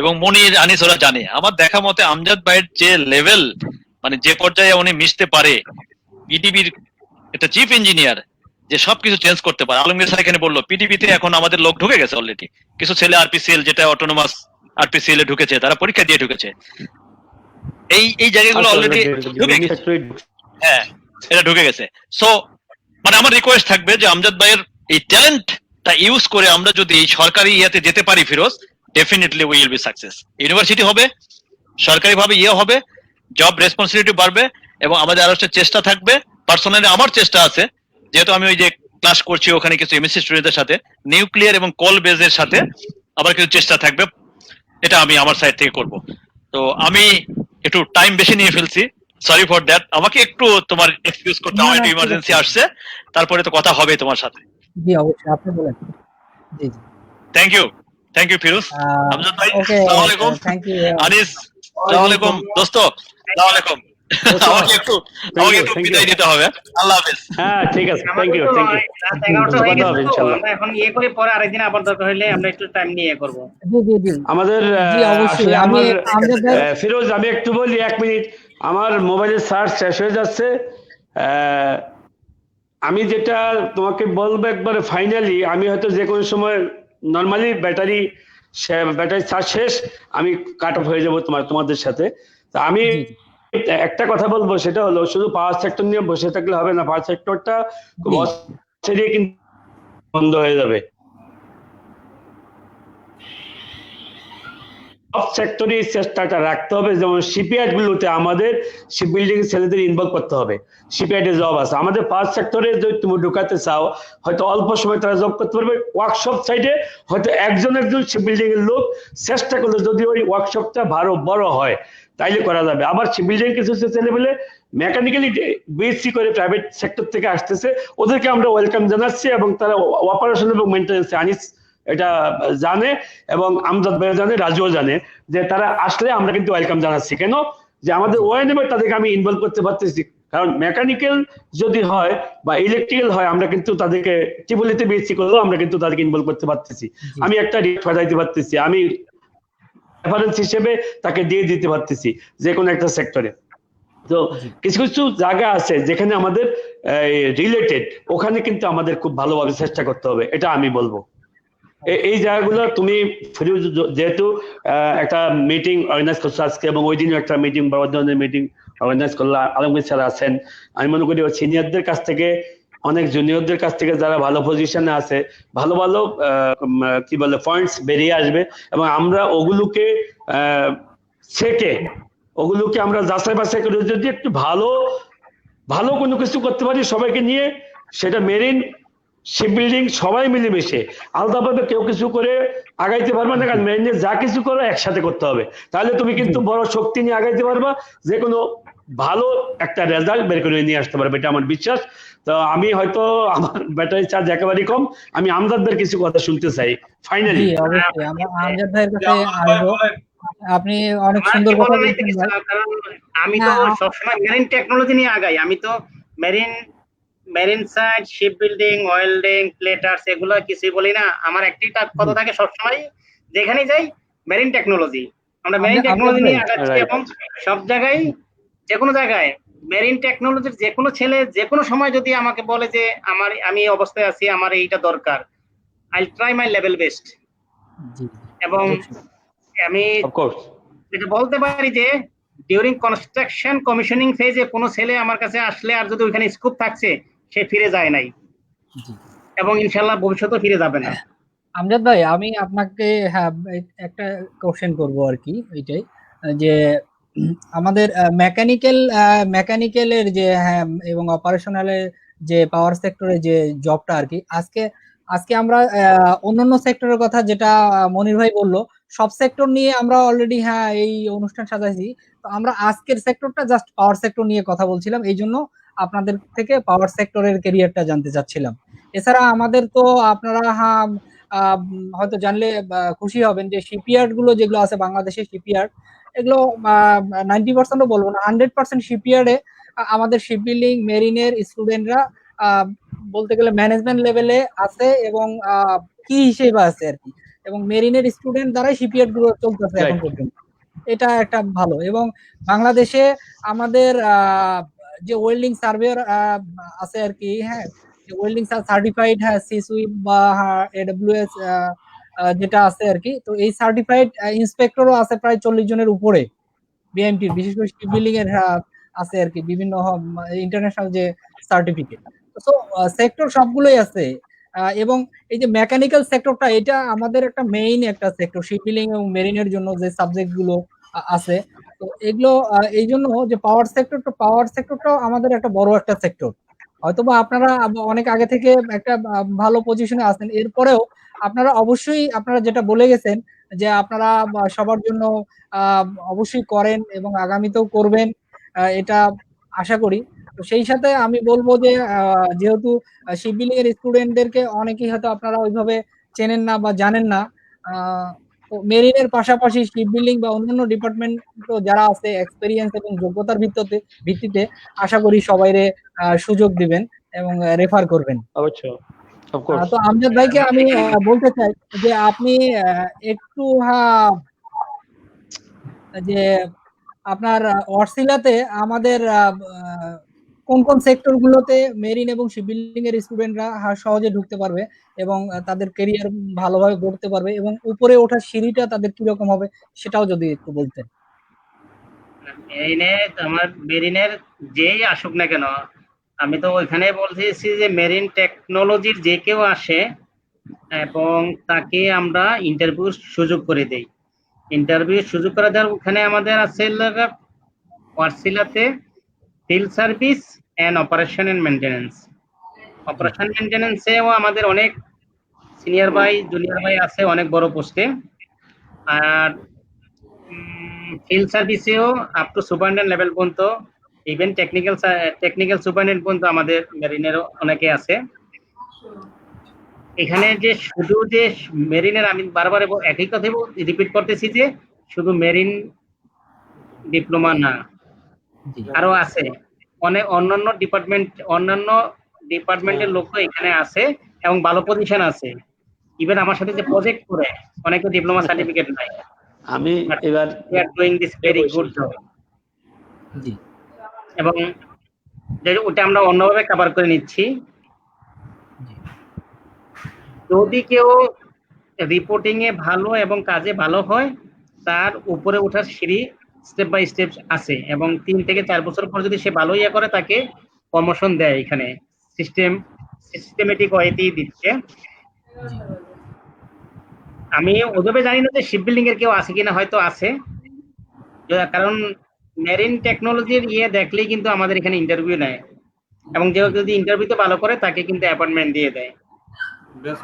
এবং মনির আনিস ওরা জানে, আমার দেখা মতে আমজাদ ভাইয়ের যে লেভেল, মানে যে পর্যায়ে উনি মিশতে পারে, পিডিবির একটা চিফ ইঞ্জিনিয়ার যে সবকিছু চেঞ্জ করতে পারে। আলমগীর স্যার এখানে বললো পিডিবিতে এখন আমাদের লোক ঢুকে গেছে অলরেডি, কিছু ছেলে আরপিসিএল যেটা অটোনোমাস আরপিসিএল এ ঢুকেছে, তারা পরীক্ষা দিয়ে ঢুকেছে। এই জায়গাগুলো অলরেডি ঢুকে গেছে, হ্যাঁ এটা ঢুকে গেছে। সো মানে আমার রিকোয়েস্ট থাকবে যে আমজাদ ভাইয়ের এই ট্যালেন্টটা ইউজ করে আমরা যদি সরকারি ইয়াতে যেতে পারি Firoz, definitely will be success. University হবে, সরকারি ভাবে ইয়ে হবে, জব রেসপন্সিবিলিটি বাড়বে, এবং আমাদের আরো একটা চেষ্টা থাকবে। পার্সোনালি আমার চেষ্টা আছে, যেহেতু আমি ওই যে ক্লাস করছি ওখানে কিছু এমএসসি স্টুডেন্টদের সাথে, নিউক্লিয়ার এবং কোল বেজের সাথে আবার কিছু চেষ্টা থাকবে, এটা আমি আমার সাইড থেকে করব। তো আমি একটু টাইম বেশি নিয়ে ফেলছি, সরি ফর দ্যাট। আমাকে একটু তোমার এক্সকিউজ করতে হবে, একটু ইমার্জেন্সি আসছে, তারপরে তো কথা হবে তোমার সাথে। জি অবশ্যই, আপনি বলেন। জি জি, থ্যাংক ইউ ফিরোজ। আমজাদ ভাই ওকে, আসসালামু আলাইকুম। Thank you. আনিস আসসালামু আলাইকুম। দোস্ত আসসালামু আলাইকুম। আমাকে একটু বিদায় দিতে হবে। আল্লাহ হাফেজ। হ্যাঁ ঠিক আছে, থ্যাংক ইউ। রাত 11টা হয়ে কথা হবে গেছে তো, ইনশাআল্লাহ। আমরা এখন ইয়ে করে পরে আরেকদিন আবার দরকার হলে আমরা একটু টাইম নিয়ে করব। জি জি জি আমাদের জি অবশ্যই। আসলে আমি আমার আমজাদ ভাই, ফিরোজ, আমি একটু বলি 1 মিনিট, আমার মোবাইলের চার্জ শেষ হয়ে যাচ্ছে। আমি যেটা তোমাকে বলবো একবারে ফাইনালি, আমি হয়তো যে কোনো সময় নর্মালি ব্যাটারি চার্জ শেষ, আমি কাট অফ হয়ে যাবো তোমাদের সাথে। তা আমি জি জি একটা কথা বলবো, সেটা হলো শুধু পাওয়ার সেক্টর নিয়ে বসে থাকলে হবে না, পাওয়ার সেক্টরটা খুব অস্থির কিন্তু বন্ধ হয়ে যাবে। সব সেক্টরে এই চেষ্টাটা রাখতে হবে, যেমন শিপইয়ার্ড গুলোতে আমাদের শিপ বিল্ডিং ছেলেদের ইনভলভ করতে হবে। শিপইয়ার্ডে জব আছে, আমাদের পাঁচ সেক্টরে যদি তুমি ঢুকাতে চাও, হয়তো অল্প সময় তারা জব করতে পারবে। ওয়ার্কশপ সাইডে হয়তো একজন শিপ বিল্ডিং এর লোক চেষ্টা করলে যদি ওই ওয়ার্কশপটা বড় হয় তাইলে করা যাবে। আবার শিপ বিল্ডিং কিছু ছেলে বলে মেকানিক্যালি বিএসসি করে প্রাইভেট সেক্টর থেকে আসতেছে, ওদেরকে আমরা ওয়েলকাম জানাচ্ছি, এবং তারা অপারেশন এবং মেইনটেনেন্স আনিস এটা জানে, এবং আমজাদ ভাই জানে, রাজুও জানে, যে তারা আসলে আমরা কিন্তু ওয়েলকাম জানাচ্ছি। কেন? যে আমাদের ওএনএম তাদেরকে আমি ইনভলভ করতে পারতেছি, কারণ মেকানিক্যাল যদি হয় বা ইলেকট্রিক্যাল হয়, আমরা কিন্তু তাদেরকে টিবলিতে বিএসসি করলেও আমরা কিন্তু তাদেরকে ইনভলভ করতে পারতেছি। আমি একটা রিট ফাটাইতে পারতেছি, আমি রেফারেন্স হিসেবে তাকে দিয়ে দিতে পারতেছি যে কোনো একটা সেক্টরে। তো কিছু কিছু জায়গা আছে যেখানে আমাদের রিলেটেড, ওখানে কিন্তু আমাদের খুব ভালোভাবে চেষ্টা করতে হবে, এটা আমি বলবো। এই জায়গাগুলো তুমি ফিরোজ যেহেতু একটা মিটিং অর্গানাইজ করছো আজকে, এবং ওই দিনও একটা মিটিং, বড় ধরনের মিটিং অর্গানাইজ করলো, আলমগীর স্যার আছেন, আমি মনে করি সিনিয়রদের কাছ থেকে, অনেক জুনিয়রদের কাছ থেকে যারা ভালো পজিশনে আছে, ভালো ভালো কি বলে পয়েন্টস বেরিয়ে আসবে, এবং আমরা ওগুলোকে ওগুলোকে আমরা যাচাই বাছাই করে যদি একটু ভালো কোনো কিছু করতে পারি সবাইকে নিয়ে, সেটা মেরিন শিপ বিল্ডিং সবাই মিলেমিশে, আলাদাভাবে কেউ কিছু করে আগাইতে পারবে না, কারণ মেরিনে যা কিছু করো একসাথে করতে হবে, তাহলে তুমি কিন্তু বড় শক্তি নিয়ে আগাইতে পারবা, যে কোনো ভালো একটা রেজাল্ট বের করে নিয়ে আসতে পারবে, এটা আমার বিশ্বাস। তো আমি হয়তো আমার ব্যাটারি চার্জ একেবারেই কম, আমি আমজাদদের কিছু কথা শুনতে চাই ফাইনালি। অবশ্যই আমরা আমজাদ ভাইয়ের কাছে আসবো। আপনি অনেক সুন্দর কথা বলছেন ভাই। কারণ আমি তো সবসময় মেরিন টেকনোলজি নিয়ে আগাই, আমি তো marine side, ship building, welding, platers এগুলো কিছুই বলি না। আমার একটি কথা থাকে সবসময়, যেখানে যাই মেরিন টেকনোলজি, আমরা মেরিন টেকনোলজি নিয়ে আগাচ্ছি, এবং সব জায়গায় যে কোনো জায়গায় মেরিন টেকনোলজির যে কোনো ছেলে যে কোনো সময় যদি আমাকে বলে যে আমি এই অবস্থায় আছি, আমার এইটা দরকার, I try my level best. এবং আমি যেটা বলতে পারি যে ডিউরিং কনস্ট্রাকশন কমিশনিং ফেজে কোনো ছেলে আমার কাছে আসলে আর যদি ওইখানে স্কোপ থাকছে, সে ফিরে যায় নাই, এবং ইনশাল্লাহ ভবিষ্যতে ফিরে যাবে না। আমজাদ ভাই, আমি আপনাকে একটা কোশ্চেন করব আর কি, এইটাই যে আমাদের মেকানিক্যালের যে এবং অপারেশনালের যে পাওয়ার সেক্টরে যে জবটা আর কি, আজকে আমরা অন্যান্য সেক্টরের কথা যেটা মনির ভাই বললো, সব সেক্টর নিয়ে আমরা অলরেডি হ্যাঁ এই অনুষ্ঠান সাজাইছি। তো আমরা আজকের সেক্টরটা জাস্ট পাওয়ার সেক্টর নিয়ে কথা বলছিলাম, এই জন্য আপনাদের থেকে পাওয়ার সেক্টরের ক্যারিয়ারটা জানতে চাচ্ছিলাম। এছাড়া আমাদের তো আপনারা হ্যাঁ হয়তো জানলে খুশি হবেন যে শিপইয়ার্ড গুলো যেগুলো আছে বাংলাদেশের শিপইয়ার্ড, এগুলো 90%ও বলবো না, 100% শিপইয়ার্ডে আমাদের শিপ বিল্ডিং মেরিনের স্টুডেন্টরা বলতে গেলে ম্যানেজমেন্ট লেভেলে আছে এবং কি হিসেবে আছে আর কি, এবং মেরিনের স্টুডেন্ট দ্বারাই শিপইয়ার্ড গুলো চলতেছে এখন পর্যন্ত। এটা একটা ভালো। এবং বাংলাদেশে আমাদের যে ওয়েল্ডিং সার্ভেয়ার আছে আর কি, হ্যাঁ, ওয়েল্ডিং সার্টিফাইড, হ্যাঁ, সিসুইপ বা এডব্লিউএস যেটা আছে আর কি, তো এই সার্টিফাইড ইন্সপেক্টরও আছে প্রায় 40 জনের উপরে বিএমটির, বিশেষ করে শিপ বিল্ডিং এর আছে আর কি বিভিন্ন ইন্টারন্যাশনাল যে সার্টিফিকেট। তো সেক্টর সবগুলোই আছে। এবং এই যে মেকানিক্যাল সেক্টরটা, এটা আমাদের একটা মেইন একটা সেক্টর শিপ বিল্ডিং এবং মেরিনের জন্য যে সাবজেক্ট গুলো আছে। তো এগুলো এই জন্য যে পাওয়ার সেক্টরটাও আমাদের একটা বড় একটা সেক্টর। হয়তোবা আপনারা অনেক আগে থেকে একটা ভালো পজিশনে আছেন, এরপরেও আপনারা অবশ্যই আপনারা যেটা বলে গেছেন যে আপনারা সবার জন্য অবশ্যই করেন এবং আগামীতেও করবেন, এটা আশা করি। তো সেই সাথে আমি বলবো যে যেহেতু শিপ বিল্ডিং এর স্টুডেন্টদেরকে অনেকেই হয়তো আপনারা ওইভাবে চেনেন না বা জানেন না, তো মেরিনের পাশাপাশি শিপ বিল্ডিং বা অন্যান্য ডিপার্টমেন্ট যারা আছে এক্সপেরিয়েন্স এবং যোগ্যতার ভিত্তিতে আশা করি সবাইরে সুযোগ দিবেন এবং রেফার করবেন। অবশ্যই, অফ কোর্স। তো আমজাদ ভাইকে আমি বলতে চাই যে আপনি একটু যে আপনার ওয়ারসিলাতে আমাদের কোন কোন সেক্টর গুলোতে মেরিন এবং শিপ বিল্ডিং এর স্টুডেন্টরা সহজে ঢুকতে পারবে এবং তাদের ক্যারিয়ার ভালোভাবে গড়তে পারবে এবং উপরে ওঠার সিঁড়িটা তাদের কিরকম হবে সেটাও যদি একটু বলতেন। আমার মেরিনের যেই আসুক না কেন, আমি তো ওইখানে বলতেছি যে মেরিন টেকনোলজির যে কেউ আসে এবং তাকে আমরা ইন্টারভিউর সুযোগ করে দেই। ইন্টারভিউ সুযোগ করে দেওয়ার ওখানে আমাদের আছে ওয়ারসিলাতে field service and operation and maintenance. Operation মেইনটেনেন্সেও আমাদের অনেক সিনিয়র ভাই জুনিয়র ভাই আছে অনেক বড় পোস্টে, আর ফিল্ড সার্ভিসেও আপ টু সুপারিনটেন্ডেন্ট লেভেল পর্যন্ত, ইভেন টেকনিক্যাল সুপারিনটেন্ডেন্ট পর্যন্ত আমাদের মেরিনেরও অনেকে আছে। এখানে যে শুধু যে মেরিনের, আমি বারবার একই কথা রিপিট করতেছি যে শুধু মেরিন ডিপ্লোমা না, আরো আছে অনেক অন্যান্য ডিপার্টমেন্টের লোক এখানে আছে এবং ভালো পজিশন আছে। ইভেন আমার সাথে যে প্রজেক্ট করে অনেকে ডিপ্লোমা সার্টিফিকেট নাই। আমি এবার doing this very good job, এবং ওটা আমরা অন্যভাবে কভার করে নিচ্ছি। যদি কেউ রিপোর্টিং এ ভালো এবং কাজে ভালো হয়, তার উপরে ওঠার সিঁড়ি স্টেপ বাই স্টেপ আছে এবং 3 থেকে 4 বছর পর যদি সে ভালো করে তাকে প্রমোশন দেয়। এখানে সিস্টেমেটিক ওয়েতেই দিচ্ছে। আমি ওভাবে জানি না যে শিপ বিল্ডিং এর কেউ আছে কিনা, হয়তো আছে, কারণ মেরিন টেকনোলজির দেখলেই কিন্তু আমাদের এখানে ইন্টারভিউ নেয় এবং যে যদি ইন্টারভিউতে ভালো করে তাকে কিন্তু অ্যাপয়েন্টমেন্ট দিয়ে দেয়।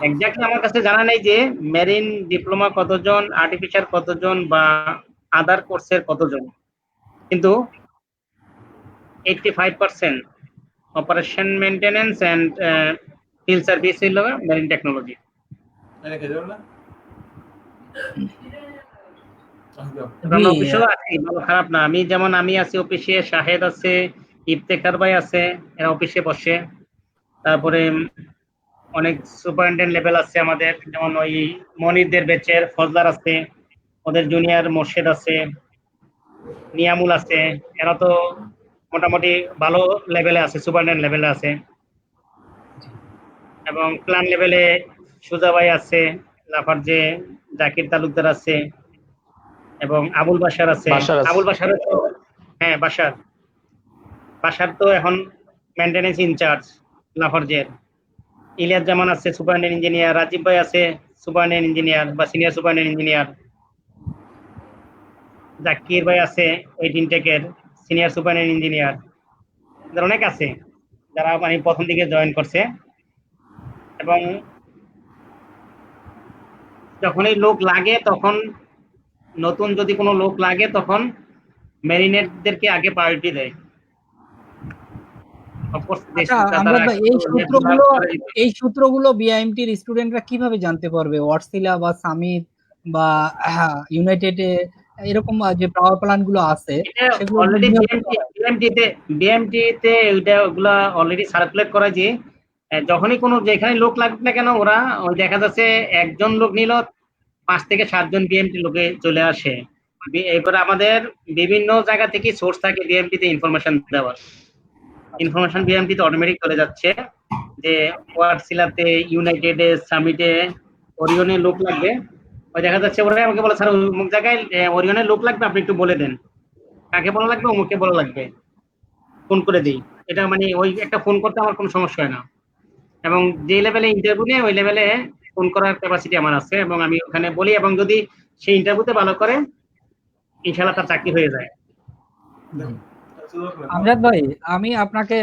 এক্স্যাক্টলি আমার কাছে জানা নেই যে মেরিন ডিপ্লোমা কতজন, আর্টিফিশিয়াল কতজন বা আদার কোর্সের কতজন, কিন্তু 85% operation maintenance and field service হলো মেরিন টেকনোলজি। অফিসেও আছে, ভালো খারাপ না। আমি আছি অফিসে, শাহেদ আছে, ইফতেখার ভাই আছে, এরা অফিসে বসে। তারপরে অনেক সুপারিনটেন্ডেন্ট লেভেল আছে আমাদের, যেমন ওই মনিরদের ব্যাচের ফজলার আছে, ওদের জুনিয়র মোর্শেদ আছে, নিয়ামুল আছে, এরা তো মোটামুটি ভালো লেভেলে আছে, সুপারিনটেন্ডেন্ট লেভেলে আছে। এবং প্ল্যান লেভেলে সুজা ভাই আছে, লাফার যে জাকির তালুকদার আছে এবং আবুল বাশার আছে। আবুল বাশার তো হ্যাঁ বাশার তো এখন মেইনটেনেন্স ইনচার্জ লাফার্জের। ইলিয়াস জামান আছে সুপারিনটেন্ডেন্ট ইঞ্জিনিয়ার, রাজীব ভাই আছে সুপারিনটেন্ডেন্ট ইঞ্জিনিয়ার বা সিনিয়র সুপারিনটেন্ডেন্ট ইঞ্জিনিয়ার, জাকির ভাই আছে 18 টেকের সিনিয়র সুপারিনটেন্ডেন্ট ইঞ্জিনিয়ার। অনেক আছে যারা মানে প্রথম দিকে জয়েন করছে, এবং যখনই লোক লাগে তখন নতুন যদি কোনো লোক লাগে তখন মেরিনেটদেরকে আগে প্রায়োরিটি দেয়। আচ্ছা আমজাদ ভাই, এই সূত্রগুলো বিআইএমটির স্টুডেন্টরা কিভাবে জানতে পারবে? ওয়াটসিলা বা সামিট বা ইউনাইটেডে এরকম যে পাওয়ার প্ল্যান্ট গুলো আছে সেগুলো অলরেডি বিএমটি তে ওগুলা অলরেডি সার্কুলেট করা, যে যখনই কোনো যেখানে লোক লাগবে না কেন ওরা দেখা যাচ্ছে একজন লোক নিল 5 থেকে 7 জন বিএমটি লোকে চলে আসে। এরপরে আমাদের বিভিন্ন জায়গা থেকে সোর্স থাকে বিএমটি তে ইনফরমেশন দেওয়ার। ইনফরমেশন বিএমটি তে অটোমেটিক চলে যাচ্ছে যে ওয়াটসিলাতে, ইউনাইটেডে, সামিটে, ওরিয়নে লোক লাগবে। ওই দেখা যাচ্ছে ওরা আমাকে বলে স্যার অমুক জায়গায় ওরিয়নের লোক লাগবে, আপনি একটু বলে দেন কাকে বলা লাগবে, অমুককে বলা লাগবে, ফোন করে দিই। এটা মানে ওই একটা ফোন করতে আমার কোনো সমস্যা হয় না, এবং যে লেভেলে ইন্টারভিউ নেই ওই লেভেলে ফোন করার ক্যাপাসিটি আমার আছে, এবং আমি ওখানে বলি, এবং যদি সেই ইন্টারভিউতে ভালো করে ইনশাআল্লাহ তার চাকরি হয়ে যায়। আমজাদ ভাই, আমি আপনাকে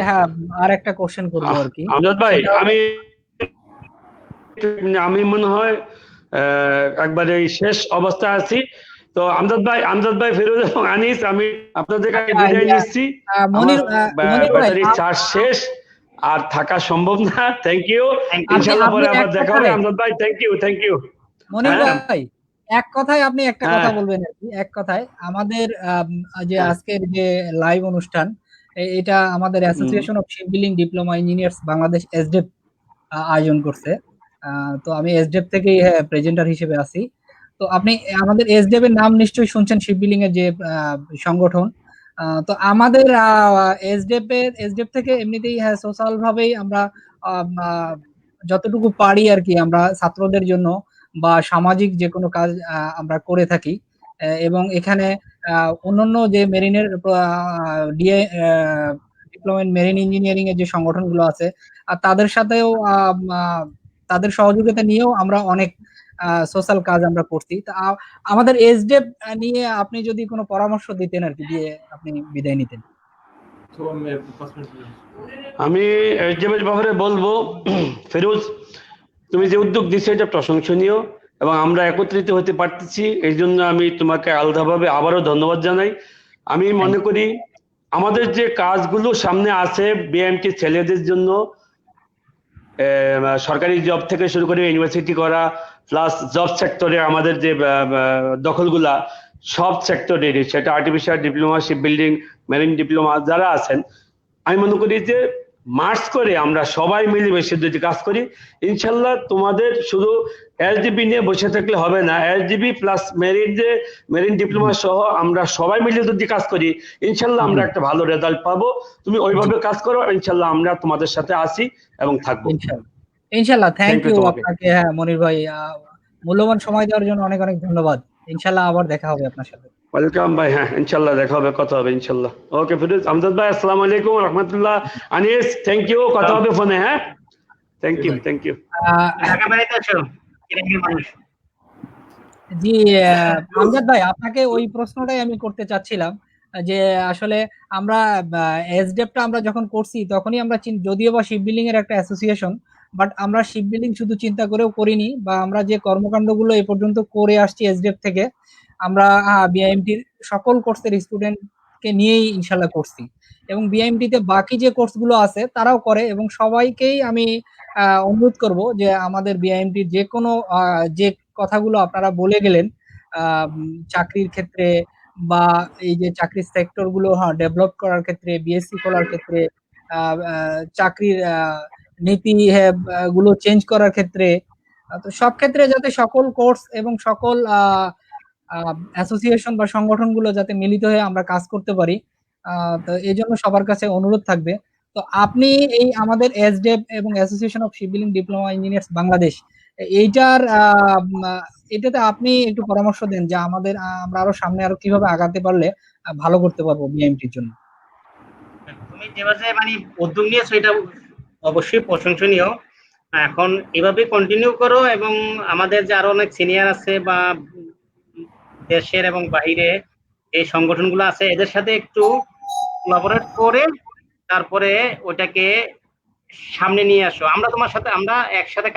আর একটা কোশ্চেন করবো আর কি। আমজাদ ভাই, আমি মনে হয় একবারে শেষ অবস্থায় আছি। তো আমজাদ ভাই, ফিরোজ এবং আনিস, আমি আপনাদের কাছে বিদায় নিচ্ছি। ব্যাটারি চার্জ শেষ, আর থাকা সম্ভব না। থ্যাংক ইউ, ইনশাআল্লাহ পরে আবার দেখা হবে। আমজাদ ভাই, থ্যাংক ইউ। মনির ভাই, এক কথায় আপনি একটা কথা বলবেন আর কি, এক কথায় আমাদের যে আজকের যে লাইভ অনুষ্ঠান, এটা আমাদের association of ship building diploma engineers Bangladesh এসডেপ আয়োজন করছে। তো আমি এসডেপ থেকেই প্রেজেন্টার হিসেবে আছি। তো আপনি আমাদের এসডেপ এর নাম নিশ্চয়ই শুনছেন, শিপ বিল্ডিং এর যে সংগঠন। তো আমাদের এসডেপ থেকে এমনিতেই সোশ্যাল ভাবেই আমরা যতটুকু পারি আর কি, আমরা ছাত্রদের জন্য বা সামাজিক যে কোনো কাজ আমরা করে থাকি। এবং এখানে অন্যান্য যে মেরিনের ডিপ্লোমা ইন মেরিন ইঞ্জিনিয়ারিং এর যে সংগঠনগুলো আছে তাদের সাথেও তাদের সহযোগিতা নিয়েও আমরা অনেক সোশ্যাল কাজ আমরা করছি। তা আমাদের এসডেপ নিয়ে আপনি যদি কোনো পরামর্শ দিতেন আর কি, দিয়ে আপনি বিদায় নিতেন। আমি এসডেপের ব্যাপারে বলবো, ফিরোজ, তুমি যে উদ্যোগ দিচ্ছ এটা প্রশংসনীয়, এবং আমরা একত্রিত হতে পারতেছি, এই জন্য আমি তোমাকে আলাদাভাবে আবারও ধন্যবাদ জানাই। আমি মনে করি আমাদের যে কাজগুলো সামনে আছে বিএমটি ছেলেদের জন্য, সরকারি জব থেকে শুরু করে ইউনিভার্সিটি করা, প্লাস জব সেক্টরে আমাদের যে দখলগুলা সব সেক্টরের, সেটা artificial diploma, sheep building, marine diploma যারা আছেন, আমি মনে করি যে মার্চ করে আমরা সবাই মিলেমিশে যদি কাজ করি, ইনশাল্লাহ তোমাদের শুধু এসডিবি নিয়ে বসে থাকলে হবে না, এসডিবি প্লাস মেরিন ডিপ্লোমা সহ আমরা সবাই মিলে যদি কাজ করি, ইনশাল্লাহ আমরা একটা ভালো রেজাল্ট পাবো। তুমি ওইভাবে কাজ করো, ইনশাল্লাহ আমরা তোমাদের সাথে আছি এবং থাকবো। ইনশাল্লাহ। থ্যাংক ইউ আপনাকে। মনির ভাই, মূল্যবান সময় দেওয়ার জন্য অনেক অনেক ধন্যবাদ। ইনশাল্লাহ আবার দেখা হবে আপনার সাথে। ওয়েলকাম ভাই, ইনশাল্লাহ দেখা হবে, কথা হবে ইনশাল্লাহ। ওকে ফিরোজ, আমজাদ ভাই, আসসালামু আলাইকুম রাহমাতুল্লাহ। আনিস, থ্যাংক ইউ, কথা হবে ফোনে। Thank you. জি আমজাদ ভাই, আপনাকে ওই প্রশ্নটাই আমি করতে চাচ্ছিলাম যে আসলে আমরা এসডেপটা আমরা যখন করছি তখনই আমরা যদিও বা শিপ বিল্ডিং এর একটা অ্যাসোসিয়েশন, বাট আমরা শিপ বিল্ডিং শুধু চিন্তা করেও করিনি, বা আমরা যে কর্মকাণ্ডগুলো এ পর্যন্ত করে আসছি এসডেপ থেকে, আমরা বিআইএমটির সকল কোর্সের স্টুডেন্টকে নিয়েই ইনশাল্লাহ করছি, এবং বিআইএমটিতে বাকি যে কোর্সগুলো আছে তারাও করে, এবং সবাইকেই আমি অনুরোধ করব যে আমাদের বিআইএমটির যে কোনো যে কথাগুলো আপনারা বলে গেলেন চাকরির ক্ষেত্রে, বা এই যে চাকরির সেক্টর গুলো ডেভেলপ করার ক্ষেত্রে, বিএসসি করার ক্ষেত্রে, চাকরির নীতি গুলো চেঞ্জ করার ক্ষেত্রে, তো সব ক্ষেত্রে যাতে সকল কোর্স এবং সকল অ্যাসোসিয়েশন বা সংগঠনগুলো যাতে মিলিত হয়ে আমরা কাজ করতে পারি, তো এই জন্য সবার কাছে অনুরোধ থাকবে। তো আপনি এই আমাদের এসডেপ এবং association of ship building diploma engineers Bangladesh, এটাতে আপনি একটু পরামর্শ দেন যে আমরা আরো সামনে আরো কিভাবে আগাতে পারলে ভালো করতে পারবো বিএমটির জন্য। তুমি যেভাবে মানে উদ্যোগ নিয়েছো এটা অবশ্যই প্রশংসনীয়। এখন এভাবে কন্টিনিউ করো, এবং আমাদের যে আরো অনেক সিনিয়র আছে বা দেশের এবং বাইরে এই সংগঠনগুলো আছে, এদের সাথে একটু কোলাবোরেট করে তারপরে ওটাকে সামনে নিয়ে আসো। আমরা একসাথে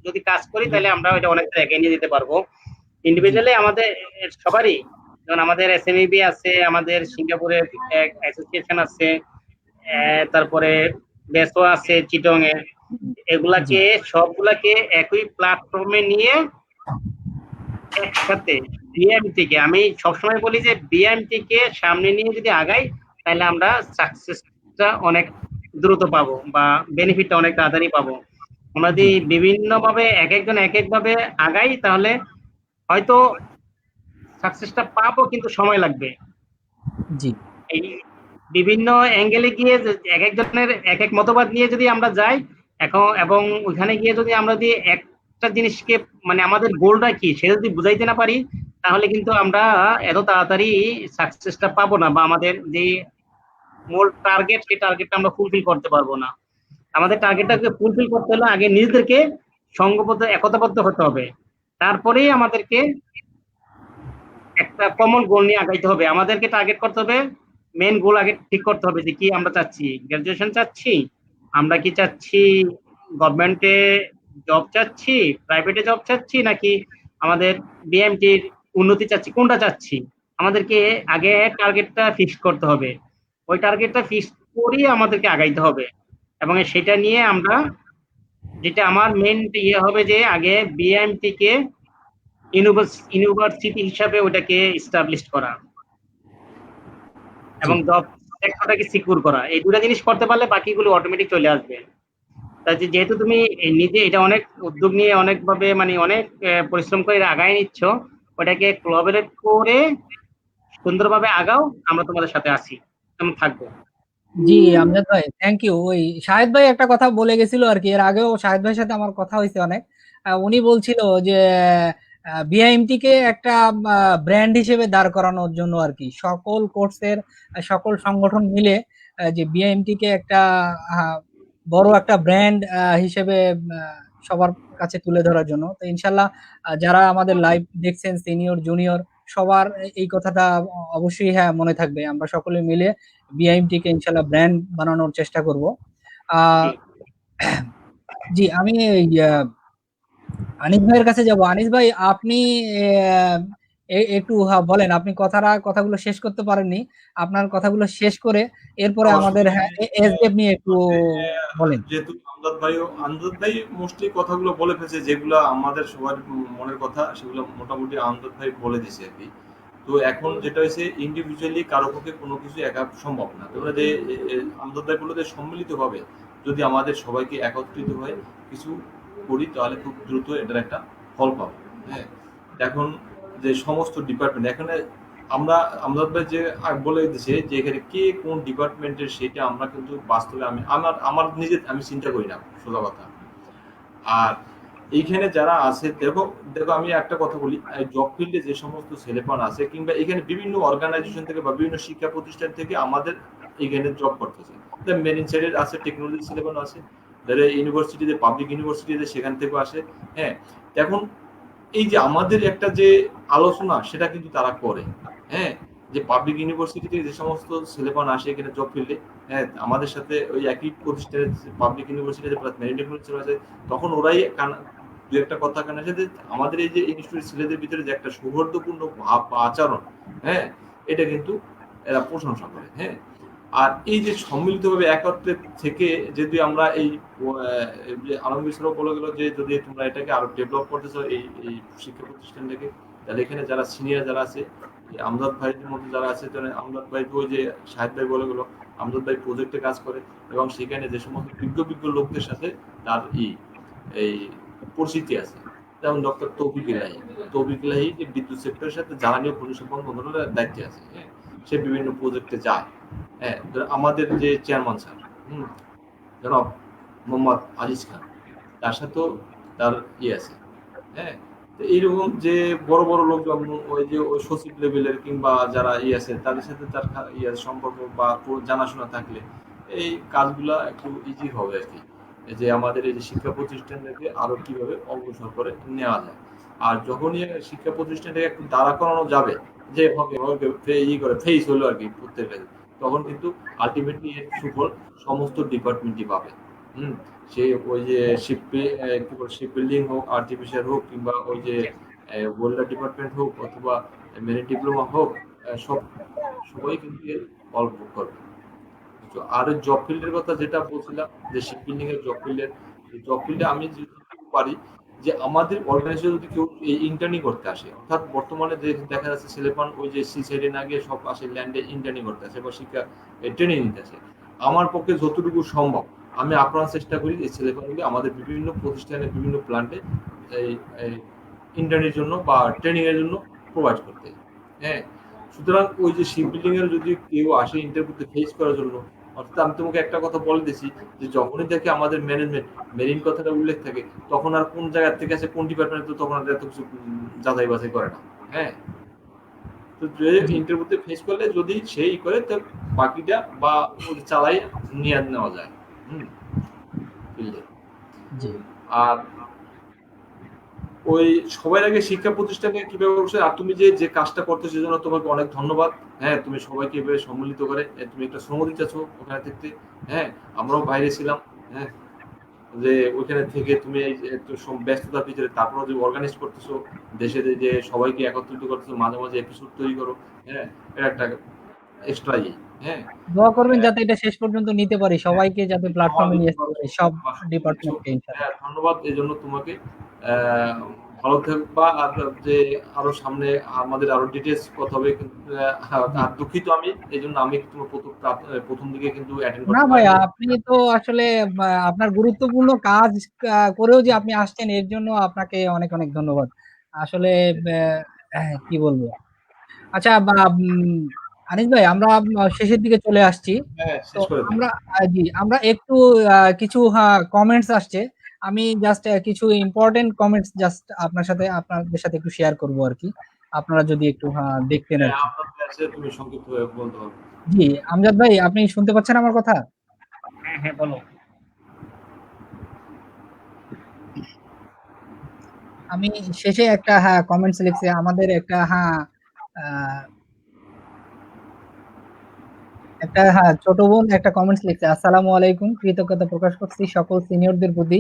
যদি কাজ করি তাহলে আমরা ওইটা অনেক এগিয়ে নিয়ে যেতে পারবো। ইন্ডিভিজুয়ালি আমাদের সবারই, যেমন আমাদের এসএমইবি আছে, আমাদের সিঙ্গাপুরের অ্যাসোসিয়েশন আছে, তারপরে বেসো আছে চিটং এ, এগুলাকে সবগুলাকে একই প্ল্যাটফর্মে নিয়ে একসাথে বিএমটি কে, আমি সবসময় বলি যে বিএমটি কে সামনে নিয়ে যদি আগাই, তাহলে আমরা সাকসেসটা অনেক দ্রুত পাবো বা বেনিফিটটা অনেক তাড়াতাড়ি পাবো। আমরা যদি বিভিন্ন ভাবে এক একজন এক এক ভাবে আগাই, তাহলে হয়তো সাকসেসটা পাবো, কিন্তু সময় লাগবে। জি এই বিভিন্ন অ্যাঙ্গেলে গিয়ে এক একজনের এক এক মতবাদ নিয়ে যদি আমরা যাই এখন, এবং ওইখানে গিয়ে যদি আমরা যদি একটা জিনিসকে মানে আমাদের গোলটা কি সেটা যদি বুঝাইতে না পারি, তাহলে কিন্তু আমরা এত তাড়াতাড়ি সাকসেসটা পাবো না, বা আমাদের যে মূল টার্গেট সেই টার্গেটটা আমরা ফুলফিল করতে পারবো না। আমাদের টার্গেটটাকে ফুলফিল করতে হলে আগে নিজেদেরকে সংঘবদ্ধ একতাবদ্ধ হতে হবে, তারপরেই আমাদেরকে একটা কমন গোল নিয়ে আগাইতে হবে। আমাদেরকে টার্গেট করতে হবে, মেন গোল আগে ঠিক করতে হবে যে কি আমরা চাচ্ছি। গ্রাজুয়েশন চাচ্ছি, আমরা কি চাচ্ছি গভর্নমেন্টে জব চাচ্ছি, প্রাইভেটে জব চাচ্ছি, নাকি আমাদের বিএমটির উন্নতি চাচ্ছি, কোনটা চাচ্ছি? আমাদেরকে আগে টার্গেটটা ফিক্স করতে হবে, ওই টার্গেটটা ফিক্স করেই আমাদেরকে আগাইতে হবে। এবং সেটা নিয়ে আমরা, যেটা আমার মেন ইয়ে হবে যে আগে বিএমটি কে ইউনিভার্সিটি হিসাবে ওটাকে এস্টাবলিশ করা এবং জব সেক্টরটাকে সিকিউর করা। এই দুটো জিনিস করতে পারলে বাকিগুলো অটোমেটিক চলে আসবে। তাই যেহেতু তুমি নিজে এটা অনেক উদ্যোগ নিয়ে অনেকভাবে মানে অনেক পরিশ্রম করে আগায় নিচ্ছ, ওটাকে কোলাবরেট করে সুন্দরভাবে আগাও, আমরা তোমাদের সাথে আছি, আমি থাকবো। জি আমজাদ ভাই, থ্যাংক ইউ। ওই শাহেদ ভাই একটা কথা বলে গেছিল আর কি, এর আগেও শাহেদ ভাইয়ের সাথে আমার কথা হয়েছে অনেক। উনি বলছিল যে বিআইএমটি কে একটা ব্র্যান্ড হিসেবে দাঁড় করানোর জন্য আর কি, সকল কোর্সের সকল সংগঠন মিলে যে বিআইএমটি কে একটা বড় একটা ব্র্যান্ড হিসেবে সবার কাছে তুলে ধরার জন্য। তো ইনশাল্লাহ যারা আমাদের লাইভ দেখছেন সিনিয়র জুনিয়র সবার এই কথাটা অবশ্যই হ্যাঁ মনে থাকবে, আমরা সকলে মিলে বিআইএমটি কে ইনশাল্লাহ ব্র্যান্ড বানানোর চেষ্টা করব। জি আমি আনিস ভাইয়ের কাছে যাব। আনিস ভাই আপনি একটু বলেন, আপনি কথাগুলো শেষ করতে পারেননি, আপনার কথাগুলো শেষ করে এরপরে আমাদের এসডিএফ নিয়ে একটু বলেন। যেহেতু আমজাদ ভাই মোস্টলি কথাগুলো বলে ফেলছে, যেগুলো আমাদের সবার মনের কথা সেগুলো মোটামুটি আমজাদ ভাই বলে দিছে আর কি। তো এখন যেটা হয়েছে ইন্ডিভিজুয়ালি কারো পক্ষে কোনো কিছু একা সম্ভব না। তোমরা যে আমজাদ ভাই বলে যে সম্মিলিতভাবে যদি আমাদের সবাইকে একত্রিত হয়ে কিছু করি, তাহলে খুব দ্রুত এটার একটা ফল পাবো। হ্যাঁ, এখন যে সমস্ত ডিপার্টমেন্ট এখানে আমরা আমজাদ ভাই যে বলে দিচ্ছে যে এখানে কে কোন ডিপার্টমেন্টের, সেটা আমরা কিন্তু বাস্তবে আমার নিজে আমি চিন্তা করি না, সোজা কথা। আর এইখানে যারা আছে, দেখো আমি একটা কথা বলি, জব ফিল্ডে যে সমস্ত ছেলেপান আছে কিংবা এখানে বিভিন্ন অর্গানাইজেশন থেকে বা বিভিন্ন শিক্ষা প্রতিষ্ঠান থেকে আমাদের এখানে জব করতেছে, মেরিন সাইডের আছে, টেকনোলজি ছেলেপান আছে, যারা ইউনিভার্সিটিতে পাবলিক ইউনিভার্সিটিতে সেখান থেকেও আসে। হ্যাঁ, এখন এই যে আমাদের একটা যে আলোচনা সেটা কিন্তু তারা করে। হ্যাঁ, যে পাবলিক ইউনিভার্সিটি থেকে যে সমস্ত ছেলেপান আসে এখানে জব ফিল্ডে, হ্যাঁ আমাদের সাথে ওই একই প্রতিষ্ঠানের পাবলিক ইউনিভার্সিটিতে প্লাস মেরিন টেকনোলজি আছে, তখন ওরাই দু একটা কথা কানে সাথে আমাদের এই যে ইনস্টিটিউট ছেলেদের ভিতরে যে একটা সৌহার্দ্যপূর্ণ ভাব বা আচরণ, হ্যাঁ এটা কিন্তু এরা প্রশংসা করে। হ্যাঁ, আর এই যে সম্মিলিতভাবে একত্রে থেকে যদি আমরা এই যে আলমগীর স্যারও বলে গেল যে যদি তোমরা এটাকে আরো ডেভেলপ করতে চাও এই শিক্ষা প্রতিষ্ঠানটাকে, তাহলে এখানে যারা সিনিয়র যারা আছে, আমজাদ ভাইদের মধ্যে যারা আছে, আমজাদ ভাই ওই যে শাহেদ ভাই বলে গেল, আমজাদ ভাই প্রজেক্টে কাজ করে এবং সেখানে যে সমস্ত বিজ্ঞ লোকদের সাথে তার এই পরিচিতি আছে, যেমন ডক্টর তৌফিক ইলাহি যে বিদ্যুৎ সেক্টরের সাথে জ্বালানি ও খনিজ সম্পদ মন্ত্রণালয়ের দায়িত্বে আছে। হ্যাঁ, সে বিভিন্ন প্রজেক্টে যায়। হ্যাঁ, আমাদের যে চেয়ারম্যান স্যার জনাব মোহাম্মদ আজিজ খান, তার সাথেও তার আছে। হ্যাঁ, এইরকম যে বড় বড় লোক ওই যে ওই সচিব লেভেলের কিংবা যারা আছে তাদের সাথে তার সম্পর্ক বা জানাশোনা থাকলে এই কাজগুলা একটু ইজি হবে আর কি, যে আমাদের এই যে শিক্ষা প্রতিষ্ঠানটাকে আরো কিভাবে অগ্রসর করে নেওয়া যায়। আর যখনই শিক্ষা প্রতিষ্ঠানটাকে একটু দাঁড়া করানো যাবে, যে করে ফেস হলো আর কি প্রত্যেকের, তখন কিন্তু আলটিমেটলি এর সুফল সমস্ত ডিপার্টমেন্টই পাবে। সে ওই যে শিপ বিল্ডিং হোক, আর্টিফিশিয়াল হোক, কিংবা ওই যে ওয়েল্ডার ডিপার্টমেন্ট হোক অথবা মেরিন ডিপ্লোমা হোক, সবাই কিন্তু এর অল্প করবে। তো আর জব ফিল্ডের কথা যেটা বলছিলাম, যে শিপ বিল্ডিং এর জব ফিল্ডে আমি যেটুকু পারি, যে আমাদের অর্গানাইজেশন যদি কেউ ইন্টার্নি করতে আসে, অর্থাৎ বর্তমানে যে দেখা যাচ্ছে ছেলেপান ওই যে সি সাইডে না গিয়ে সব আসে ল্যান্ডে ইন্টার্নি করতে আসে বা শিক্ষা ট্রেনিং নিতে আসে, আমার পক্ষে যতটুকু সম্ভব আমি আপ্রাণ চেষ্টা করি এই ছেলেপানগুলি আমাদের বিভিন্ন প্রতিষ্ঠানে বিভিন্ন প্ল্যান্টে ইন্টার্নির জন্য বা ট্রেনিং এর জন্য প্রোভাইড করতে। হ্যাঁ, সুতরাং ওই যে শিপ বিল্ডিং এর যদি কেউ আসে ইন্টারভিউতে ফেস করার জন্য, অর্থাৎ আমি তোমাকে একটা কথা বলে দিছি যে যখনই দেখে আমাদের ম্যানেজমেন্ট মেরিন কথাটা উল্লেখ থাকে, তখন আর কোন জায়গা থেকে আছে কোন ডিপার্টমেন্ট, তো তখন আর এত কিছু যাচাই বাছাই করে না। হ্যাঁ, তো যে ইন্টারভিউতে ফেস করলে যদি সেই করে, তো বাকিটা বা চালাই নিয়ে নেওয়া যায়। আর ওই সবার আগে শিক্ষা প্রতিষ্ঠানে কিভাবে বসে, আর তুমি যে কাজটা করতেছো সেজন্য তোমাকে অনেক ধন্যবাদ। হ্যাঁ, তুমি সবাইকে এভাবে সম্মিলিত করে তুমি একটা শ্রম দিতেছো ওখানে থেকে। হ্যাঁ, আমরাও বাইরে ছিলাম। হ্যাঁ, যে ওইখানে থেকে তুমি একটু ব্যস্ততার ভিতরে তারপরে যে অর্গানাইজ করতেছো, দেশে যে সবাইকে একত্রিত করতেছো, মাঝে মাঝে এপিসোড তৈরি করো। হ্যাঁ, এটা একটা এক্সট্রা। হ্যাঁ, দোয়া করবেন যাতে এটা শেষ পর্যন্ত নিতে পারি, সবাইকে যাতে প্ল্যাটফর্মে নিয়ে আসতে পারি, সব ডিপার্টমেন্টকে ইনশাআল্লাহ। হ্যাঁ, ধন্যবাদ এই জন্য তোমাকে। ভালো থাকবা। আর যে আরো সামনে আমাদের আরো ডিটেইলস কথা হবে, আর দুঃখিত আমি এই জন্য আমি তোমার প্রথম দিকে কিন্তু অ্যাটেন্ড করতে না পারিনি। ভাই, আপনি তো আসলে আপনার গুরুত্বপূর্ণ কাজ করেও যে আপনি আসছেন, এর জন্য আপনাকে অনেক অনেক ধন্যবাদ। আসলে কি বলবো। আচ্ছা আনিস ভাই, আমরা শেষের দিকে চলে আসছি। হ্যাঁ, তো শেষ করে দিই। আমরা একটু কিছু কমেন্টস আসছে, আমি জাস্ট কিছু ইম্পর্টেন্ট কমেন্টস জাস্ট আপনাদের সাথে একটু শেয়ার করব আর কি, আপনারা যদি একটু দেখতেন আর কি। আপনার কাছে তুমি সংক্ষিপ্ত হয়ে বলতে হবে। জি, আমজাদ ভাই, আপনি শুনতে পাচ্ছেন আমার কথা? হ্যাঁ হ্যাঁ, বলো। আমি শেষে একটা কমেন্টস লিখছি, আমাদের একটা ছোট বোন একটা কমেন্টস লিখছে, আসসালামু আলাইকুম, কৃতজ্ঞতা প্রকাশ করছি সকল সিনিয়রদের প্রতি।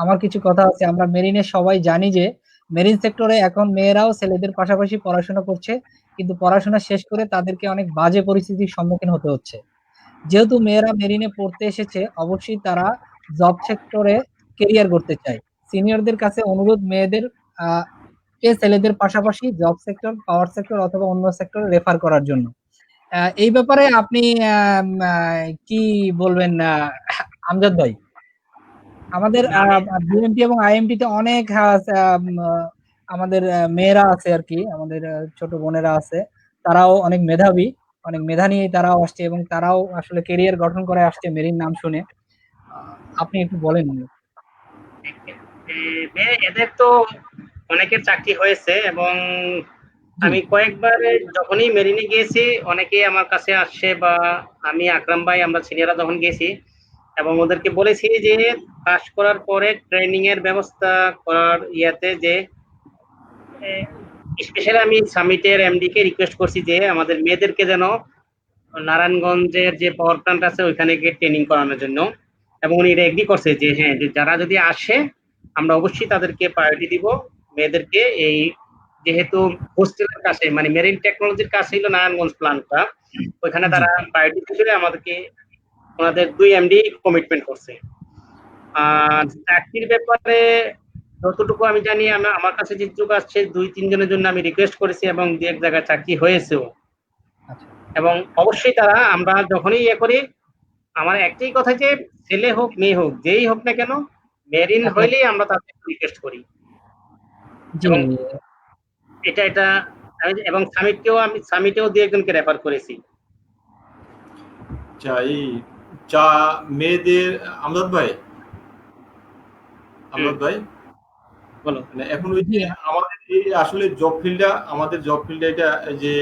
আমার কিছু কথা আছে। আমরা মেরিনের সবাই জানি যে মেরিন সেক্টরে এখন মেয়েরাও ছেলেদের পাশাপাশি পড়াশোনা করছে, কিন্তু পড়াশোনা শেষ করে তাদেরকে অনেক বাজে পরিস্থিতির সম্মুখীন হতে হচ্ছে। যেহেতু মেয়েরা মেরিনে পড়তে এসেছে, অবশ্যই তারা জব সেক্টরে কেরিয়ার করতে চায়। সিনিয়রদের কাছে অনুরোধ, মেয়েদের কে ছেলেদের পাশাপাশি জব সেক্টর, পাওয়ার সেক্টর অথবা অন্য সেক্টরে রেফার করার জন্য। এই ব্যাপারে আপনি কি বলবেন আমজাদ ভাই? আমাদের বিএমটি এবং আইএমটি তে অনেক আমাদের মেয়েরা আছে আর কি, আমাদের ছোট বোনেরা আছে, তারাও অনেক মেধাবী, অনেক মেধা নিয়ে তারাও আসছে এবং তারাও আসলে কেরিয়ার গঠন করে আসছে মেরিন নাম শুনে। আপনি একটু বলেন। এদের তো অনেকের চাকরি হয়েছে, এবং আমি কয়েকবার যখনই মেরিনে গিয়েছি অনেকেই আমার কাছে আসছে, বা আমি আকরাম ভাই আমরা সিনিয়ররা যখন গেছি এবং ওদেরকে বলেছি যে পাস করার পরে ট্রেনিং এর ব্যবস্থা করার ইয়াতে, যে স্পেশালি আমি সামিটের এমডি কে রিকোয়েস্ট করছি যে আমাদের মেয়েদেরকে যেন নারায়ণগঞ্জের যে পাওয়ার প্ল্যান্ট আছে ওইখানে গিয়ে ট্রেনিং করানোর জন্য, এবং উনি এটা এগ্রি করছে যে হ্যাঁ, যে যারা যদি আসে আমরা অবশ্যই তাদেরকে প্রায়োরিটি দিব মেয়েদেরকে। এই যেহেতু হোস্টেলের কাছে মানে মেরিন টেকনোলজির কাছে হলো নারায়ণগঞ্জ প্ল্যান্টটা, ওইখানে তারা প্রায়োরিটি হিসেবে আমাদেরকে ওনাদের 2 এমডি কমিটমেন্ট করছে। আর চাকরির ব্যাপারে যতটুকু আমি জানি, আমার কাছে যে যোগ আসছে 2-3 জনের জন্য আমি রিকোয়েস্ট করেছি এবং 2-1 জায়গায় চাকরি হয়েছেও। এবং অবশ্যই তারা, আমরা যখনই ইয়ে করি, আমার একটাই কথা যে ছেলে হোক মেয়ে হোক যেই হোক না কেন, মেরিন হইলেই আমরা তাদের রিকোয়েস্ট করি। এবং এটা এবং সামিটেও 2-1 জনকে রেফার করেছি। মেয়েদের আমজাদ ভাই বলো। মানে এখন ওই যে আমাদের আসলে আমাদের জব ফিল্ডে এটা যে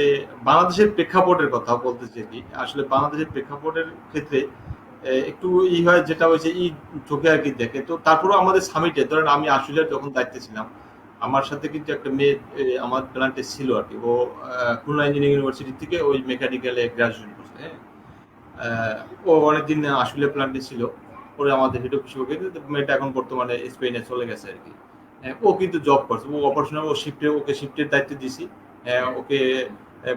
বাংলাদেশের প্রেক্ষাপটের কথা বলতেছে কি, আসলে বাংলাদেশের প্রেক্ষাপটের ক্ষেত্রে একটু হয়, যেটা হয়েছে চোখে আর কি দেখে। তো তারপরেও আমাদের সামিটে ধরেন আমি আশুলিয়ার যখন দায়িত্বে ছিলাম, আমার সাথে কিন্তু একটা মেয়ে আমার প্ল্যান্টে ছিল আর কি। ও খুলনা ইঞ্জিনিয়ারিং ইউনিভার্সিটি থেকে ওই মেকানিক্যালে গ্রাজুয়েশন করছে। হ্যাঁ, ও অনেকদিন আশুলিয়া প্ল্যান্টে ছিল, পরে আমাদের হেড অফিস, মেয়েটা এখন বর্তমানে স্পেনে চলে গেছে আর কি। ও কিন্তু জব করছে, ও অপারেশনাল, ও ওকে শিফটের দায়িত্ব দিছি। ওকে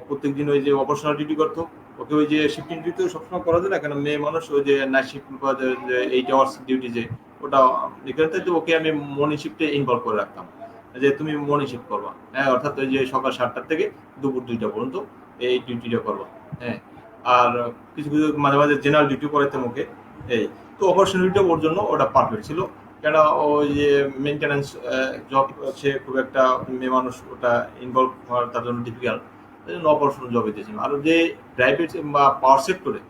প্রত্যেকদিন ওই যে অপারেশনাল ডিউটি করতো, ওকে ওই যে শিফটিং ডিউটি সবসময় করা যায় না, কেন মেয়ে মানুষ, ওই যে নাইট শিফট করা যায়, যে 8 আওয়ার্স ডিউটি, যে ওটা এখানে তো ওকে আমি মর্নিং শিফটে ইনভলভ করে রাখতাম, যে তুমি মর্নিং শিফট করবা, অর্থাৎ ওই যে সকাল 7টা থেকে দুপুর 2টা পর্যন্ত এই ডিউটিটা করবা। আর কিছু কিছু মাঝে মাঝে জেনারেল ডিউটি করাইতাম ওকে। এই তো অপারেশন ডিউটিটা ওর জন্য ওটা পারফেক্ট ছিল, কেন ওই যে মেনটেন্যান্স জব সে খুব একটা মেয়ে মানুষ, ওটা ইনভলভ হওয়ার তার জন্য ডিফিকাল্ট, এই জন্য অপারেশন জবে দিয়েছিলাম। আর যে প্রাইভেট বা পাওয়ার সেক্টরে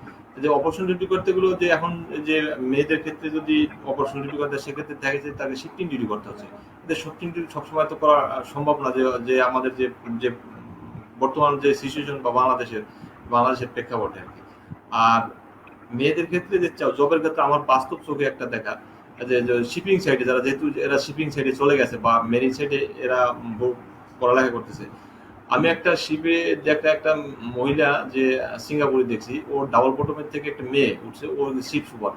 যে অপারেশন ডিউটি করতে গেলেও যে এখন যে মেয়েদের ক্ষেত্রে যদি অপারেশন ডিউটি করতে, সেক্ষেত্রে দেখা যায় তাকে শিফটিং ডিউটি করতে হচ্ছে। কিন্তু শিফটিং ডিউটি সবসময় তো করা সম্ভব না, যে আমাদের যে যে বর্তমান যে সিচুয়েশন বা বাংলাদেশের প্রেক্ষাপটে আর কি। আর মেয়েদের ক্ষেত্রে যে জবের ক্ষেত্রে আমার বাস্তব চোখে একটা দেখা, যে শিপিং সাইডে যারা, যেহেতু এরা শিপিং সাইডে চলে গেছে বা মেরিন সাইডে এরা পড়ালেখা করতেছে। আমি একটা শিপে যে একটা মহিলা যে সিঙ্গাপুরে দেখছি, ওর ডাবল বটমের থেকে একটা মেয়ে উঠছে, ওর শিপ সুপার,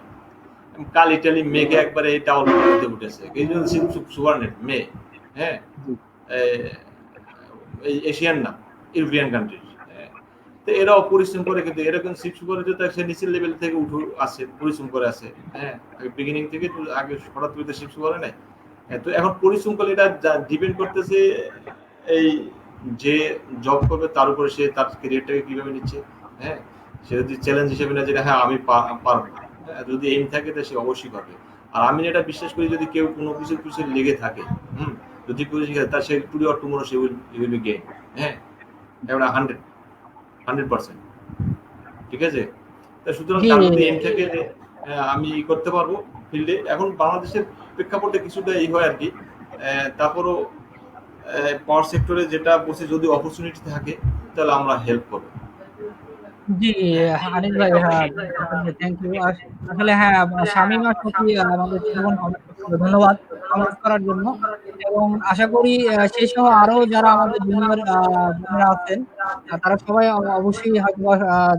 কাল ইটালি মেয়েকে একবারে এই ডাবল বটমে উঠেছে, এই জন্য শিপ সুপার নেট মেয়ে। এই এশিয়ান না, ইউরোপিয়ান কান্ট্রি। তো এরাও পরিশ্রম করে, কিন্তু এরকম শিপ সুপারে তো সে নিচের লেভেল থেকে উঠে আসে, পরিশ্রম করে আসে। বিগিনিং থেকে আগে হঠাৎ করে শিপ সুপারে নেয়। তো এখন পরিশ্রম করলে এটা ডিপেন্ড করতেছে এই যে জব করবে তার উপরে, সে তার ক্যারিয়ারটাকে কিভাবে নিচ্ছে। সে যদি চ্যালেঞ্জ হিসেবে না, যেটা আমি পারবো, যদি এইম থাকে তো সে অবশ্যই পারবে। আর আমি এটা বিশ্বাস করি, যদি কেউ কোনো কিছুর পিছনে লেগে থাকে, যদি কেউ তার সে টুডে অর টুমরো সে উইল বি গেইন। এটা 100%, ঠিক আছে। সুতরাং তার যদি এইম থাকে, আমি করতে পারবো ফিল্ডে। এখন বাংলাদেশের প্রেক্ষাপটে কিছুটা এই হয় আর কি। তারপরও পাওয়ার সেক্টরে যেটা বলছে, যদি অপরচুনিটি থাকে তাহলে আমরা হেল্প করবো। জি আনিস ভাই, হ্যাঁ থ্যাংক ইউ। আসলে হ্যাঁ, শামীম আর সফি আমাদের ধন্যবাদ কমেন্ট করার জন্য, এবং আশা করি সেই সহ আরো যারা আমাদের জুনিয়র বোনেরা আছেন, তারা সবাই অবশ্যই হয়তো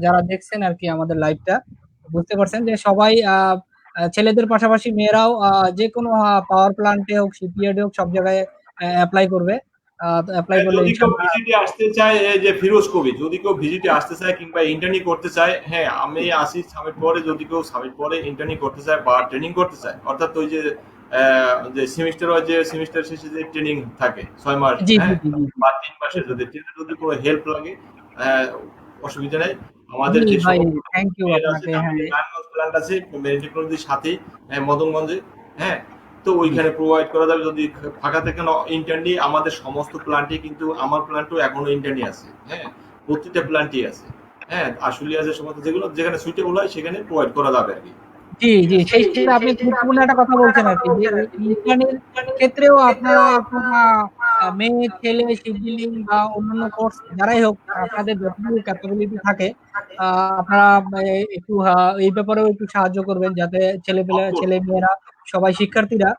যারা দেখছেন আর কি আমাদের লাইভটা, বুঝতে পারছেন যে সবাই ছেলেদের পাশাপাশি মেয়েরাও যে কোনো পাওয়ার প্ল্যান্টে হোক, শিপইয়ার্ডে হোক, সব জায়গায় অ্যাপ্লাই করবে। অ্যাপ্লাই করলে যদি কেউ ভিজিটে আসতে চায়, যে ফিরোজ কবি, যদি কেউ ভিজিটে আসতে চায় কিংবা ইন্টার্নি করতে চায়, আমি আসি সামিট পরে, যদি কেউ সামিট পরে ইন্টার্নি করতে চায় বা ট্রেনিং করতে চায়, অর্থাৎ ওই যে সেমিস্টার হয়, যে সেমিস্টার শেষে যে ট্রেনিং থাকে 6 মাস বা 3 মাসের, যদি কোনো হেল্প লাগে অসুবিধা নেই। আমাদের যে প্ল্যান্ট আছে মেরিন টেকনোলজির সাথেই মদনগঞ্জে, তো ওইখানে প্রোভাইড করা যাবে। যদি ফাঁকা থেকে ইন্টার্নি, আমাদের সমস্ত প্ল্যান্টে, কিন্তু আমার প্ল্যান্টও এখনো ইন্টার্নি আছে, প্রতিটা প্ল্যান্টই আছে, আশুলিয়া আছে, সমস্ত যেখানে সুইটেবল হয় সেখানে প্রোভাইড করা যাবে আর কি। জি জি, সেই ক্ষেত্রে আপনি গুরুত্বপূর্ণ একটা কথা বলছেন আর কি, যে ইন্টার্নির ক্ষেত্রেও আপনারা মেয়ে ছেলে শিপবিল্ডিং বা অন্যান্য কোর্স যারাই হোক, আপনাদের যতটুকু ক্যাপাবিলিটি থাকে আপনারা একটু এই ব্যাপারেও একটু সাহায্য করবেন, যাতে ছেলে মেয়েরা সবাই শিক্ষার্থীরা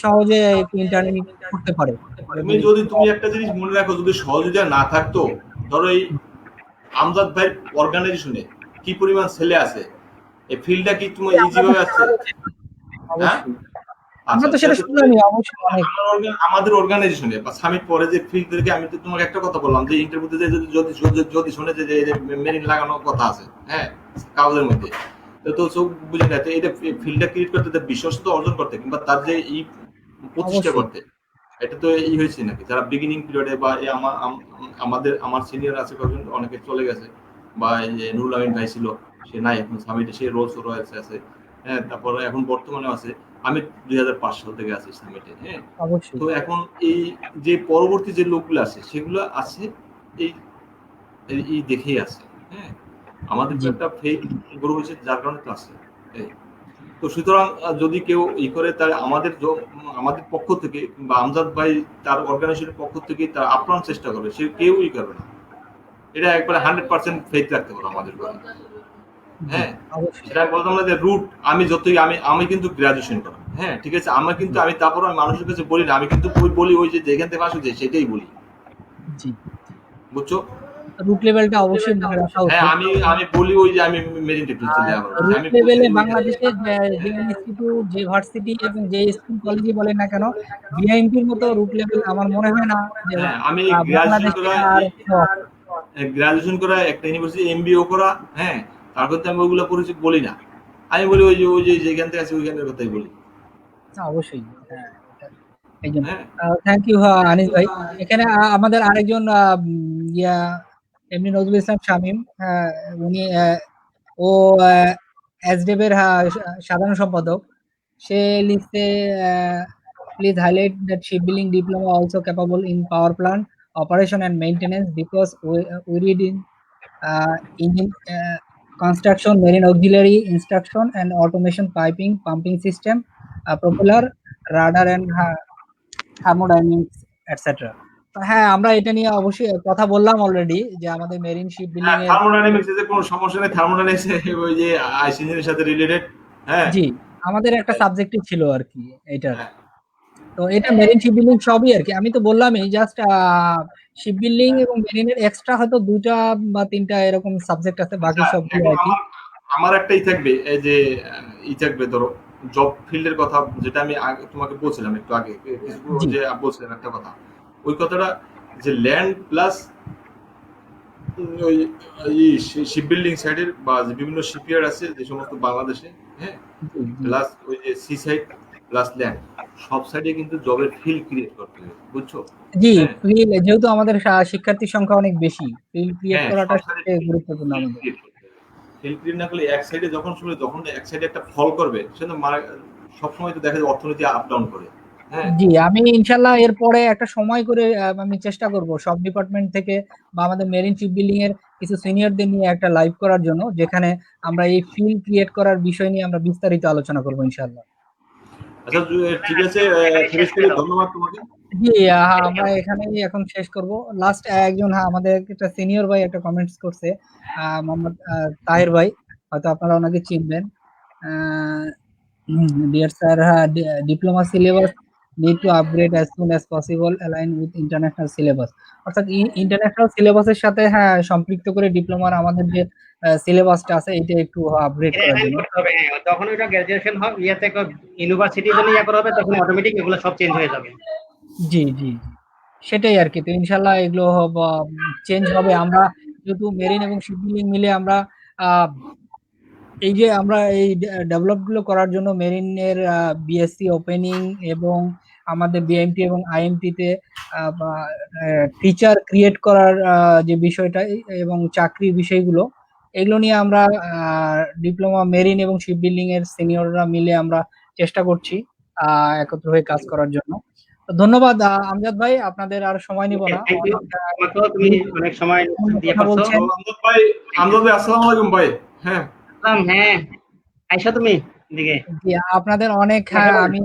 সহজে একটু ইন্টার্নি করতে পারে। তুমি একটা জিনিস মনে রাখো, যদি সহযোগিতা না থাকতো, ধরো এই আমজাদ ভাই অর্গানাইজেশনে কি পরিমাণ ছেলে আছে, এই ফিল্ডটা কি তোমার ইজি ভাবে আসছে? আমরা তো সেটা শুনলাম অবশ্যই। আমাদের অর্গানাইজেশনে বা সামিট পরে যে ফিল্ড থেকে, আমি তো তোমাকে একটা কথা বললাম, যে ইন্টারভিউতে যদি শুনে যে মেরিন লাগানোর কথা আছে কাগজের মধ্যে, তো চোখ বুঝে না, তো এটা ফিল্ডটা ক্রিয়েট করতে, বিশ্বস্ততা অর্জন করতে, কিংবা তার যে এই প্রতিষ্ঠা করতে, এটা তো এই হয়েছে নাকি, যারা বিগিনিং পিরিয়ডে বা আমার সিনিয়র আছে কয়েকজন, অনেকে চলে গেছে, বা এই যে নুরুল আমিন ভাই ছিল, সে নাই এখন সামিটে, সে রোলস রয়েছে আছে, তারপরে এখন বর্তমানে আছে। আমি 2005 সাল থেকে আছি সামিটে। তো এখন এই যে পরবর্তী যে লোকগুলো আছে, সেগুলো আছে এই দেখেই আছে। আমাদের একটা ফেক গ্রো হয়েছে, যার কারণে তো আছে। তো সুতরাং যদি কেউ করে, তাহলে আমাদের পক্ষ থেকে, বা আমজাদ ভাই তার অর্গানাইজেশনের পক্ষ থেকে তার আপ্রাণ চেষ্টা করবে, সে কেউই করবে না, এটা একবারে 100% ফেক রাখতে পারো আমাদের কথা। সেটা বলতাম না যে রুট, আমি কিন্তু গ্রাজুয়েশন করা, ঠিক আছে, আমি তারপর আমি মানুষের কাছে বলি না, আমি কিন্তু বলি ওই যে যেখান থেকে আসে সেটাই বলি, বুঝছো? রুট লেভেলটা অবশ্যই মনে রাখা হ্যাঁ, উচিত। আমি বলি ওই যে আমি মেরিন টেকনোলজি আবার বলছি। রুট আমি লেভেলে বলছি বাংলাদেশে যে ইনস্টিটিউট, যে ভার্সিটি এবং যে স্কুল কলেজই বলেন না কেন, বিআইএমপির মতো রুট লেভেল আমার মনে হয় না যে হ্যাঁ, আমি বাংলাদেশে আর কোথাও আছে। গ্রাজুয়েশন করা একটা ইউনিভার্সিটি এমবিও করা, হ্যাঁ, তারপর তো আমি ওইগুলো পরিচয় বলি না। আমি বলি ওই যে যেখান থেকে আছে ওইখানের কথাই বলি। অবশ্যই, হ্যাঁ, এই জন্য হ্যাঁ, থ্যাংক ইউ আনিস ভাই। এখানে আমাদের আরেকজন ইয়া এমনি নজরুল ইসলাম শামীম, উনি ও এসডেবের সাধারণ সম্পাদক। সে লিখছে, please highlight that ship building diploma also capable in power plant operation and maintenance because we read in engine construction, marine auxiliary instruction and automation, piping, pumping system, propeller, radar and thermodynamics, etc. তো হ্যাঁ, আমরা এটা নিয়ে অবশ্যই কথা বললাম অলরেডি, যে আমাদের মেরিন শিপ বিল্ডিং এর থার্মোডাইনামিক্স এর কোনো সমস্যা নেই। থার্মোডাইনামিক্স ওই যে আইসি ইঞ্জিনের সাথে রিলেটেড। হ্যাঁ, জি, আমাদের একটা সাবজেক্টই ছিল আর কি এটার। হ্যাঁ। তো এটা মেরিন শিপ বিল্ডিং সবই আর কি। আমি তো বললামই জাস্ট শিপ বিল্ডিং এবং মেরিনের এক্সট্রা হয়তো 2টা বা 3টা এরকম সাবজেক্ট আছে, বাকি আচ্ছা, সবগুলো এখন আর কি। আমার একটাই থাকবে, এই যে থাকবে ধরো জব ফিল্ডের কথা, যেটা আমি তোমাকে বলছিলাম একটু আগে, জি। যে বলছিলাম একটা কথা, ওই কথাটা যে ল্যান্ড প্লাস ওই শিপ বিল্ডিং সাইডের বা যে বিভিন্ন শিপইয়ার্ড আছে যে সমস্ত বাংলাদেশে, হ্যাঁ, প্লাস ওই যে সি সাইড প্লাস ল্যান্ড, সব সাইডে কিন্তু জবের ফিল্ড ক্রিয়েট করতে হবে, বুঝছো? জি, হ্যাঁ, ফিল, যেহেতু আমাদের শিক্ষার্থীর সংখ্যা অনেক বেশি, ফিল ক্রিয়েট হ্যাঁ, করাটা সব সাইডে সবচেয়ে গুরুত্বপূর্ণ আমাদের। ফিল্ড ক্রিয়েট না করলে এক সাইডে যখন শুনে তখন এক সাইডে একটা ফল করবে, সেটা সবসময় তো দেখা যায় অর্থনীতি আপ ডাউন করে। হ্যাঁ, জি, আমি ইনশাল্লাহ এরপরে একটা সময় করে আমি চেষ্টা করব সব ডিপার্টমেন্ট থেকে বা আমাদের মেরিন শিপ বিল্ডিং এর কিছু সিনিয়রদের নিয়ে একটা লাইভ করার জন্য, যেখানে আমরা এই ফিল ক্রিয়েট করার বিষয় নিয়ে আমরা বিস্তারিত আলোচনা করব ইনশাল্লাহ। আচ্ছা, ঠিক আছে, ফিনিশ করে ধন্যবাদ তোমাকে। জি, আমরা এখানেই এখন শেষ করব। লাস্ট একজন, আমাদের একটা সিনিয়র ভাই একটা কমেন্টস করছে, মোহাম্মদ তাহের ভাই, হয়তো আপনারা ওনাকে চিনবেন। Dear sir, diploma syllabus need to upgrade as soon as possible, align with international syllabus। অর্থাৎ ইন্টারন্যাশনাল সিলেবাসের সাথে সম্পৃক্ত করে ডিপ্লোমার আমাদের যে সিলেবাসটা আছে এটা একটু আপগ্রেড করার জন্য। যখন ওইটা গ্রাজুয়েশন হবে, ইয়াতে ইউনিভার্সিটি জন্য ইয়া করা হবে, তখন অটোমেটিক এগুলো সব চেঞ্জ হয়ে যাবে। জি, জি, সেটাই আর কি। তো ইনশাল্লাহ এগুলো চেঞ্জ হবে। আমরা যেহেতু মেরিন এবং শিপ বিল্ডিং মিলে আমরা এই যে আমরা এই ডেভেলপ গুলো করার জন্য মেরিনের বিএসসি ওপেনিং এবং আমাদের বিএমটি এবং আইএমটি তে টিচার ক্রিয়েট করার যে বিষয়টা এবং চাকরির বিষয়গুলো, এগুলো নিয়ে আমরা ডিপ্লোমা মেরিন এবং শিপ বিল্ডিং এর সিনিয়ররা মিলে আমরা চেষ্টা করছি একত্র হয়ে কাজ করার জন্য। তো ধন্যবাদ আমজাদ ভাই, আপনাদের আর সময় নিব না। তুমি অনেক সময় দিয়ে বলছেন। আমজাদ ভাই, আসসালামু আলাইকুম ভাই। হ্যাঁ, হ্যাঁ, আইসা তুমি দিকে। জি, আপনাদের অনেক, আমি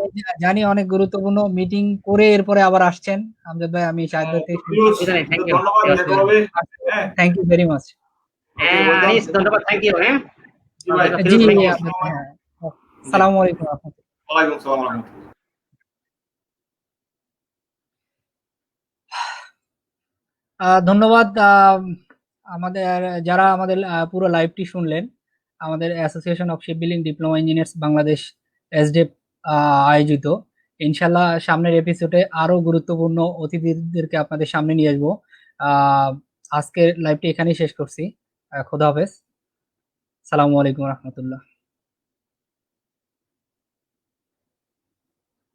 জানি অনেক গুরুত্বপূর্ণ মিটিং করে এরপরে আবার আসছেন আমজাদ ভাই। আমি শাহিদ ভাই থেকে ধন্যবাদ, দেখা হবে। হ্যাঁ, thank you very much. Anis, ধন্যবাদ, থ্যাংক ইউ। হ্যাঁ, জি, আসসালামু আলাইকুম। ওয়ালাইকুম আসসালাম ওয়া রাহমাতুল্লাহ। ধন্যবাদ আমাদের যারা আমাদের পুরো লাইভটি শুনলেন। আমাদের association of ship building diploma engineers Bangladesh SDF আয়োজিত। ইনশাল্লাহ সামনের এপিসোডে আরো গুরুত্বপূর্ণ অতিথিদেরকে আপনাদের সামনে নিয়ে আসবো। আজকের লাইভটি এখানেই শেষ করছি। খোদা হাফেজ, সালামু আলাইকুম রহমতুল্লাহ।